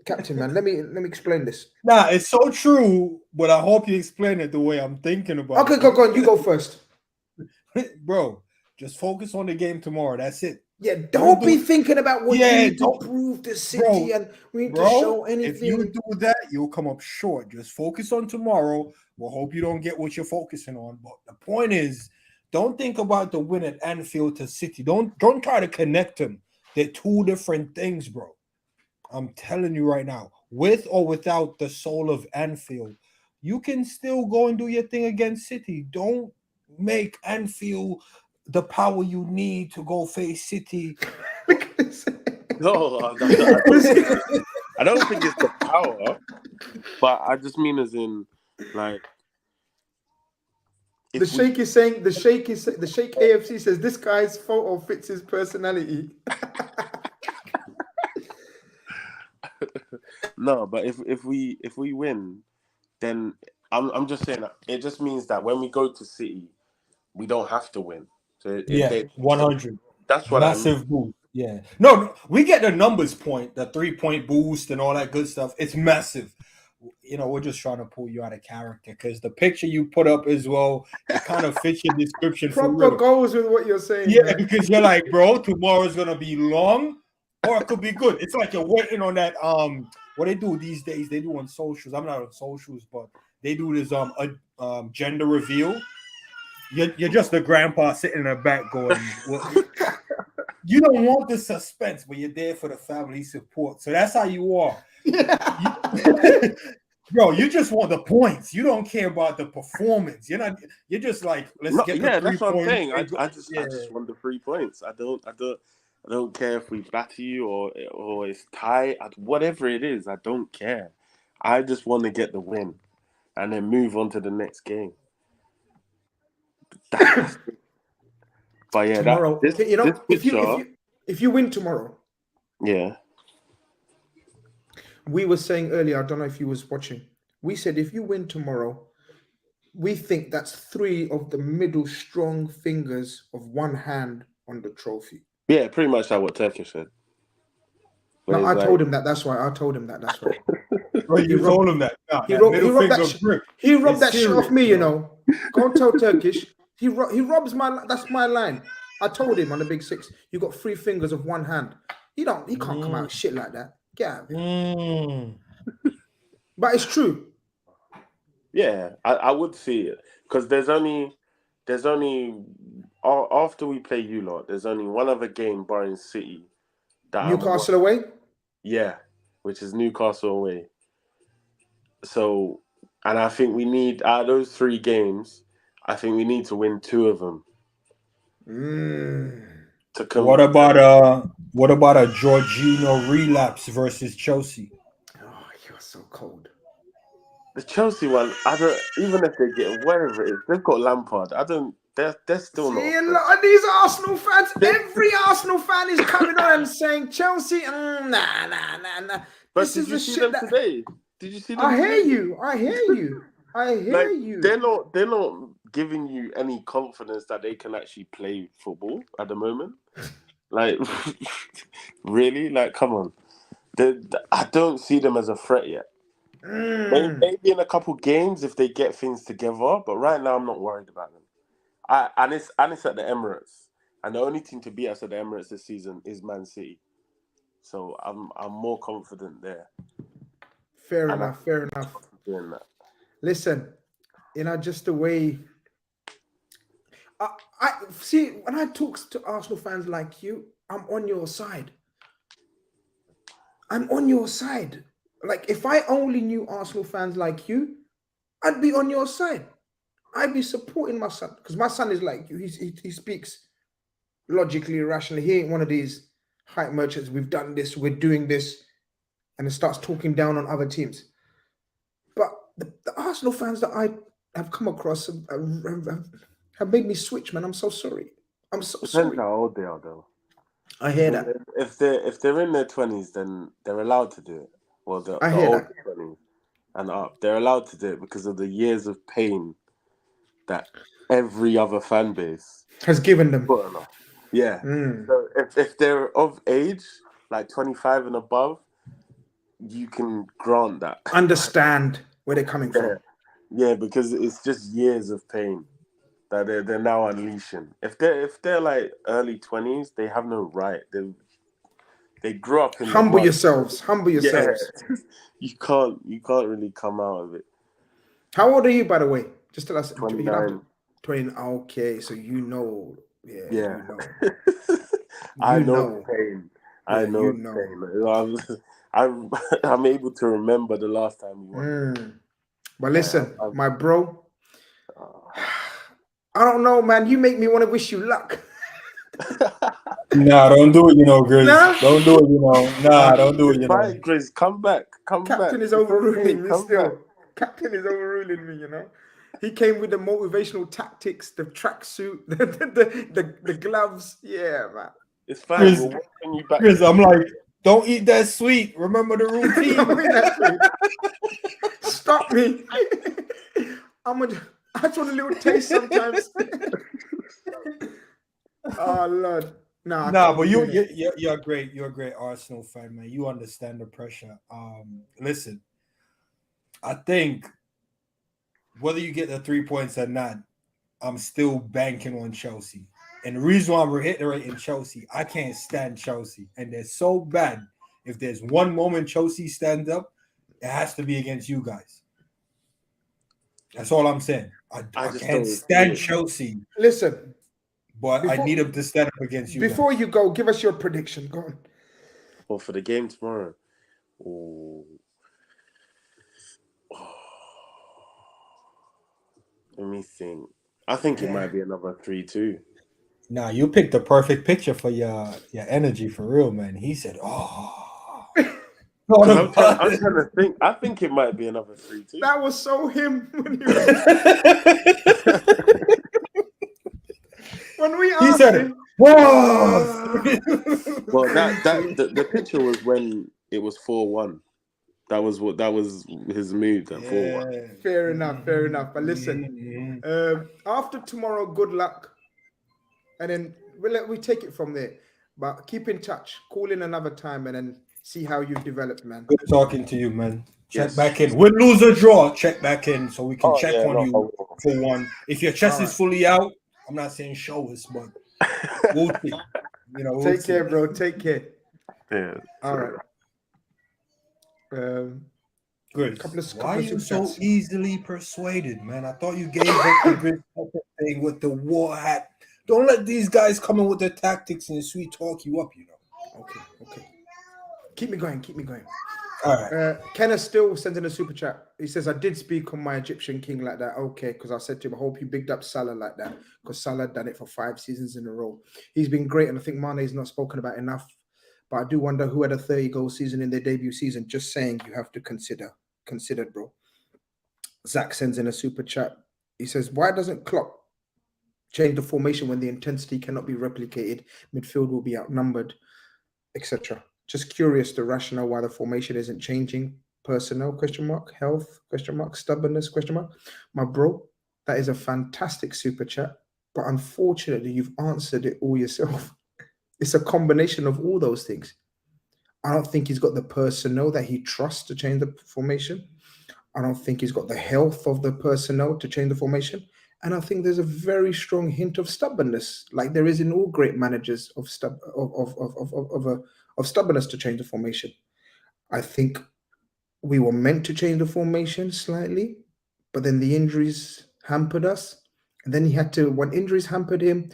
Captain, man. Let me explain this. Nah, it's so true, but I hope you explain it the way I'm thinking about it. Okay, go on. You go first. Bro, just focus on the game tomorrow. That's it. Yeah, don't be thinking about what you need to prove to City and we need to show anything. If you do that, you'll come up short. Just focus on tomorrow. We'll hope you don't get what you're focusing on. But the point is, don't think about the win at Anfield to City. Don't try to connect them. They're two different things, bro. I'm telling you right now, with or without the soul of Anfield, you can still go and do your thing against City. Don't make Anfield the power you need to go face City. No, I don't think it's the power, but I just mean as in like the Sheikh is saying the Sheikh AFC says this guy's photo fits his personality. No, but if we win, then I'm just saying that it just means that when we go to City, we don't have to win. So 100. That's what massive boost. Yeah. No, we get the numbers point, the 3-point boost and all that good stuff. It's massive. You know, we're just trying to pull you out of character because the picture you put up as well, it kind of fits your description. Proper goes with what you're saying. Yeah, man. Because you're like, bro, tomorrow's gonna be long, or it could be good. It's like you're waiting on that. What they do these days, they do on socials. I'm not on socials, but they do this gender reveal. You're just the grandpa sitting in the back going, well, you don't want the suspense, but you're there for the family support. So that's how you are. Bro, you just want the points. You don't care about the performance. You're just like, let's get the 3 that's what I'm points. saying. I just want the 3 points. I don't care if we batter you or it's tie, whatever it is. I don't care. I just want to get the win and then move on to the next game. But yeah, tomorrow, if you win tomorrow, yeah. We were saying earlier, I don't know if you was watching. We said if you win tomorrow, we think that's 3 of the middle strong fingers of one hand on the trophy. Yeah, pretty much like what Turkish said. No, I told him that. That's why. I told him that. That's why. Well, you told him that. No, he rubbed that shit off me, you know. Go and tell Turkish. He robs my. That's my line. I told him on the Big Six, you got 3 fingers of one hand. He can't come out shit like that. Get out of it. But it's true. Yeah, I would see it because there's only after we play you lot, there's only one other game barring City. Newcastle away. Yeah, which is Newcastle away. So, and I think we need out of those 3 games, I think we need to win 2 of them. What about a Jorginho relapse versus Chelsea? Oh, you're so cold. The Chelsea one, I don't. Even if they get whatever it is, they've got Lampard. I don't. They're still not. A lot of these Arsenal fans. Every Arsenal fan is coming on and saying Chelsea. Nah. But this did you see them today? Did you see them? I hear you. They're giving you any confidence that they can actually play football at the moment. Like, really? Like, come on. I don't see them as a threat yet. Maybe in a couple games if they get things together, but right now I'm not worried about them. And it's at the Emirates, and the only team to beat us at the Emirates this season is Man City. So I'm more confident there. Fair enough. Doing that. Listen, just the way I see when I talk to Arsenal fans like you, I'm on your side. I'm on your side. Like, if I only knew Arsenal fans like you, I'd be on your side. I'd be supporting my son, because my son is like you. He speaks logically, rationally. He ain't one of these hype merchants. We've done this, we're doing this, and it starts talking down on other teams. But the Arsenal fans that I have come across have made me switch, man. I'm so sorry. I'm so sorry. Depends how old they are, though. I hear that. If they're in their 20s, then they're allowed to do it. Well, the I hear older that. 20s and up, they're allowed to do it because of the years of pain that every other fan base has given them. Yeah. So if they're of age, like 25 and above, you can grant that. Understand where they're coming from. Yeah, because it's just years of pain that they're now unleashing. If they're like early 20s, they have no right. They grew up in humble yourselves. Yeah. You can't really come out of it. How old are you, by the way? Just tell us. 29. 20. Okay, so you know. Yeah. You know. I know pain. I know pain. I'm able to remember the last time we won. But listen, my bro, I don't know, man. You make me want to wish you luck. Nah, don't do it, Grizz. Nah? Don't do it, Nah, don't do it, Fine, Grizz, come back. Captain is overruling me still. Captain is overruling me, He came with the motivational tactics, the tracksuit, the gloves. Yeah, man. It's fine. Grizz, we're welcoming you back. Grizz, I'm like, don't eat that sweet. Remember the routine. Don't eat that sweet. Stop me. I just want a little taste sometimes. Oh Lord. Nah, but you're great. You're a great Arsenal fan, man. You understand the pressure. Listen, I think whether you get the 3 points or not, I'm still banking on Chelsea. And the reason why I'm reiterating Chelsea, I can't stand Chelsea. And they're so bad. If there's one moment Chelsea stands up, it has to be against you guys. That's all I'm saying. I can't stand Chelsea. Listen. But I need them to stand up against you. Before you go, give us your prediction. Go on. Well, for the game tomorrow. Let me think. I think it might be another 3-2. Nah, you picked the perfect picture for your energy for real, man. He said, I'm trying to think. I think it might be another 3-2. That was so him when when we asked said him. Well, the picture was when it was 4-1. That was his move. That 4-1. Fair enough. But listen, after tomorrow, good luck, and then we take it from there. But keep in touch. Call in another time, and then see how you've developed, man. Good talking to you, man. Check back in. Win, lose, or draw. Check back in so we can check on you for one. If your chest is fully out, I'm not saying show us, but we'll see. Take care, bro. Take care. Yeah. All right. Grizz, why are you so easily persuaded, man? I thought you gave up the Grizz thing with the war hat. Don't let these guys come in with their tactics and sweet talk you up, Okay. Keep me going. All right. Kenneth still sends in a super chat. He says, I did speak on my Egyptian king like that. Okay, because I said to him, I hope you bigged up Salah like that, because Salah done it for 5 seasons in a row. He's been great, and I think Mane is not spoken about enough. But I do wonder who had a 30-goal season in their debut season. Just saying, you have to consider, bro. Zach sends in a super chat. He says, why doesn't Klopp change the formation when the intensity cannot be replicated? Midfield will be outnumbered, etc. Just curious the rationale why the formation isn't changing. Personnel, ? Health, ? Stubbornness, ? My bro, That is a fantastic super chat. But unfortunately, you've answered it all yourself. It's a combination of all those things. I don't think he's got the personnel that he trusts to change the formation. I don't think he's got the health of the personnel to change the formation. And I think there's a very strong hint of stubbornness, like there is in all great managers of stubbornness to change the formation. I think we were meant to change the formation slightly, but then the injuries hampered us. And then he had to, when injuries hampered him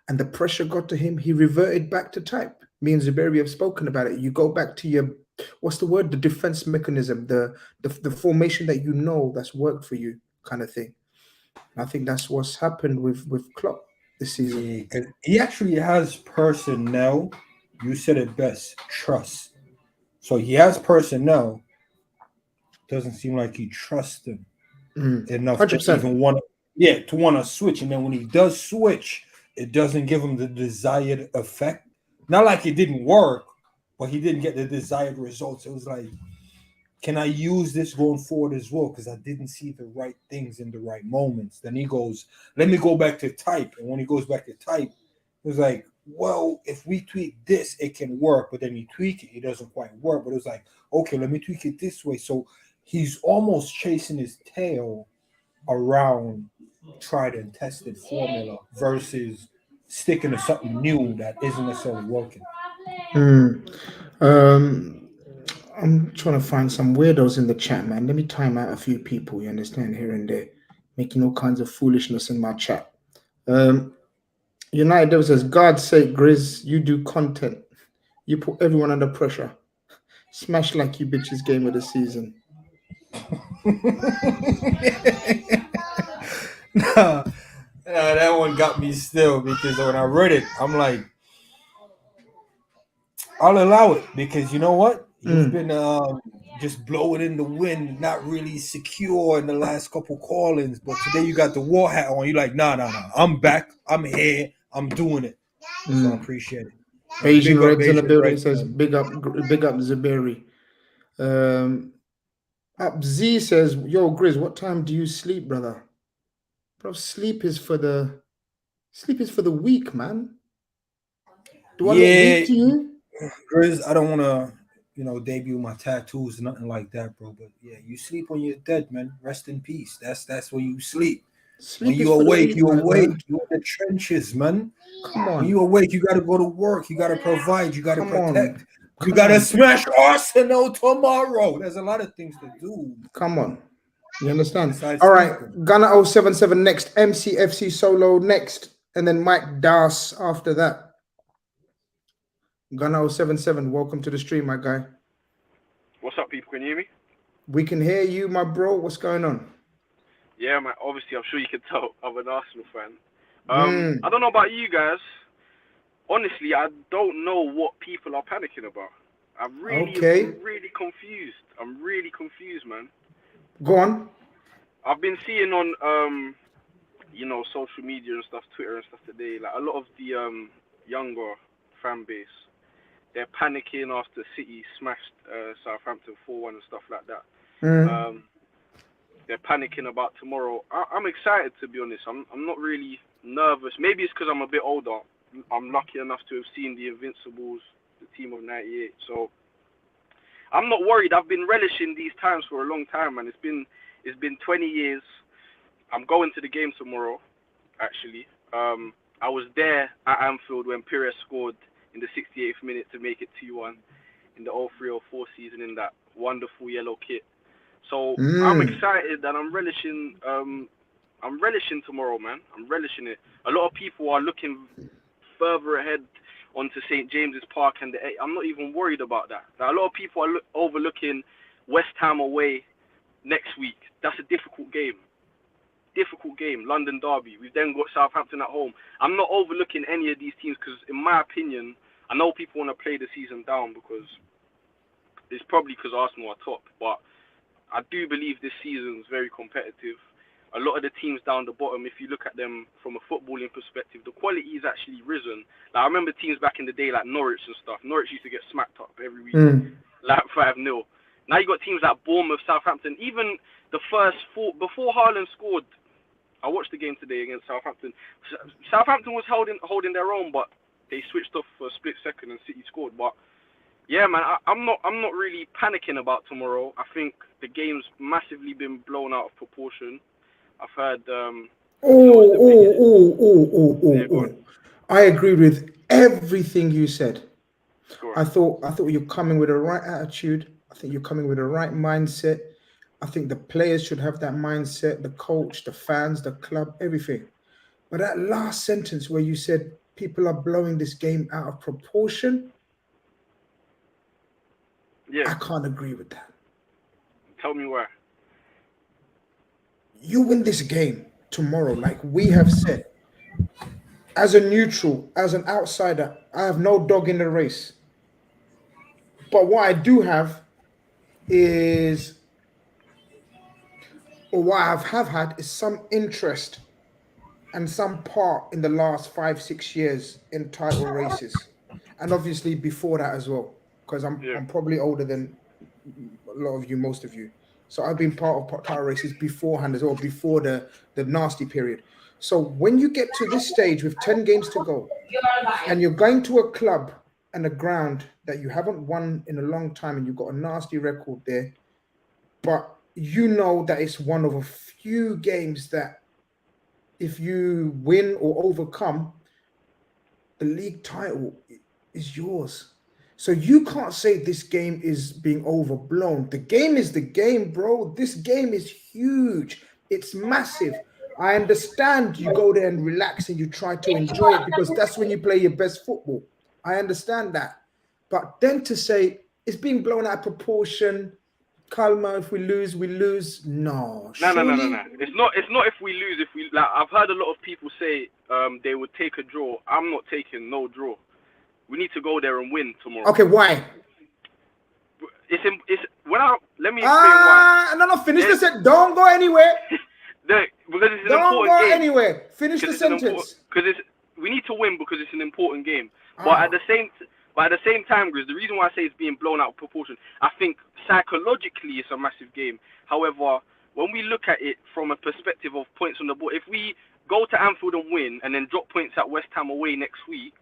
and the pressure got to him, he reverted back to type. Me and Zuberi have spoken about it. You go back to your, what's the word? The defense mechanism, the formation that you know that's worked for you, kind of thing. I think that's what's happened with Klopp this season. Yeah, 'cause he actually has personnel. You said it best, trust. So he has personnel. Doesn't seem like he trusts them enough 100%. to even want to switch. And then when he does switch, it doesn't give him the desired effect. Not like it didn't work, but he didn't get the desired results. It was like, can I use this going forward as well? Because I didn't see the right things in the right moments. Then he goes, let me go back to type. And when he goes back to type, it was like, well, if we tweak this, it can work. But then you tweak it, it doesn't quite work. But it was like, okay, let me tweak it this way. So he's almost chasing his tail around tried and tested formula versus sticking to something new that isn't necessarily working. I'm trying to find some weirdos in the chat, man. Let me time out a few people, you understand, here and there, making all kinds of foolishness in my chat. United Devil says, God's sake, Grizz, you do content. You put everyone under pressure. Smash like you bitches game of the season. That one got me still because when I read it, I'm like, I'll allow it because you know what? You've been just blowing in the wind, not really secure in the last couple call-ins. But today you got the war hat on. You're like, nah. I'm back. I'm here. I'm doing it. So I appreciate it. Asian Reds in the building says, big up Zuberi. Up Z says, yo, Grizz, what time do you sleep, brother? Bro, sleep is for the weak, man. Do I look weak to you? Grizz, I don't want to, debut my tattoos, nothing like that, bro. But yeah, you sleep when you're dead, man. Rest in peace. That's when you sleep. When you awake, you awake. You're in the trenches, man. Come on. When you awake, you got to go to work. You got to provide. You got to protect. You got to smash Arsenal tomorrow. There's a lot of things to do. Come on. You understand? All right. Gunner 077 next. MCFC Solo next. And then Mike Das after that. Gunner 077, welcome to the stream, my guy. What's up, people? Can you hear me? We can hear you, my bro. What's going on? Yeah, man. Obviously, I'm sure you can tell I'm an Arsenal fan. I don't know about you guys. Honestly, I don't know what people are panicking about. I'm really confused. I'm really confused, man. Go on. I've been seeing on, social media and stuff, Twitter and stuff today, like a lot of the younger fan base, they're panicking after City smashed Southampton 4-1 and stuff like that. They're panicking about tomorrow. I'm excited, to be honest. I'm not really nervous. Maybe it's because I'm a bit older. I'm lucky enough to have seen the Invincibles, the team of '98. So I'm not worried. I've been relishing these times for a long time, and it's been 20 years. I'm going to the game tomorrow, actually. I was there at Anfield when Pires scored in the 68th minute to make it 2-1 in the 03-04 season in that wonderful yellow kit. So I'm excited and I'm relishing tomorrow, man. I'm relishing it. A lot of people are looking further ahead onto St. James's Park and I'm not even worried about that. Now, a lot of people are overlooking West Ham away next week. That's a difficult game. London derby. We've then got Southampton at home. I'm not overlooking any of these teams because, in my opinion, I know people want to play the season down because it's probably because Arsenal are top, but I do believe this season is very competitive. A lot of the teams down the bottom, if you look at them from a footballing perspective, the quality is actually risen. Like, I remember teams back in the day like Norwich and stuff. Norwich used to get smacked up every week, like 5-0. Now you got teams like Bournemouth, Southampton. Even the first four, before Haaland scored, I watched the game today against Southampton. Southampton was holding their own, but they switched off for a split second and City scored. But yeah, man, I'm not really panicking about tomorrow. I think the game's massively been blown out of proportion. I've heard. I agree with everything you said. I thought you're coming with the right attitude. I think you're coming with the right mindset. I think the players should have that mindset, the coach, the fans, the club, everything. But that last sentence where you said people are blowing this game out of proportion, I can't agree with that. Tell me why. You win this game tomorrow, like we have said. As a neutral, as an outsider, I have no dog in the race. But what I do have is, or what I have had is some interest and some part in the last 5-6 years in title races. And obviously before that as well, because I'm probably older than a lot of you, most of you. So I've been part of title races beforehand as well, before the nasty period. So when you get to this stage with 10 games to go and you're going to a club and a ground that you haven't won in a long time and you've got a nasty record there, but you know that it's one of a few games that if you win or overcome, the league title is yours. So you can't say this game is being overblown. The game is the game, bro. This game is huge. It's massive. I understand you go there and relax and you try to enjoy it because that's when you play your best football. I understand that. But then to say it's being blown out of proportion, Kalma, if we lose, we lose. No. No. It's not if we lose. If we like, I've heard a lot of people say they would take a draw. I'm not taking no draw. We need to go there and win tomorrow. Okay, why? Let me explain why. No, finish the sentence. Don't go anywhere. Because it's an important game. Don't go anywhere. Finish the sentence. We need to win because it's an important game. But at the same time, Grizz, the reason why I say it's being blown out of proportion, I think psychologically it's a massive game. However, when we look at it from a perspective of points on the board, if we go to Anfield and win and then drop points at West Ham away next week,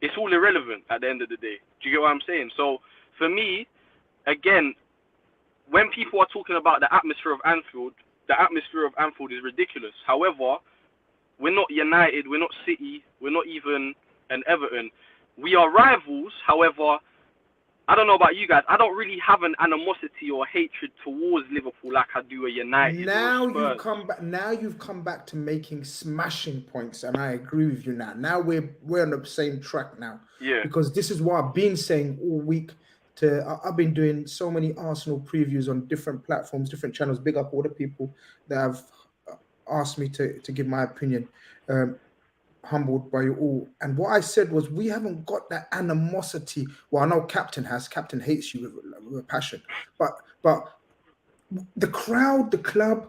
it's all irrelevant at the end of the day. Do you get what I'm saying? So for me, again, when people are talking about the atmosphere of Anfield is ridiculous. However, we're not United, we're not City, we're not even an Everton. We are rivals. However, I don't know about you guys. I don't really have an animosity or hatred towards Liverpool like I do a United. Now you've come back to making smashing points, and I agree with you now. Now we're on the same track now. Yeah. Because this is what I've been saying all week. I've been doing so many Arsenal previews on different platforms, different channels. Big up all the people that have asked me to give my opinion. Humbled by you all. And what I said was we haven't got that animosity. Well, I know Captain has. Captain hates you with a passion. But the crowd, the club,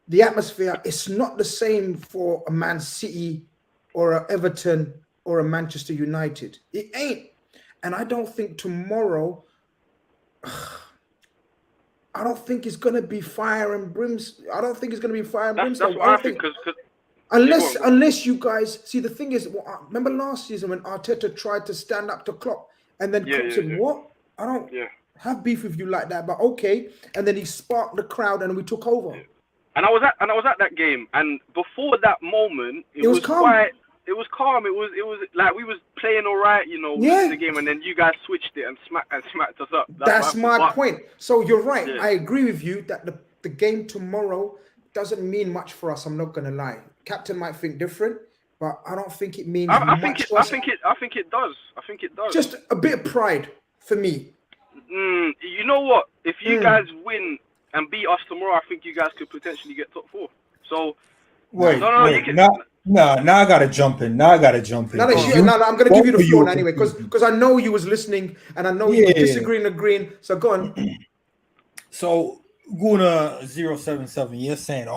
the atmosphere, it's not the same for a Man City or a Everton or a Manchester United. It ain't. And I don't think tomorrow, I don't think it's going to be fire and brimstone. I don't think it's going to be fire and brimstone. That's what I think. Unless you guys see, the thing is, remember last season when Arteta tried to stand up to Klopp, and then Klopp said, "What? I don't have beef with you like that." But okay, and then he sparked the crowd, and we took over. Yeah. And I was at that game, and before that moment, it was calm. It was calm. It was like we was playing all right, you know, in the game, and then you guys switched it and smacked us up. That's my point. So you're right. Yeah. I agree with you that the game tomorrow doesn't mean much for us. I'm not gonna lie. Captain might think different, but I don't think it means much. I think it does. Just a bit of pride for me. You know what? If you guys win and beat us tomorrow, I think you guys could potentially get top 4. So wait. Now I gotta jump in. No, I'm gonna give you the floor anyway, because I know you was listening and I know you were disagreeing, agreeing. So go on. So Guna 077, you're saying,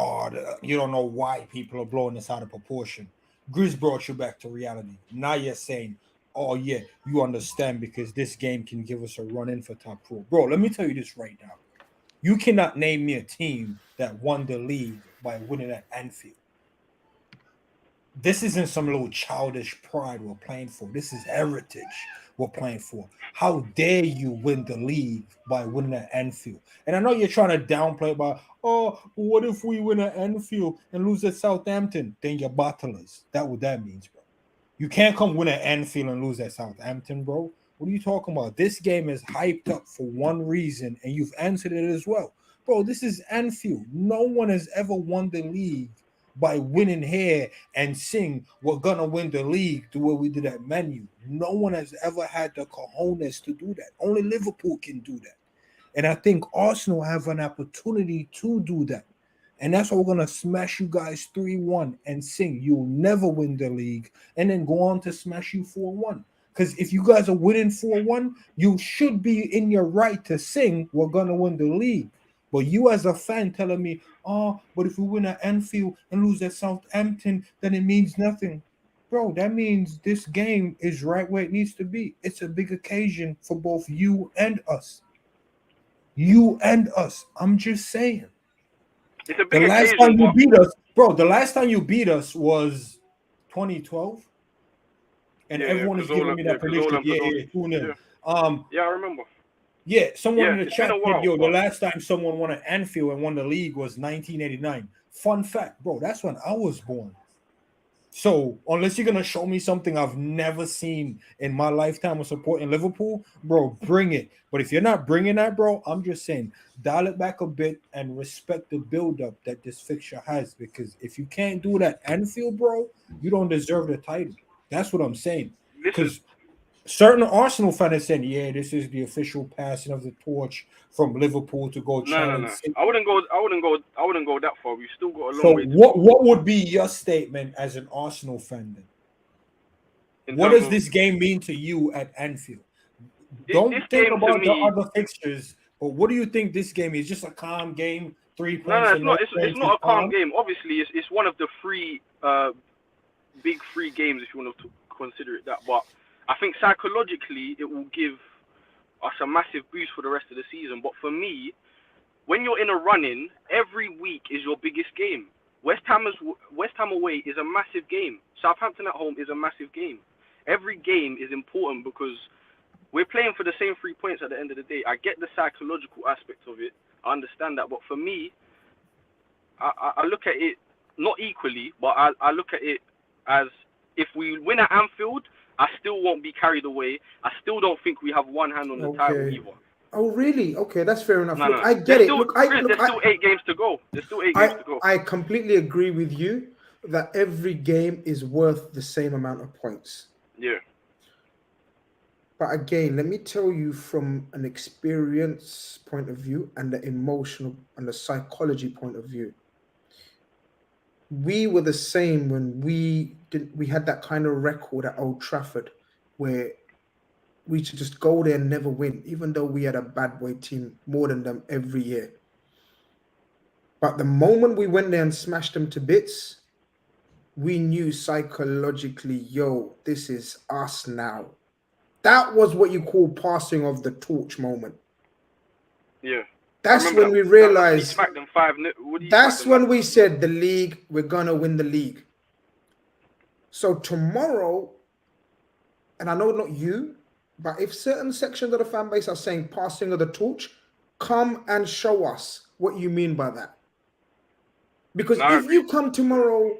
you don't know why people are blowing this out of proportion. Grizz brought you back to reality. Now you're saying, you understand because this game can give us a run in for top 4. Bro, let me tell you this right now. You cannot name me a team that won the league by winning at Anfield. This isn't some little childish pride we're playing for. This is heritage we're playing for. How dare you win the league by winning at Anfield? And I know you're trying to downplay it by, oh, what if we win at Anfield and lose at Southampton? Then you're bottlers. That's what that means, bro. You can't come win at Anfield and lose at Southampton, bro. What are you talking about? This game is hyped up for one reason, and you've answered it as well. Bro, this is Anfield. No one has ever won the league by winning here and sing, we're gonna win the league the way we did at Man U. No one has ever had the cojones to do that. Only Liverpool can do that. And I think Arsenal have an opportunity to do that. And that's why we're gonna smash you guys 3-1 and sing, you'll never win the league, and then go on to smash you 4-1. Because if you guys are winning 4-1, you should be in your right to sing, we're gonna win the league. But you as a fan telling me, oh, but if we win at Anfield and lose at Southampton, then it means nothing. Bro, that means this game is right where it needs to be. It's a big occasion for both you and us. You and us. I'm just saying. It's a big the last occasion, time you beat us, bro, the last time you beat us was 2012. And everyone is giving me that prediction. Yeah, 2-0. Yeah, I remember. Yeah, someone in the chat said, yo, the last time someone won at Anfield and won the league was 1989. Fun fact, bro, that's when I was born. So unless you're going to show me something I've never seen in my lifetime of supporting Liverpool, bro, bring it. But if you're not bringing that, bro, I'm just saying, dial it back a bit and respect the build-up that this fixture has. Because if you can't do that Anfield, bro, you don't deserve the title. That's what I'm saying. Because certain Arsenal fans saying, yeah, this is the official passing of the torch from Liverpool to go challenge. No. I wouldn't go that far. We've still got a long so way to what go. What would be your statement as an Arsenal fan then? What does this game mean to you at Anfield? Don't think about the other fixtures, but what do you think this game is? Just a calm game, 3 points? No, it's not a calm game. Obviously, it's one of the big three games, if you want to consider it that. But I think psychologically, it will give us a massive boost for the rest of the season. But for me, when you're in a run-in, every week is your biggest game. West Ham away is a massive game. Southampton at home is a massive game. Every game is important because we're playing for the same 3 points at the end of the day. I get the psychological aspect of it. I understand that. But for me, I look at it not equally, but I look at it as if we win at Anfield, I still won't be carried away. I still don't think we have one hand on the title either. Oh, really? Okay, that's fair enough. No. I get it. There's still 8 games to go. I completely agree with you that every game is worth the same amount of points. Yeah. But again, let me tell you from an experience point of view and the emotional and the psychology point of view. We were the same when we had that kind of record at Old Trafford where we should just go there and never win, even though we had a bad boy team more than them every year. But the moment we went there and smashed them to bits, we knew psychologically, yo, this is us now. That was what you call passing of the torch moment. Yeah. That's when we realized. Smacked them 5-0. That's when we said the league, we're gonna win the league. So tomorrow, and I know not you, but if certain sections of the fan base are saying passing of the torch, come and show us what you mean by that. Because if you come tomorrow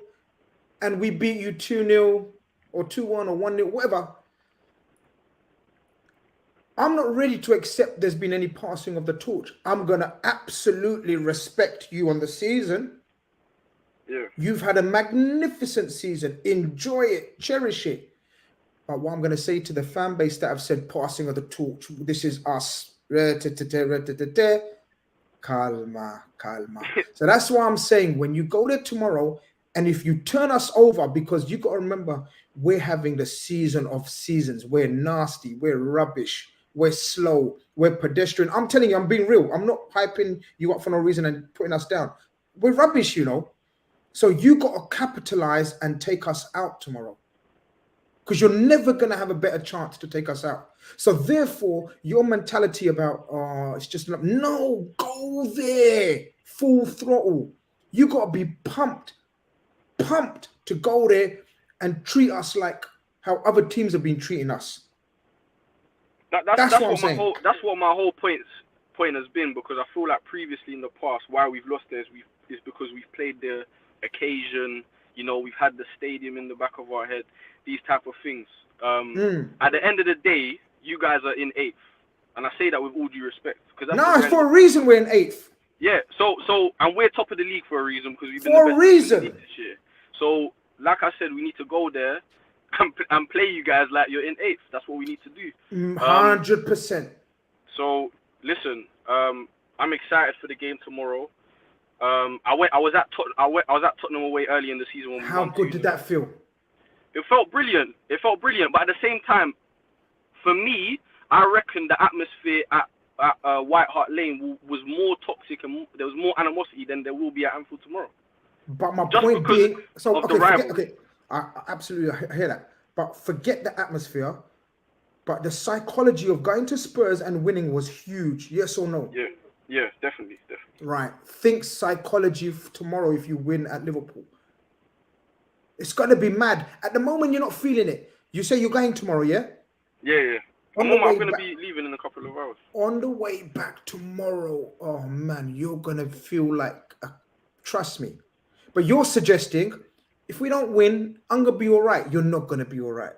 and we beat you 2-0 or 2-1 or 1-0, whatever, I'm not ready to accept there's been any passing of the torch. I'm going to absolutely respect you on the season. Yeah. You've had a magnificent season. Enjoy it. Cherish it. But what I'm going to say to the fan base that have said passing of the torch, this is us. Calma. So that's why I'm saying when you go there tomorrow, and if you turn us over, because you got to remember, we're having the season of seasons. We're nasty. We're rubbish. We're slow. We're pedestrian. I'm telling you, I'm being real. I'm not hyping you up for no reason and putting us down. We're rubbish, you know. So you got to capitalize and take us out tomorrow. Because you're never going to have a better chance to take us out. So therefore, your mentality about, it's just, no, go there. Full throttle. You got to be pumped to go there and treat us like how other teams have been treating us. That's what I'm saying. That's what my whole point has been, because I feel like previously in the past, why we've lost there is because we've played the occasion. You know, we've had the stadium in the back of our head. These type of things. At the end of the day, you guys are in 8th, and I say that with all due respect. It's for a reason we're in 8th. Yeah. So and we're top of the league for a reason, because we've been for the best a reason this year. So, like I said, we need to go there and play you guys like you're in 8th. That's what we need to do. 100%. So listen, I'm excited for the game tomorrow. I was at Tottenham away early in the season. When How good did that feel? It felt brilliant. But at the same time, for me, I reckon the atmosphere at White Hart Lane was more toxic and there was more animosity than there will be at Anfield tomorrow. But my point being, I absolutely hear that. But forget the atmosphere. But the psychology of going to Spurs and winning was huge. Yes or no? Yeah, definitely. Right. Think psychology tomorrow if you win at Liverpool. It's going to be mad. At the moment, you're not feeling it. You say you're going tomorrow, yeah? Yeah. I'm going to be leaving in a couple of hours. On the way back tomorrow, oh man, you're going to feel like, trust me. But you're suggesting, if we don't win, I'm going to be all right. You're not going to be all right.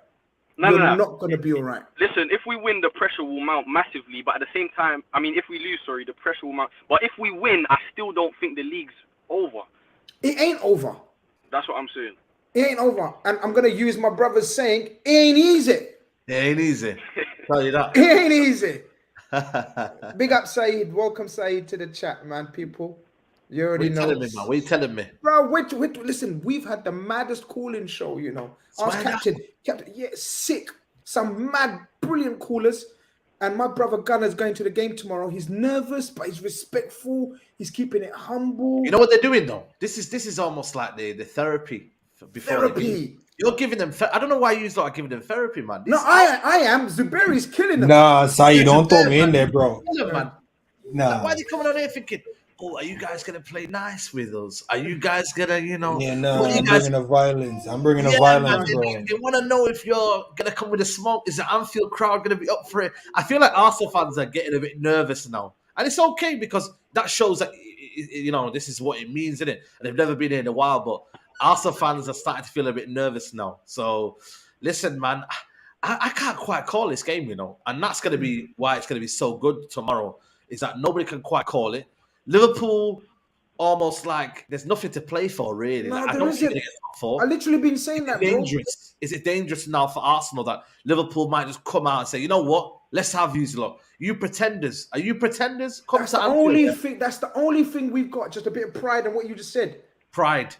You're not going to be all right. Listen, if we win, the pressure will mount massively. But at the same time, if we lose, the pressure will mount. But if we win, I still don't think the league's over. It ain't over. That's what I'm saying. It ain't over. And I'm going to use my brother's saying, it ain't easy. It ain't easy. Tell you that. It ain't easy. Big up, Saeed. Welcome, Saeed, to the chat, man. People, you already know. What are you telling me? Bro, wait, listen, we've had the maddest call-in show, you know. Ask Captain, yeah, sick. Some mad, brilliant callers. And my brother Gunner's going to the game tomorrow. He's nervous, but he's respectful. He's keeping it humble. You know what they're doing, though? This is almost like the therapy. Therapy. You're giving them... I don't know why you start giving them therapy, man. I am. Zuberi's killing them. Nah, Saeed, don't throw me in there, bro. Man. Nah. Why are they coming on here thinking... Oh, are you guys gonna play nice with us? Are you guys gonna, Yeah, no, I'm bringing the violence. I'm bringing the violence, bro. They want to know if you're gonna come with a smoke. Is the Anfield crowd gonna be up for it? I feel like Arsenal fans are getting a bit nervous now, and it's okay because that shows that this is what it means, isn't it? And they've never been here in a while, but Arsenal fans are starting to feel a bit nervous now. So, listen, man, I can't quite call this game, and that's gonna be why it's gonna be so good tomorrow. Is that nobody can quite call it. Liverpool, almost like there's nothing to play for, really. No, I don't think I've literally been saying that, dangerous. Is it dangerous now for Arsenal that Liverpool might just come out and say, you know what? Let's have you lot. You pretenders. Are you pretenders? That's the only thing. That's the only thing we've got. Just a bit of pride in what you just said. Pride.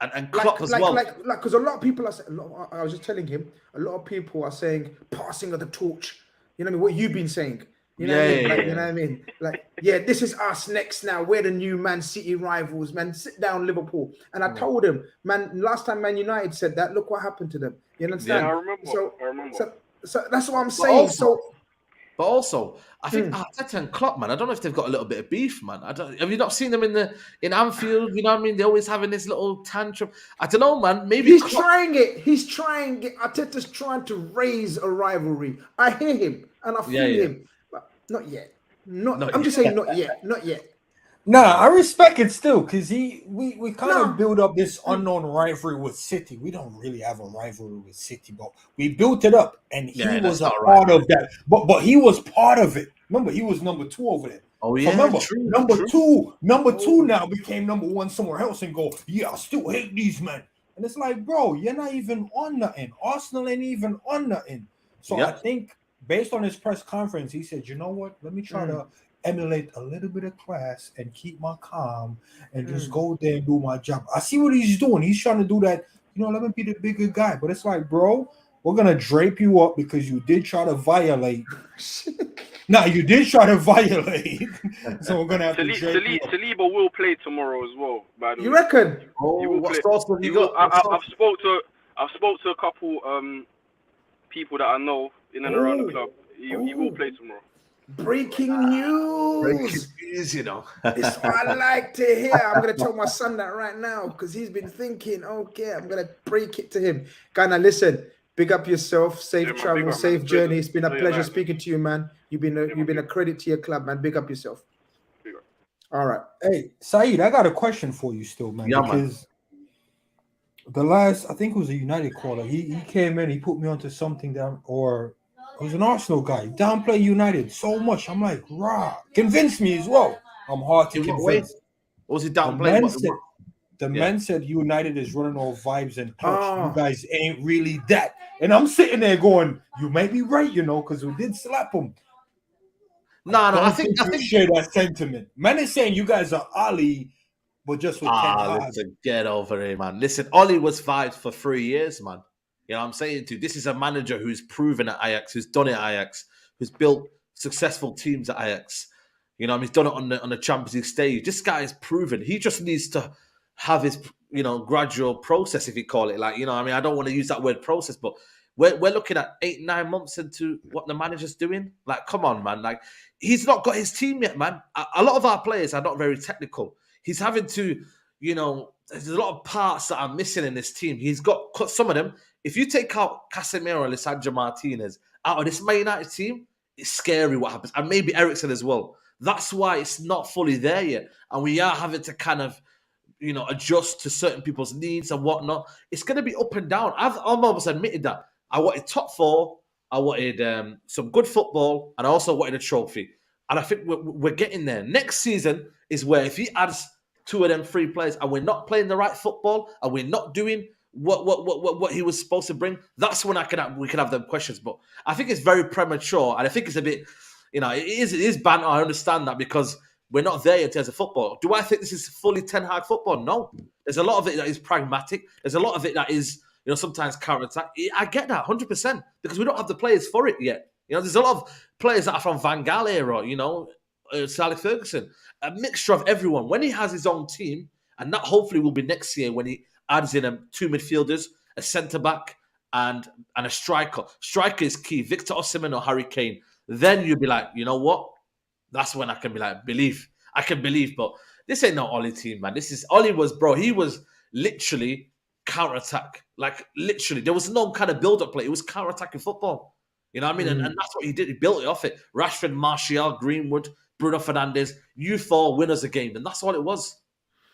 And Klopp as well. Because a lot of people are saying, I was just telling him, a lot of people are saying passing of the torch. You know what I mean? What you've been saying. You know what I mean? Like, this is us next now. We're the new Man City rivals, man. Sit down, Liverpool. And I told him, man, last time Man United said that, look what happened to them. You understand? Yeah, I remember. So that's what I'm saying. But also, I think Arteta and Klopp, man, I don't know if they've got a little bit of beef, man. Have you not seen them in Anfield? You know what I mean? They're always having this little tantrum. I don't know, man. Maybe he's trying it. Arteta's trying to raise a rivalry. I hear him and I feel him. Not yet. I'm just saying not yet. Not yet. Nah, I respect it still because we kind of build up this unknown rivalry with City. We don't really have a rivalry with City, but we built it up, and he was a part of that. But he was part of it. Remember, he was number 2 over there. Oh yeah, so remember, true. number two now became number 1 somewhere else, and go, I still hate these men. And it's like, bro, you're not even on nothing. Arsenal ain't even on nothing. So I think, based on his press conference, he said, you know what? Let me try to emulate a little bit of class and keep my calm and just go there and do my job. I see what he's doing. He's trying to do that, let me be the bigger guy. But it's like, bro, we're going to drape you up because you did try to violate. You did try to violate. So we're going to have to drape you up. Saliba will play tomorrow as well, by the way. You reckon? What thoughts have you got? I've spoke to a couple people that I know in and around the club. He will play tomorrow. Breaking news. Breaking news, you know. It's what I like to hear. I'm going to tell my son that right now because he's been thinking, okay, I'm going to break it to him. Ghana, listen, big up yourself. Safe travel, safe journey. It's been a pleasure speaking to you, man. You've been a credit to your club, man. Big up yourself. All right. Hey, Saeed, I got a question for you still, man. Yeah, because the last, I think it was a United caller. He came in, he put me onto something that, or it was an Arsenal guy. Downplay United so much. I'm like, rah. Convince me as well. I'm hard to convince. What was he downplaying? The man said United is running all vibes and touch. You guys ain't really that. And I'm sitting there going, you may be right, you know, because we did slap them. No, I think you share that sentiment. Man is saying you guys are Ali, but just with 10 hearts. Listen, get over here, man. Listen, Oli was vibes for 3 years, man. You know what I'm saying to you? This is a manager who's proven at Ajax, who's done it at Ajax, who's built successful teams at Ajax. You know, he's done it on the Champions League stage. This guy is proven. He just needs to have his, you know, gradual process, if you call it. Like, you know, I mean, I don't want to use that word process, but we're looking at 8-9 months into what the manager's doing. Like, come on, man. Like, he's not got his team yet, man. A lot of our players are not very technical. He's having to, you know, there's a lot of parts that are missing in this team. He's got some of them. If you take out Casemiro and Lisandro Martinez out of this Man United team, it's scary what happens. And maybe Eriksen as well. That's why it's not fully there yet. And we are having to kind of, you know, adjust to certain people's needs and whatnot. It's going to be up and down. I've almost admitted that. I wanted top 4. I wanted some good football. And I also wanted a trophy. And I think we're getting there. Next season is where if he adds 2 of them 3 players and we're not playing the right football and we're not doing what he was supposed to bring, that's when we can have them questions. But I think it's very premature. And I think it's a bit, you know, it is banter. I understand that because we're not there in terms of football. Do I think this is fully Ten Hag football? No. There's a lot of it that is pragmatic. There's a lot of it that is, you know, sometimes counter-attack. I get that 100% because we don't have the players for it yet. You know, there's a lot of players that are from Van Gaal era, you know, Sally Ferguson, a mixture of everyone. When he has his own team, and that hopefully will be next year when he adds in 2 midfielders, a centre-back, and a striker. Striker is key. Victor Osimhen or Harry Kane. Then you'll be like, you know what? That's when I can be like, believe. I can believe, but this ain't no Oli team, man. Oli was, bro, he was literally counter-attack. Like, literally. There was no kind of build-up play. It was counter-attacking football. You know what I mean? And that's what he did. He built it off it. Rashford, Martial, Greenwood, Bruno Fernandes, you 4 winners a game. And that's all it was.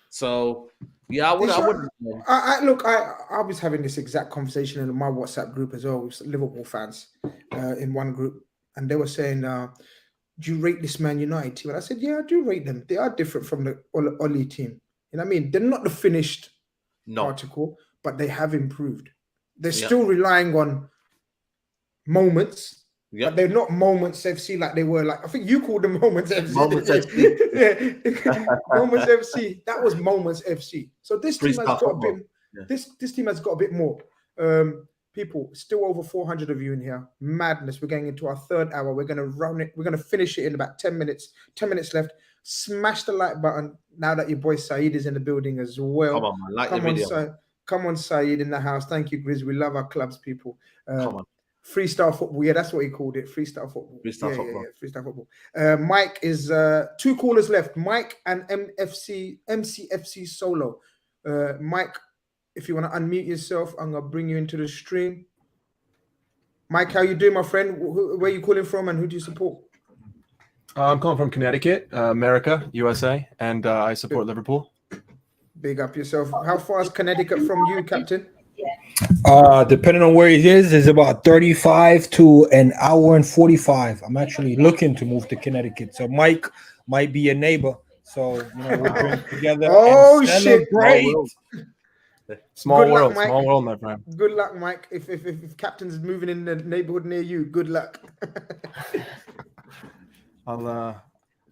So, yeah, I wouldn't. I was having this exact conversation in my WhatsApp group as well with Liverpool fans in one group. And they were saying, do you rate this Man United team? And I said, yeah, I do rate them. They are different from the Oli team. You know what I mean? They're not the finished article, but they have improved. They're still relying on moments, but they're not Moments FC like they were. Like, I think you called them Moments FC. Moments FC. Moments FC. That was Moments FC. So this team has got a bit. This team has got a bit more. People, still over 400 of you in here. Madness. We're going into our 3rd hour. We're going to run it. We're going to finish it in about 10 minutes. 10 minutes left. Smash the like button now that your boy Saeed is in the building as well. Come on, man. Like the video. Come on, Saeed in the house. Thank you, Grizz. We love our clubs, people. Come on. Freestyle football. Yeah, that's what he called it. Freestyle football. Freestyle football. Yeah, freestyle football. Mike is 2 callers left. Mike and MCFC Solo. Mike, if you want to unmute yourself, I'm going to bring you into the stream. Mike, how you doing, my friend? Where are you calling from and who do you support? I'm calling from Connecticut, America, USA, and I support Liverpool. Big up yourself. How far is Connecticut from you, Captain? Depending on where it is about 35 to an hour and 45. I'm actually looking to move to Connecticut. So Mike might be a neighbor. So, you know, we'll drink together. Oh, shit. Great. Small world, my friend. Good luck, Mike. If Captain's moving in the neighborhood near you, good luck. I'll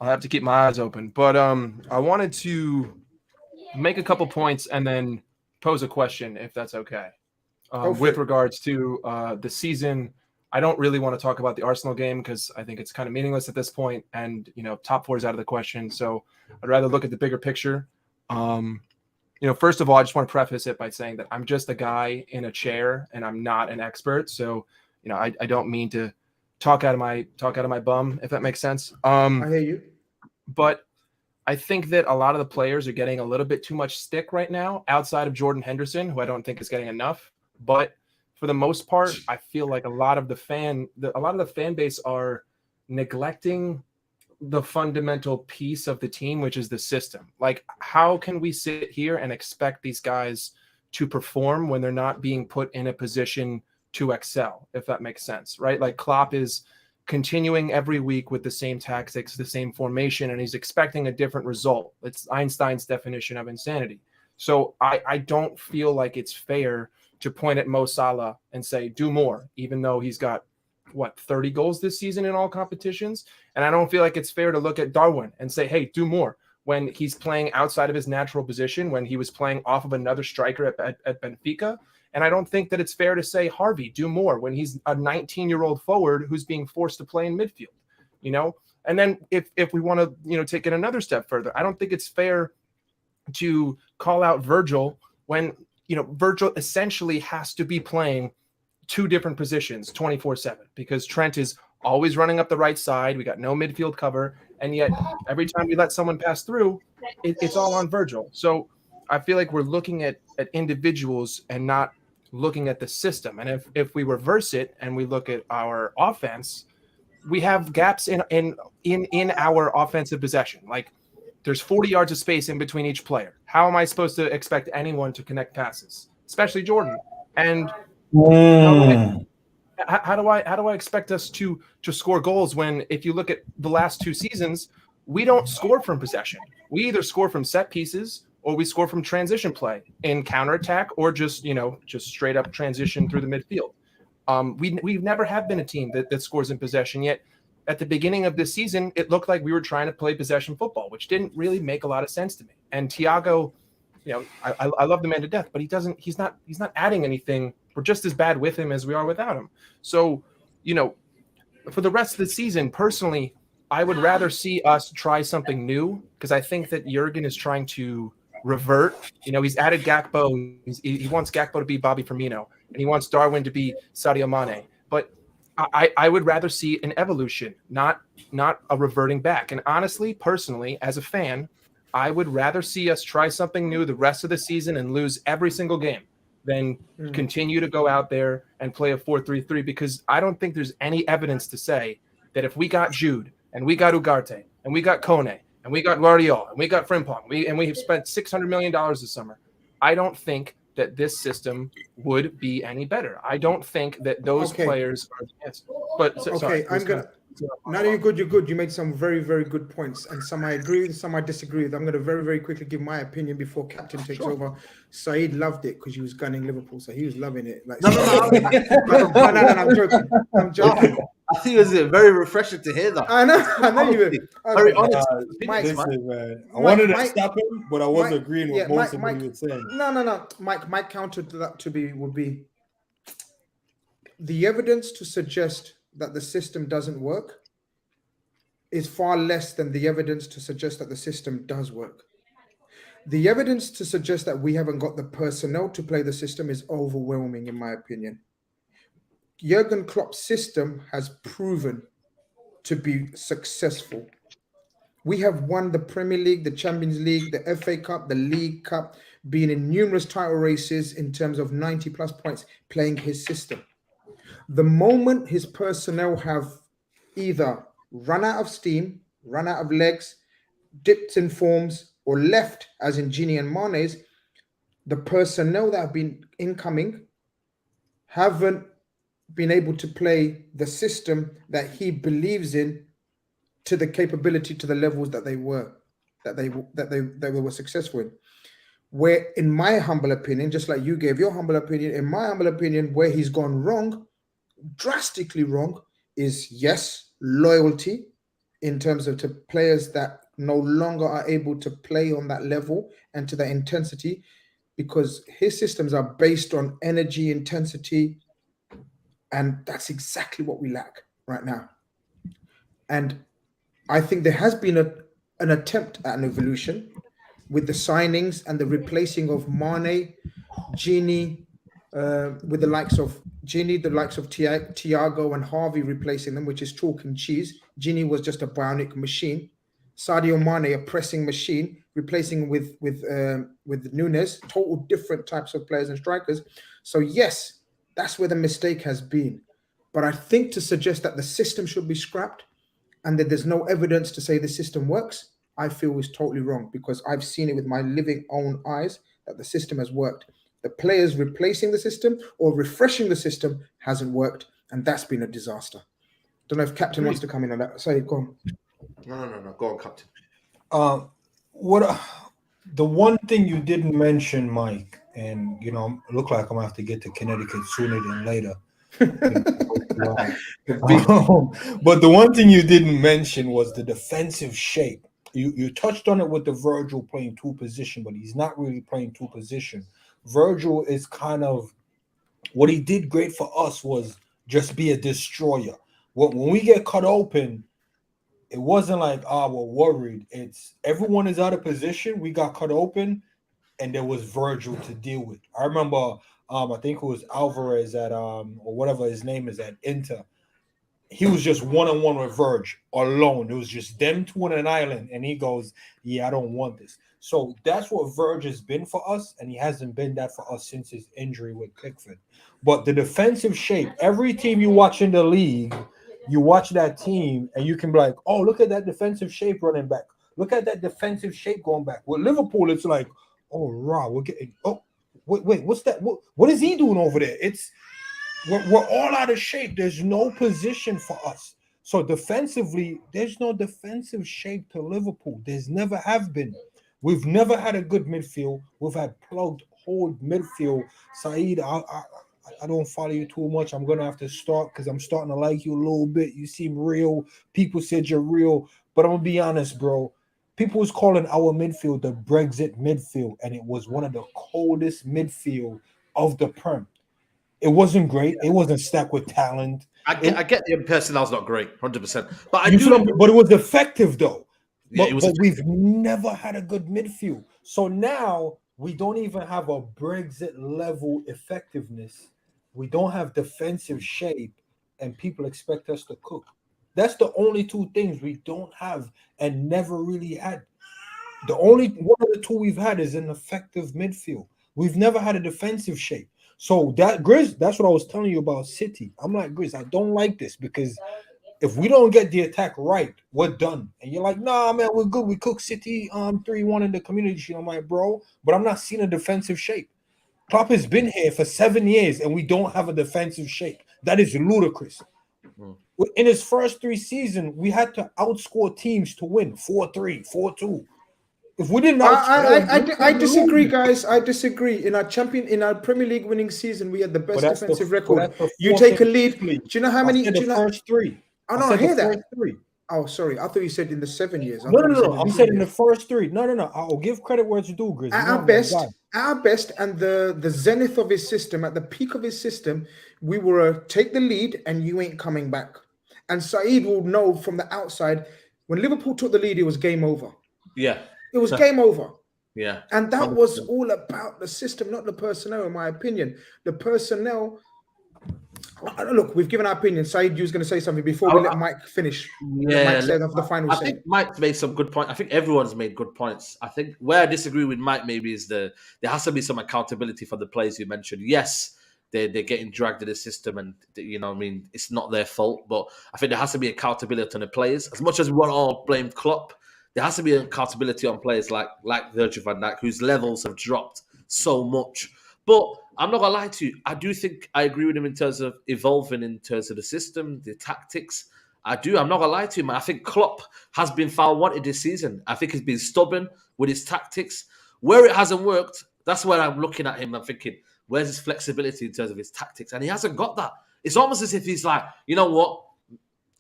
have to keep my eyes open. But I wanted to make a couple points and then pose a question, if that's okay. With regards to the season, I don't really want to talk about the Arsenal game because I think it's kind of meaningless at this point, and you know, top 4 is out of the question. So I'd rather look at the bigger picture. You know, first of all, I just want to preface it by saying that I'm just a guy in a chair and I'm not an expert. So, you know, I don't mean to talk out of my bum, if that makes sense. I hear you. But I think that a lot of the players are getting a little bit too much stick right now, outside of Jordan Henderson, who I don't think is getting enough. But for the most part, I feel like a lot of the fan base are neglecting the fundamental piece of the team, which is the system. Like, how can we sit here and expect these guys to perform when they're not being put in a position to excel, if that makes sense, right? Like, Klopp is continuing every week with the same tactics, the same formation, and he's expecting a different result. It's Einstein's definition of insanity. So I don't feel like it's fair to point at Mo Salah and say, do more, even though he's got, 30 goals this season in all competitions. And I don't feel like it's fair to look at Darwin and say, hey, do more, when he's playing outside of his natural position, when he was playing off of another striker at Benfica. And I don't think that it's fair to say, Harvey, do more, when he's a 19-year-old forward who's being forced to play in midfield, And then if we want to, take it another step further, I don't think it's fair to call out Virgil when, Virgil essentially has to be playing two different positions 24/7, because Trent is always running up the right side. We got no midfield cover. And yet every time we let someone pass through, it's all on Virgil. So I feel like we're looking at individuals and not looking at the system. And if we reverse it and we look at our offense, we have gaps in our offensive possession. Like, there's 40 yards of space in between each player. How am I supposed to expect anyone to connect passes, especially Jordan? And how do I expect us to score goals when, if you look at the last two seasons, we don't score from possession. We either score from set pieces or we score from transition play in counterattack, or just straight up transition through the midfield. We've never have been a team that scores in possession, yet at the beginning of this season, it looked like we were trying to play possession football, which didn't really make a lot of sense to me. And Thiago, I love the man to death, but he's not adding anything. We're just as bad with him as we are without him. So, for the rest of the season, personally, I would rather see us try something new, because I think that Jurgen is trying to revert. He's added Gakpo. He wants Gakpo to be Bobby Firmino, and he wants Darwin to be Sadio Mane. But I would rather see an evolution, not a reverting back. And honestly, personally, as a fan, I would rather see us try something new the rest of the season and lose every single game than continue to go out there and play a 4-3-3, because I don't think there's any evidence to say that if we got Jude and we got Ugarte and we got Kone and we got Guardiola and we got Frimpong and we have spent $600 million this summer, I don't think that this system would be any better. I don't think that those players are the answer. But sorry, No, you're good. You're good. You made some very, very good points, and some I agree with, some I disagree with. I'm going to very, very quickly give my opinion before Captain takes over. Saeed loved it because he was gunning Liverpool, so he was loving it. Like, no, I'm joking. I'm joking. I think it was very refreshing to hear that. I know you were very honest. Mike, man. I wanted to stop him, but I wasn't agreeing with most of what he was saying. No. My counter to that would be the evidence to suggest that the system doesn't work is far less than the evidence to suggest that the system does work. The evidence to suggest that we haven't got the personnel to play the system is overwhelming, in my opinion. Jurgen Klopp's system has proven to be successful. We have won the Premier League, the Champions League, the FA Cup, the League Cup, being in numerous title races in terms of 90 plus points playing his system. The moment his personnel have either run out of steam, run out of legs, dipped in forms, or left, as in Gini and Mane's, the personnel that have been incoming haven't been able to play the system that he believes in to the capability, to the levels that they were successful in. Where, in my humble opinion, just like you gave your humble opinion, in my humble opinion, where he's gone wrong, drastically wrong, is yes, loyalty in terms of to players that no longer are able to play on that level and to that intensity, because his systems are based on energy, intensity, and that's exactly what we lack right now. And I think there has been an attempt at an evolution with the signings and the replacing of Mane, Gini, with the likes of Ginny, the likes of Thiago and Harvey replacing them, which is chalk and cheese. Ginny was just a bionic machine. Sadio Mane, a pressing machine, replacing with Nunes, total different types of players and strikers. So yes, that's where the mistake has been. But I think to suggest that the system should be scrapped and that there's no evidence to say the system works, I feel is totally wrong, because I've seen it with my living own eyes that the system has worked. The players replacing the system or refreshing the system hasn't worked, and that's been a disaster. Don't know if Captain wants to come in on that. Sorry, go on. No. Go on, Captain. The one thing you didn't mention, Mike, and look like I'm gonna have to get to Connecticut sooner than later. But the one thing you didn't mention was the defensive shape. You touched on it with the Virgil playing two position, but he's not really playing two position. Virgil is kind of what he did great for us was just be a destroyer. When we get cut open, it wasn't like, we're worried. It's everyone is out of position. We got cut open, and there was Virgil to deal with. I remember, I think it was Alvarez at or whatever his name is at Inter. He was just one-on-one with Virg alone. It was just them two on an island, and he goes, "Yeah, I don't want this." So that's what Virg has been for us, and he hasn't been that for us since his injury with Pickford. But the defensive shape, every team you watch in the league, you watch that team, and you can be like, "Oh, look at that defensive shape running back. Look at that defensive shape going back." With Liverpool, it's like, "Oh, raw, we're getting. Oh, wait, what's that? What is he doing over there?" We're all out of shape. There's no position for us. So defensively, there's no defensive shape to Liverpool. There's never have been. We've never had a good midfield. We've had plugged whole midfield. Saeed, I don't follow you too much. I'm going to have to start because I'm starting to like you a little bit. You seem real. People said you're real. But I'm going to be honest, bro. People was calling our midfield the Brexit midfield, and it was one of the coldest midfield of the Prem. It wasn't great. It wasn't stacked with talent. I get the personnel's not great, 100%. But but it was effective though. Yeah, but we've never had a good midfield. So now we don't even have a Brexit level effectiveness. We don't have defensive shape, and people expect us to cook. That's the only two things we don't have and never really had. The only one of the two we've had is an effective midfield. We've never had a defensive shape. So that Grizz, that's what I was telling you about City. I'm like, Grizz, I don't like this because if we don't get the attack right, we're done. And you're like, nah, man, we're good. We cooked City 3-1 in the Community Shield. I'm like, bro, but I'm not seeing a defensive shape. Klopp has been here for 7 years and we don't have a defensive shape. That is ludicrous. In his first 3 seasons, we had to outscore teams to win 4-3, 4-2. If we didn't, I disagree, guys. I disagree. In our Premier League winning season, we had the best defensive record. You take a lead. Do you know how many? First 3. I don't hear that. 3. Oh, sorry. I thought you said in the 7 years. No. I'm saying in the first 3. No. I'll give credit where it's due, Grizz. At our best, and the zenith of his system, at the peak of his system, we were take the lead and you ain't coming back. And Saeed will know from the outside when Liverpool took the lead, it was game over. Yeah. It was game over. Yeah. And that was all about the system, not the personnel, in my opinion. The personnel. Look, we've given our opinion. Saeed, you was going to say something before we let Mike finish. Yeah. Mike said the final I think Mike made some good points. I think everyone's made good points. I think where I disagree with Mike maybe is there has to be some accountability for the players you mentioned. Yes, they're getting dragged to the system and, it's not their fault. But I think there has to be accountability on the players. As much as we want to all blame Klopp, there has to be accountability on players like Virgil van Dijk, whose levels have dropped so much. But I'm not going to lie to you. I do think I agree with him in terms of evolving in terms of the system, the tactics. I do. I'm not going to lie to him. I think Klopp has been foul wanted this season. I think he's been stubborn with his tactics. Where it hasn't worked, that's where I'm looking at him. I'm thinking, where's his flexibility in terms of his tactics? And he hasn't got that. It's almost as if he's like, you know what?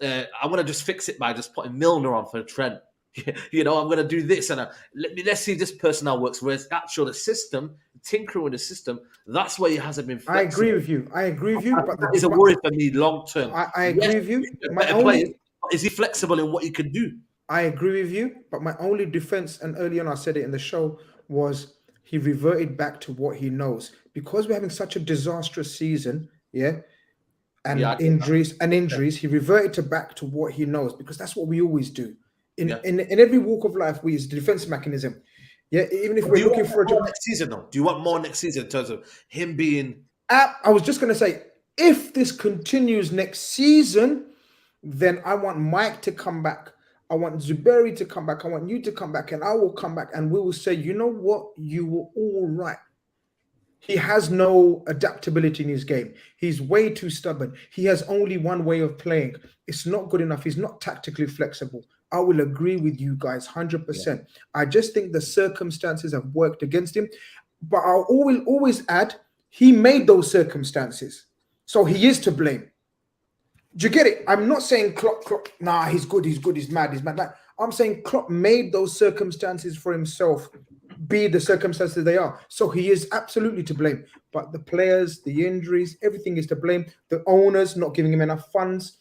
I want to just fix it by just putting Milner on for Trent. I'm going to do this and let's see if this personnel works. Whereas actually the system, tinkering with the system, that's where he hasn't been flexible. I agree with you. But that is a worry for me long term. I agree with you. Is he flexible in what he can do? I agree with you. But my only defense, and early on I said it in the show, was he reverted back to what he knows. Because we're having such a disastrous season, and injuries, he reverted back to what he knows, because that's what we always do. In every walk of life, we use the defense mechanism. Yeah, even if we're looking for a job next season, though, do you want more next season in terms of him being? I was just going to say, if this continues next season, then I want Mike to come back. I want Zuberi to come back. I want you to come back, and I will come back, and we will say, you know what, you were all right. He has no adaptability in his game. He's way too stubborn. He has only one way of playing. It's not good enough. He's not tactically flexible. I will agree with you guys 100%. Yeah. I just think the circumstances have worked against him. But I'll always add, he made those circumstances. So he is to blame. Do you get it? I'm not saying Klopp, nah, he's good, he's mad. I'm saying Klopp made those circumstances for himself, be the circumstances they are. So he is absolutely to blame. But the players, the injuries, everything is to blame. The owners not giving him enough funds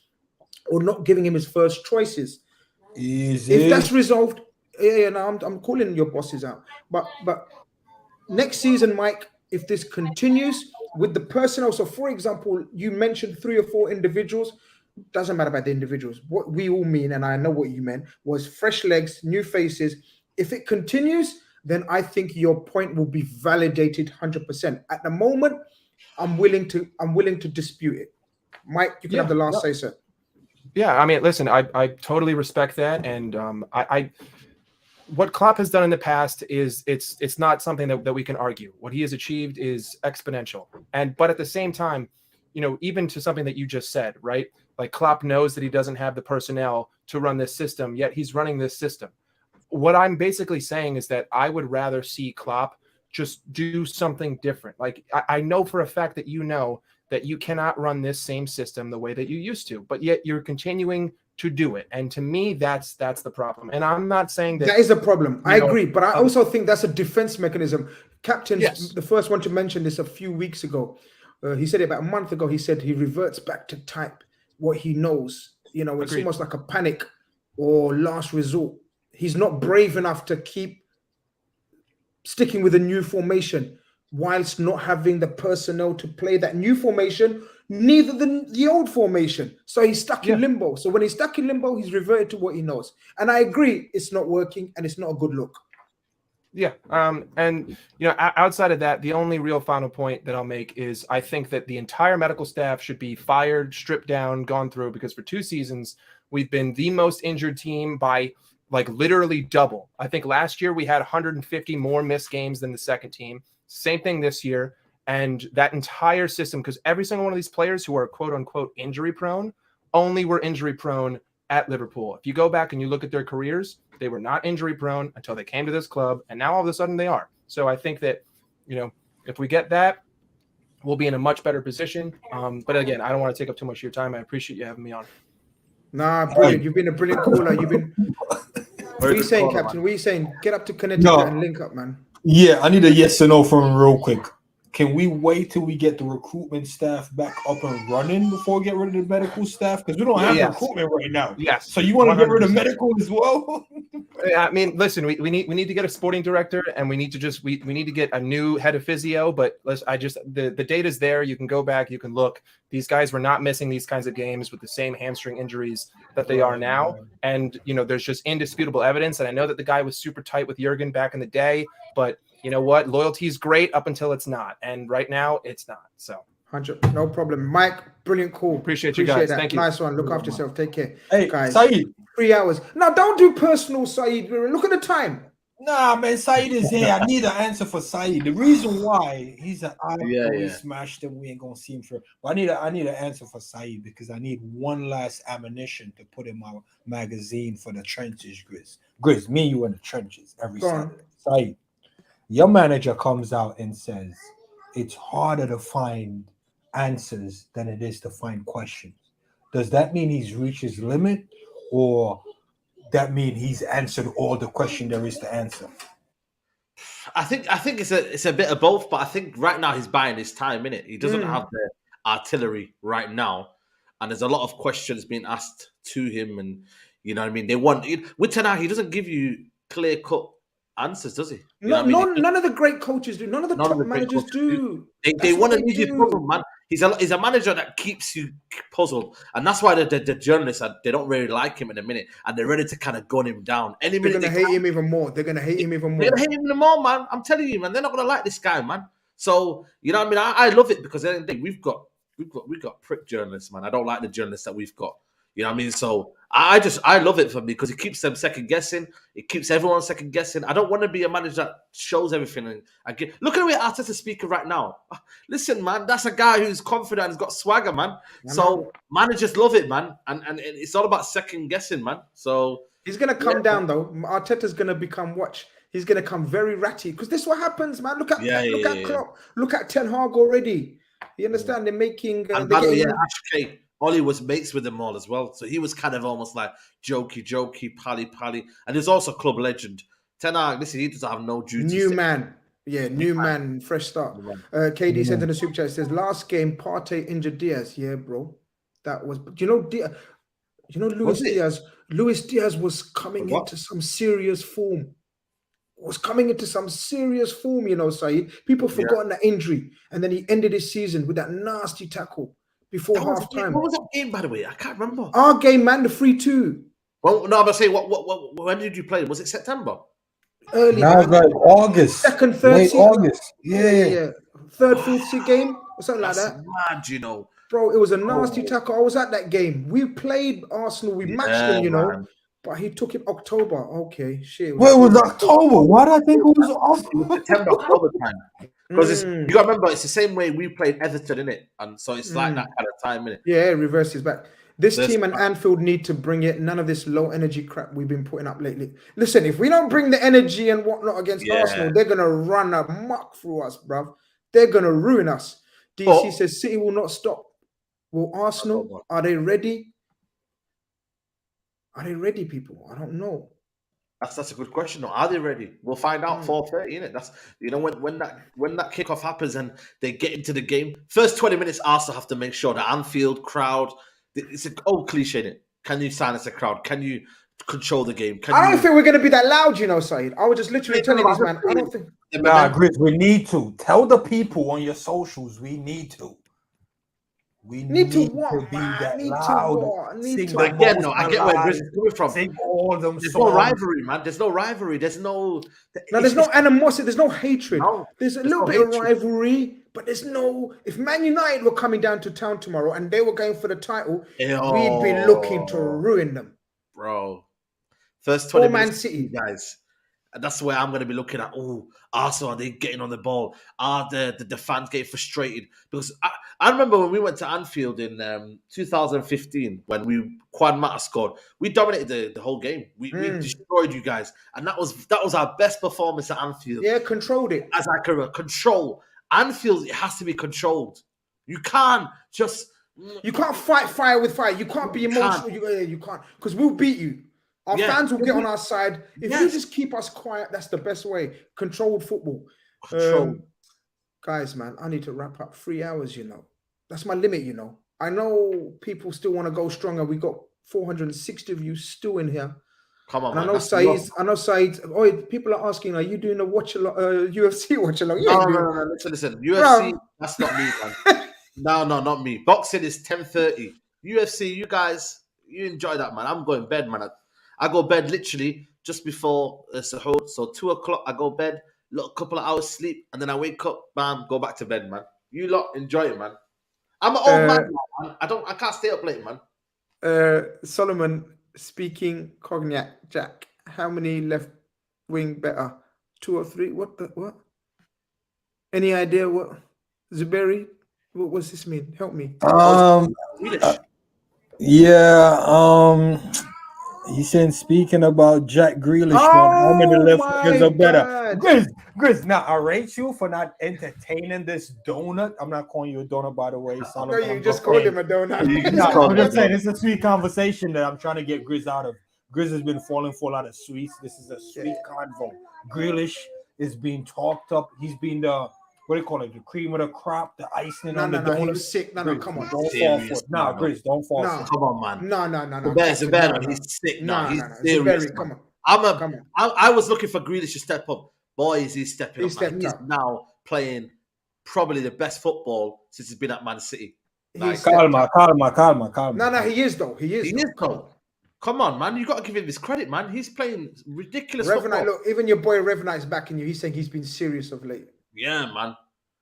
or not giving him his first choices. Easy. If that's resolved, I'm calling your bosses out. But next season, Mike, if this continues with the personnel, so for example, you mentioned 3 or 4 individuals. Doesn't matter about the individuals. What we all mean, and I know what you meant, was fresh legs, new faces. If it continues, then I think your point will be validated 100%. At the moment, I'm willing to dispute it. Mike, you can have the last say, sir. Yeah, I mean, listen, I totally respect that, and what Klopp has done in the past is it's not something that we can argue. What he has achieved is exponential, but at the same time, even to something that you just said, right? Like Klopp knows that he doesn't have the personnel to run this system, yet he's running this system. What I'm basically saying is that I would rather see Klopp just do something different. Like I know for a fact that that you cannot run this same system the way that you used to, but yet you're continuing to do it. And to me, that's the problem. And I'm not saying that is a problem. I agree, but I also think that's a defense mechanism. Captain, the first one to mention this a few weeks ago. He said it about a month ago. He said he reverts back to type what he knows. It's almost like a panic or last resort. He's not brave enough to keep sticking with a new formation whilst not having the personnel to play that new formation, neither the old formation. So he's stuck in limbo. So when he's stuck in limbo, he's reverted to what he knows. And I agree, it's not working and it's not a good look. Yeah. And, outside of that, the only real final point that I'll make is I think that the entire medical staff should be fired, stripped down, gone through, because for 2 seasons, we've been the most injured team by literally double. I think last year we had 150 more missed games than the second team. Same thing this year. And that entire system, because every single one of these players who are quote unquote injury prone only were injury prone at Liverpool. If you go back and you look at their careers, they were not injury prone until they came to this club. And now all of a sudden they are. So I think that, if we get that, we'll be in a much better position. But again, I don't want to take up too much of your time. I appreciate you having me on. Nah, brilliant. You've been a brilliant caller. What are you saying, Captain? What are you saying? Get up to Connecticut and link up, man. Yeah, I need a yes or no from him real quick. Can we wait till we get the recruitment staff back up and running before we get rid of the medical staff? Because we don't have recruitment right now. Yes. So you want to get rid of medical as well? I mean, listen, we need to get a sporting director, and we need to we need to get a new head of physio. But the data's there. You can go back. You can look. These guys were not missing these kinds of games with the same hamstring injuries that they are now. And there's just indisputable evidence. And I know that the guy was super tight with Jurgen back in the day, but you know what? Loyalty is great up until it's not. And right now, it's not. So 100, no problem. Mike, brilliant call. Appreciate you guys. That. Thank you. Nice one. Look after yourself. Take care. Hey, guys. Saeed. 3 hours. No, don't do personal, Saeed. Look at the time. Nah, man, Saeed is here. I need an answer for Saeed. The reason why he's an we smashed him, we ain't gonna see him for. But I need an answer for Saeed because I need one last ammunition to put in my magazine for the trenches, Grizz. Grizz, me and you in the trenches every Saturday. Saeed, your manager comes out and says it's harder to find answers than it is to find questions. Does that mean he's reached his limit, or that mean he's answered all the question there is to answer? I think it's a bit of both, but I think right now he's buying his time, innit? He doesn't have the artillery right now, and there's a lot of questions being asked to him, and you know what I mean. They want with Ten Hag, he doesn't give you clear cut answers, does he? None of the great coaches do. None of the top managers do. They want to leave you puzzled, man. He's a manager that keeps you puzzled, and that's why the journalists they don't really like him in a minute, and they're ready to kind of gun him down. Any minute they're gonna hate him even more. They're gonna hate him even more. They're gonna hate him even more, man. I'm telling you, man. They're not gonna like this guy, man. So you know what I mean? I love it because at the end of the day, we've got prick journalists, man. I don't like the journalists that we've got. You know what I mean? So I love it for me because it keeps them second guessing. It keeps everyone second guessing. I don't want to be a manager that shows everything. Look at the way Arteta's speaking right now. Listen, man, that's a guy who's confident and has got swagger, man. So managers love it, man. And it's all about second guessing, man. So he's gonna come down though. Arteta's gonna become He's gonna come very ratty because this is what happens, man. Look at Klopp. Look at Ten Hag already. You understand? They're making. And by the way, Ash K. Ollie was mates with them all as well. So he was kind of almost like jokey, pally. And there's also club legend. Ten Hag, listen, he doesn't have no duty. New man. Yeah, new man, fresh start. KD sent in the super chat, says, last game, Partey injured Diaz. Yeah, bro. That was, Luis Diaz was coming into some serious form. Saeed. People forgotten that injury. And then he ended his season with that nasty tackle before half time. What was that game, by the way? I can't remember. Our game, man, the 3-2. Well, no, I'm saying, when did you play? Was it September? Early. Now it's like August. Second, third late August. Yeah. Third, fourth seed game or something like that. Mad, you know. Bro, it was a nasty tackle. I was at that game. We played Arsenal. We matched them, man. But he took it October. Okay, shit. It was October. Why do I think it was September, October time? Because you got to remember, it's the same way we played Everton, innit? And so it's like that kind of time, innit? Yeah, reverse is back. This team and Anfield need to bring it. None of this low energy crap we've been putting up lately. Listen, if we don't bring the energy and whatnot against Arsenal, they're going to run a muck through us, bruv. They're going to ruin us. DC says City will not stop. Will Arsenal, are they ready? Are they ready, people? I don't know. That's a good question. Are they ready? We'll find out 4:30, innit? That's when that kickoff happens and they get into the game. First 20 minutes, Arsenal have to make sure the Anfield crowd. It's an old cliche, innit? Can you silence the crowd? Can you control the game? I don't think we're going to be that loud, Saeed. I was just literally telling this man. I don't think. Nah, Grizz, we need to tell the people on your socials. We need to. We need to be that loud. But again, no, I get where Grizz is coming from. Sing all them There's no rivalry, man. There's no rivalry. There's no animosity. There's no hatred. No, there's a little bit of rivalry, but there's no. If Man United were coming down to town tomorrow and they were going for the title, we'd be looking to ruin them, bro. First 20 minutes, Man City guys. And that's where I'm going to be looking at. Oh, Arsenal, are they getting on the ball? Are the fans getting frustrated? Because I remember when we went to Anfield in 2015 when Quan Mata scored. We dominated the whole game. We destroyed you guys, and that was our best performance at Anfield. Yeah, controlled it. As like a control. Anfield, it has to be controlled. You can't fight fire with fire. You can't be emotional. You can't, because we'll beat you. Our fans will get on our side. If you just keep us quiet, that's the best way. Controlled football. Guys, man, I need to wrap up 3 hours, That's my limit, I know people still want to go stronger. We got 460 of you still in here. Come on, and I know Saeed. Oh, people are asking, are you doing a UFC watch along? No. Listen. UFC, that's not me, man. No, not me. Boxing is 10:30. UFC, you guys, you enjoy that, man. I'm going to bed, man. I go bed literally just before Sahur. So 2 o'clock, I go bed, a couple of hours sleep, and then I wake up, bam, go back to bed, man. You lot enjoy it, man. I'm an old man, man. I can't stay up late, man. Solomon speaking cognac, Jack. How many left wing better? 2 or 3? What? Any idea what? Zuberi? What does this mean? Help me. He said, speaking about Jack Grealish, how many left wingers are better? Grizz, now I rate you for not entertaining this donut. I'm not calling you a donut, by the way. No, you just called him a donut. I'm just saying, it's a sweet conversation that I'm trying to get Grizz out of. Grizz has been falling for a lot of sweets. This is a sweet convo. Grealish is being talked up. He's been the, what do you call it? The cream of the crop, the icing on the donut. He was sick. No, come on. Don't fall for it. Nah, Grizz, don't fall for it. Come on, man. No. The bear, he's sick now. He's serious. Come on. I was looking for Grealish to step up. Boys, he's stepping up. He's now playing probably the best football since he's been at Man City. Like, calma. No, he is though. He is though. Come on, man. You got to give him this credit, man. He's playing ridiculous football. Look, even your boy Revenite's backing you. He's saying he's been serious of late. Yeah, man.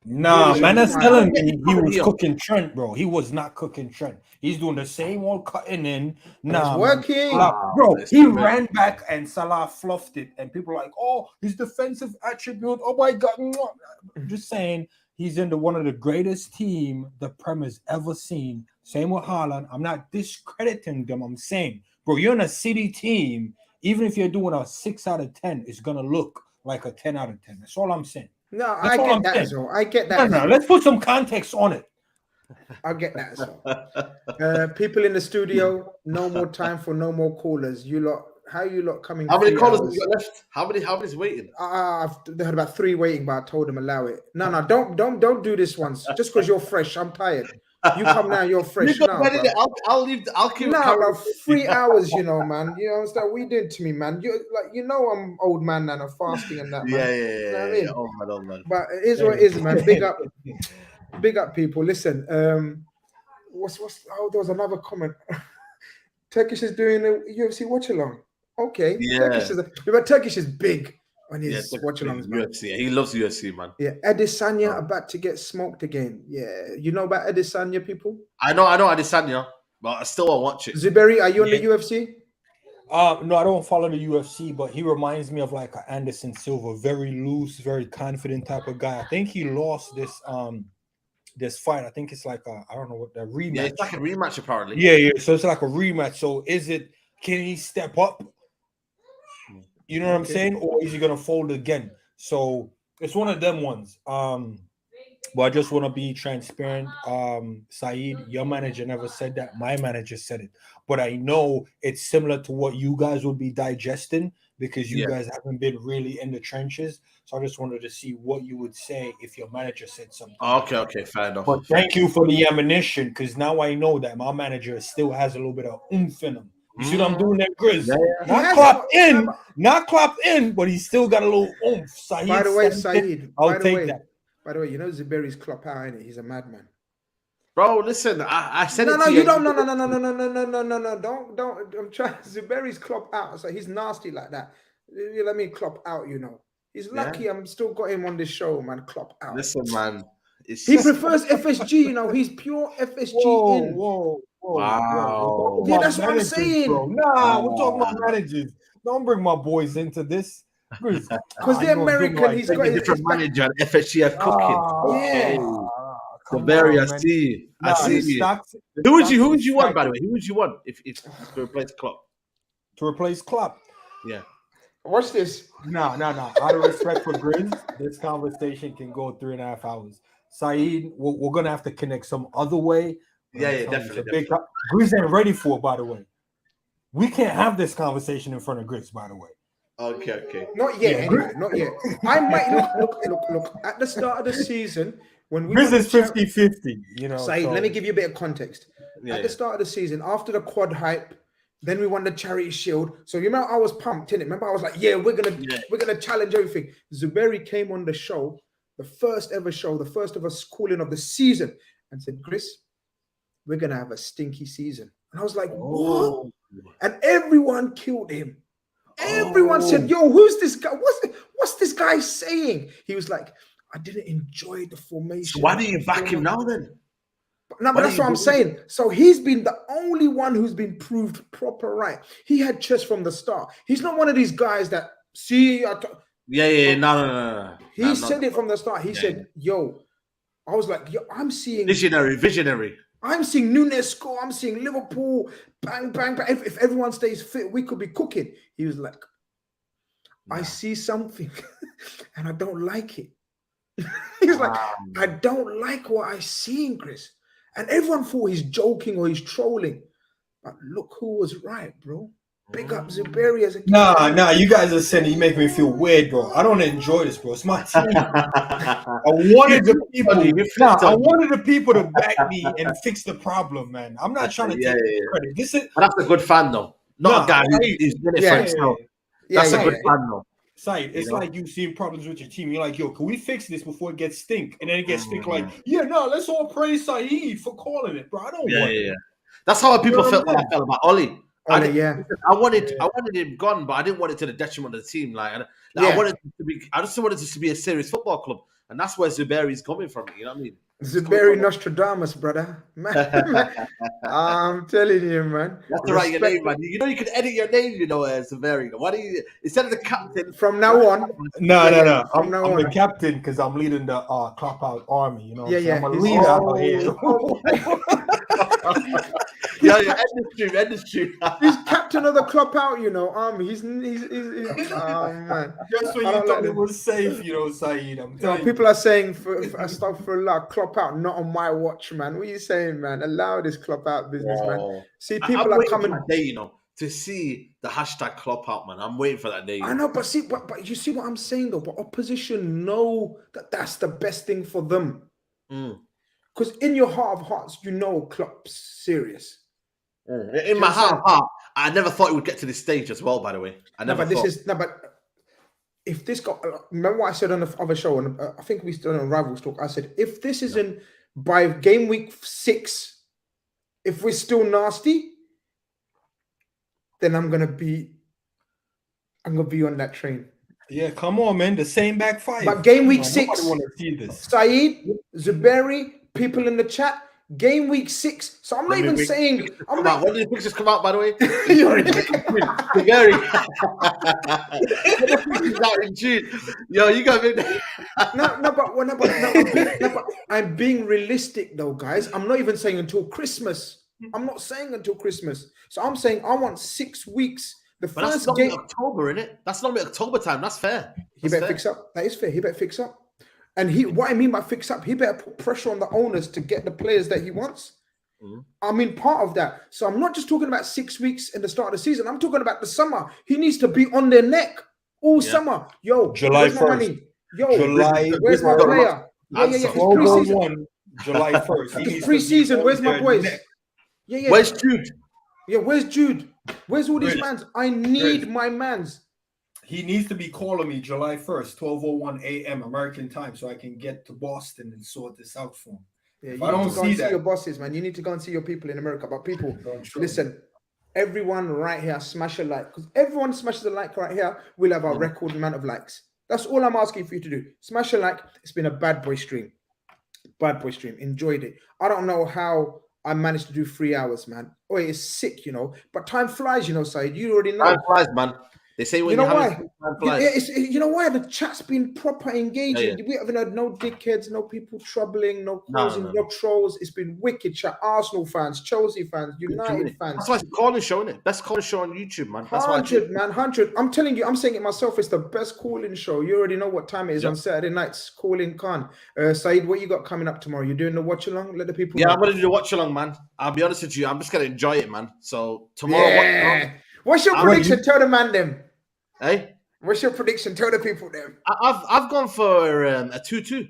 Nah, man, that's telling me he was cooking Trent, bro. He was not cooking Trent. He's doing the same old cutting in. Nah, it's working. Bro, he ran back and Salah fluffed it. And people are like, oh, his defensive attribute. Oh, my God. I'm just saying, he's in one of the greatest team the Prem has ever seen. Same with Haaland. I'm not discrediting them. I'm saying, bro, you're in a City team. Even if you're doing a 6 out of 10, it's going to look like a 10 out of 10. That's all I'm saying. No, I get that as well. I get that. No, let's put some context on it. I get that as well. People in the studio, no more time for no more callers. You lot, how you lot coming? How many callers have you got left? How many's waiting? I've had about 3 waiting, but I told them allow it. No, don't do this once. Just because you're fresh, I'm tired. You come now, you're fresh. I'll leave. I'll keep. No, bro, 3 hours, you know, man. You know what we doing to me, man. You know, I'm old man and I'm fasting and that, man. Yeah. You know what I mean? Oh, man. But it is what it is, man. Big up, people. Listen, what's? Oh, there was another comment. Turkish is doing a UFC watch along. Okay, yeah. Turkish is big on his watch alongs. UFC, he loves UFC, man. Yeah, Adesanya about to get smoked again. Yeah, you know about Adesanya, people? I know Adesanya, but I still won't watch it. Zuberi, are you on the UFC? No, I don't follow the UFC, but he reminds me of like an Anderson Silva, very loose, very confident type of guy. I think he lost this fight. I think it's like I don't know what the rematch. Yeah, it's like a rematch apparently. Yeah. So it's like a rematch. So can he step up? You know what I'm saying? Or is he gonna fold again? So it's one of them ones. But I just want to be transparent. Saeed, your manager never said that. My manager said it. But I know it's similar to what you guys would be digesting because you guys haven't been really in the trenches. So I just wanted to see what you would say if your manager said something. Okay, fair enough. But thank you for the ammunition because now I know that my manager still has a little bit of oomph in him. You see what I'm doing there, Grizz? Yeah. Not clap in, but he's still got a little oomph. Saeed, by the way, Saeed, I'll take that. By the way, you know Zuberi's clop out, ain't it? He's a madman. Bro, listen, I said it to you. No, you don't. No. Don't. I'm trying. Zuberi's clop out. So he's nasty like that. You let me clop out, you know. He's lucky I'm still got him on this show, man. Clop out. Listen, man. He prefers FSG, you know. He's pure FSG in. Whoa. Wow. Yeah, that's what I'm saying. Bro. Nah, we're talking about managers. Don't bring my boys into this. Because they're American. He's got a different manager and FSGF cooking. Yeah. I see. I see. Who would you want, by the way? Who would you want if to replace Klopp? To replace Klopp? Yeah. Watch this. No. Out of respect for Grizz, this conversation can go 3.5 hours. Saeed, we're gonna have to connect some other way. Yeah, definitely. Grizz ain't ready for it, by the way. We can't have this conversation in front of Grizz, by the way. Okay. Not yet, anyway. Not yet. I might look. At the start of the season, when we Grizz is 50-50, you know. Saeed, let me give you a bit of context. At the start of the season, after the quad hype, then we won the Charity Shield. So you remember I was pumped, innit? Remember I was like, we're gonna challenge everything. Zuberi came on the show, the first ever show, the first ever calling of the season, and said, Grizz, we're gonna have a stinky season. And I was like, what? And everyone killed him. Everyone said, yo, who's this guy? What's this guy saying? He was like, I didn't enjoy the formation. So why do you back him now then? No, but that's what I'm saying. So he's been the only one who's been proved proper right. He had chest from the start. He's not one of these guys that no. He said it from the start. He said, yo, I was like, yo, I'm seeing visionary. I'm seeing Nunes score. I'm seeing Liverpool bang. If everyone stays fit, we could be cooking. He was like, I see something and I don't like it. He was like, I don't like what I see in Chris. And everyone thought he's joking or he's trolling. But look who was right, bro. Big up Zuberi as a kid. Nah, you guys are saying you make me feel weird, bro. I don't enjoy this, bro. It's my team. I wanted the people to back me and fix the problem, man. I'm not trying to take credit. That's a good fan, though. Not a guy who's doing it for himself. That's a good plan, though. Side, it's like you seeing problems with your team. You're like, yo, can we fix this before it gets stink? And then it gets stink. Like, yeah, no, let's all praise Saeed for calling it, bro. I don't want it. That's how people felt when I felt about Ollie. I wanted him gone, but I didn't want it to the detriment of the team. I wanted it to be. I just wanted this to be a serious football club, and that's where Zuberi's coming from. You know what I mean? Zuberi Nostradamus, brother. Man. I'm telling you, man. That's the right your name, man. You know you can edit your name, Zuberi. Why do you instead of the captain? From now on. No. I'm the captain because I'm leading the Clap Out army. You know, I'm a leader out here. End the stream. He's captain of the Clap Out, army. He's oh man. Just when you thought it was safe, Saeed. I'm telling you. People are saying for Clap Out, not on my watch, man. What are you saying, man? Allow this Clap Out business, man. See, people are coming that day, to see the hashtag Clap Out, man. I'm waiting for that day. I know, but see, but you see what I'm saying though. But opposition know that that's the best thing for them. Because in your heart of hearts, Klopp's serious. In my heart, I never thought it would get to this stage as well. By the way, but if this got, remember what I said on the other show, and I think we still on Rivals Talk. I said if this isn't by game week 6, if we're still nasty, then I'm gonna be on that train. Yeah, come on, man. The same backfire. But game week 6, want to see this. Saeed, Zuberi, people in the chat. Game week 6. So I'm not even saying. When did the pictures come out, by the way? Yo, you got me. No, I'm being realistic though, guys. I'm not even saying until Christmas. I'm not saying until Christmas. So I'm saying I want 6 weeks. But that's not October, isn't it? That's not October time. That's fair. He better fix up. That is fair. He better fix up. And what I mean by fix up, he better put pressure on the owners to get the players that he wants. I mean, part of that. So I'm not just talking about 6 weeks in the start of the season. I'm talking about the summer. He needs to be on their neck all summer. Yo, July 1st. Money? Yo, July. Where's my player? Yeah. It's preseason. July 1st. It's preseason. Where's my boys? Yeah. Where's Jude? Yeah, where's Jude? Where's all these mans? I need my mans. He needs to be calling me July 1st, 12:01 a.m. American time, so I can get to Boston and sort this out for him. Yeah, you need to go and see your bosses, man. You need to go and see your people in America. But people, listen, everyone right here, smash a like. Because everyone smashes a like right here, we'll have a record amount of likes. That's all I'm asking for you to do. Smash a like. It's been a bad boy stream. Enjoyed it. I don't know how I managed to do 3 hours, man. Oh, it's sick, But time flies, Saeed. You already know. Time flies, man. They say when you know why? You know why? The chat's been proper engaging. We haven't had no dickheads, no people troubling, no causing, no trolls. It's been wicked chat. Arsenal fans, Chelsea fans, United fans. That's why it's calling showing it. Best calling show on YouTube, man. That's 100, man, 100. I'm telling you, I'm saying it myself. It's the best calling show. You already know what time it is on Saturday nights. Calling Khan. Saeed, what you got coming up tomorrow? You doing the watch along? Let the people know. I'm gonna do the watch along, man. I'll be honest with you. I'm just gonna enjoy it, man. So tomorrow, what's your prediction? Tell the man them. Hey, what's your prediction? Tell the people them. I've gone for a 2-2.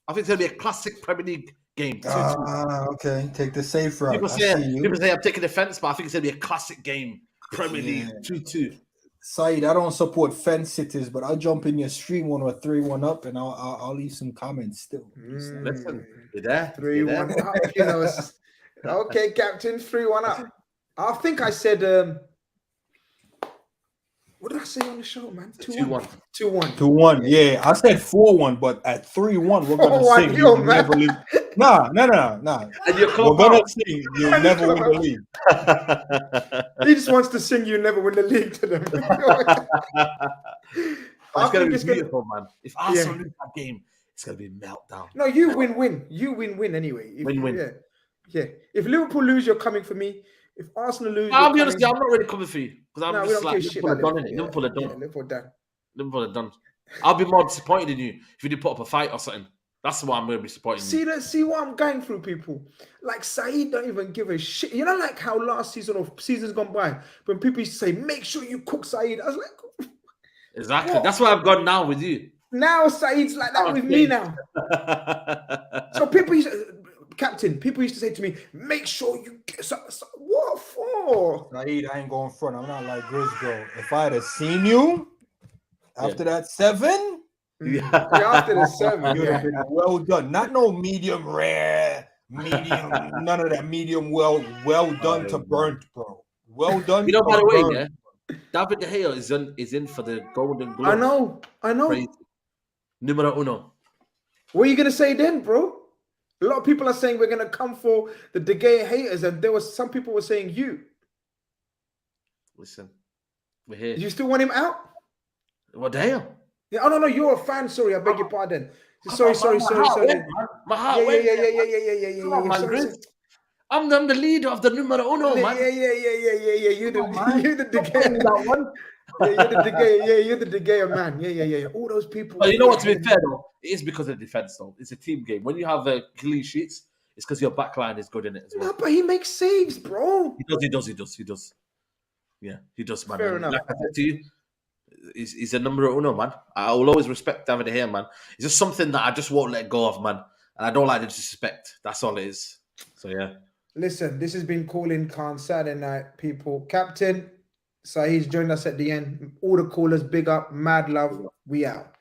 I think it's gonna be a classic Premier League game. 2-2. Okay, take the safe route. People say I'm taking offense, but I think it's gonna be a classic game. Premier League 2-2. Saeed, I don't support fence sitters, but I'll jump in your stream when we're 3-1 up, and I'll leave some comments still. Listen, you're there. 3-1 up. Okay, Captain, 3-1 up. I think I said. What did I say on the show, man? 2-1. 2-1. Yeah, I said 4-1, but at 3-1, we're gonna sing. You never leave. Nah. And we're gonna sing. You never win the league. He just wants to sing. You never win the league to them. It's gonna be beautiful, man. If Arsenal lose that game, it's gonna be a meltdown. No, you win. You win anyway. Win. Yeah. If Liverpool lose, you're coming for me. If Arsenal lose, I'll be honest, I'm not really coming for you because I'm just like Liverpool are done. I'll be more disappointed in you if you did put up a fight or something. That's why I'm going to be disappointed. See what I'm going through, people. Like Saeed don't even give a shit. You know, like how last season or seasons gone by, when people used to say, "Make sure you cook Saeed." I was like, exactly. What? That's why I've gone now with you. Now Saeed's like that with me now. So people, Captain, people used to say to me, make sure you get what for? Saeed, I ain't going front. I'm not like Grizz, bro. If I had seen you after that 7, After the 7, you'd have been well done. Not no medium rare, medium, none of that medium well done to burnt, bro. Well done. You know, by the way, burnt. yeah, David De Gea is in for the Golden Glove. I know. Crazy. Numero uno. What are you gonna say then, bro? A lot of people are saying we're gonna come for the De Gea haters, and there was some people were saying you. Listen, we're here. You still want him out? What the hell? Yeah. Oh no, you're a fan. Sorry, I beg your pardon. Sorry. My heart. Yeah. Come on, man, Grizz. I'm the leader of the numero uno, man. Yeah. You're the De Gea. That one. You're the De Gea man. Yeah. All those people. But you know what? To be fair, though, it is because of the defense, though. It's a team game. When you have clean sheets, it's because your backline is good in it as well. No, but he makes saves, bro. He does. Yeah, he does, man. Fair enough. Like I said to you, he's a numero uno, man. I will always respect David De Gea, man. It's just something that I just won't let go of, man. And I don't like the disrespect. That's all it is. So, yeah. Listen, this has been Calling Khan Saturday night, people. Captain Saeed's joined us at the end. All the callers, big up, mad love. We out.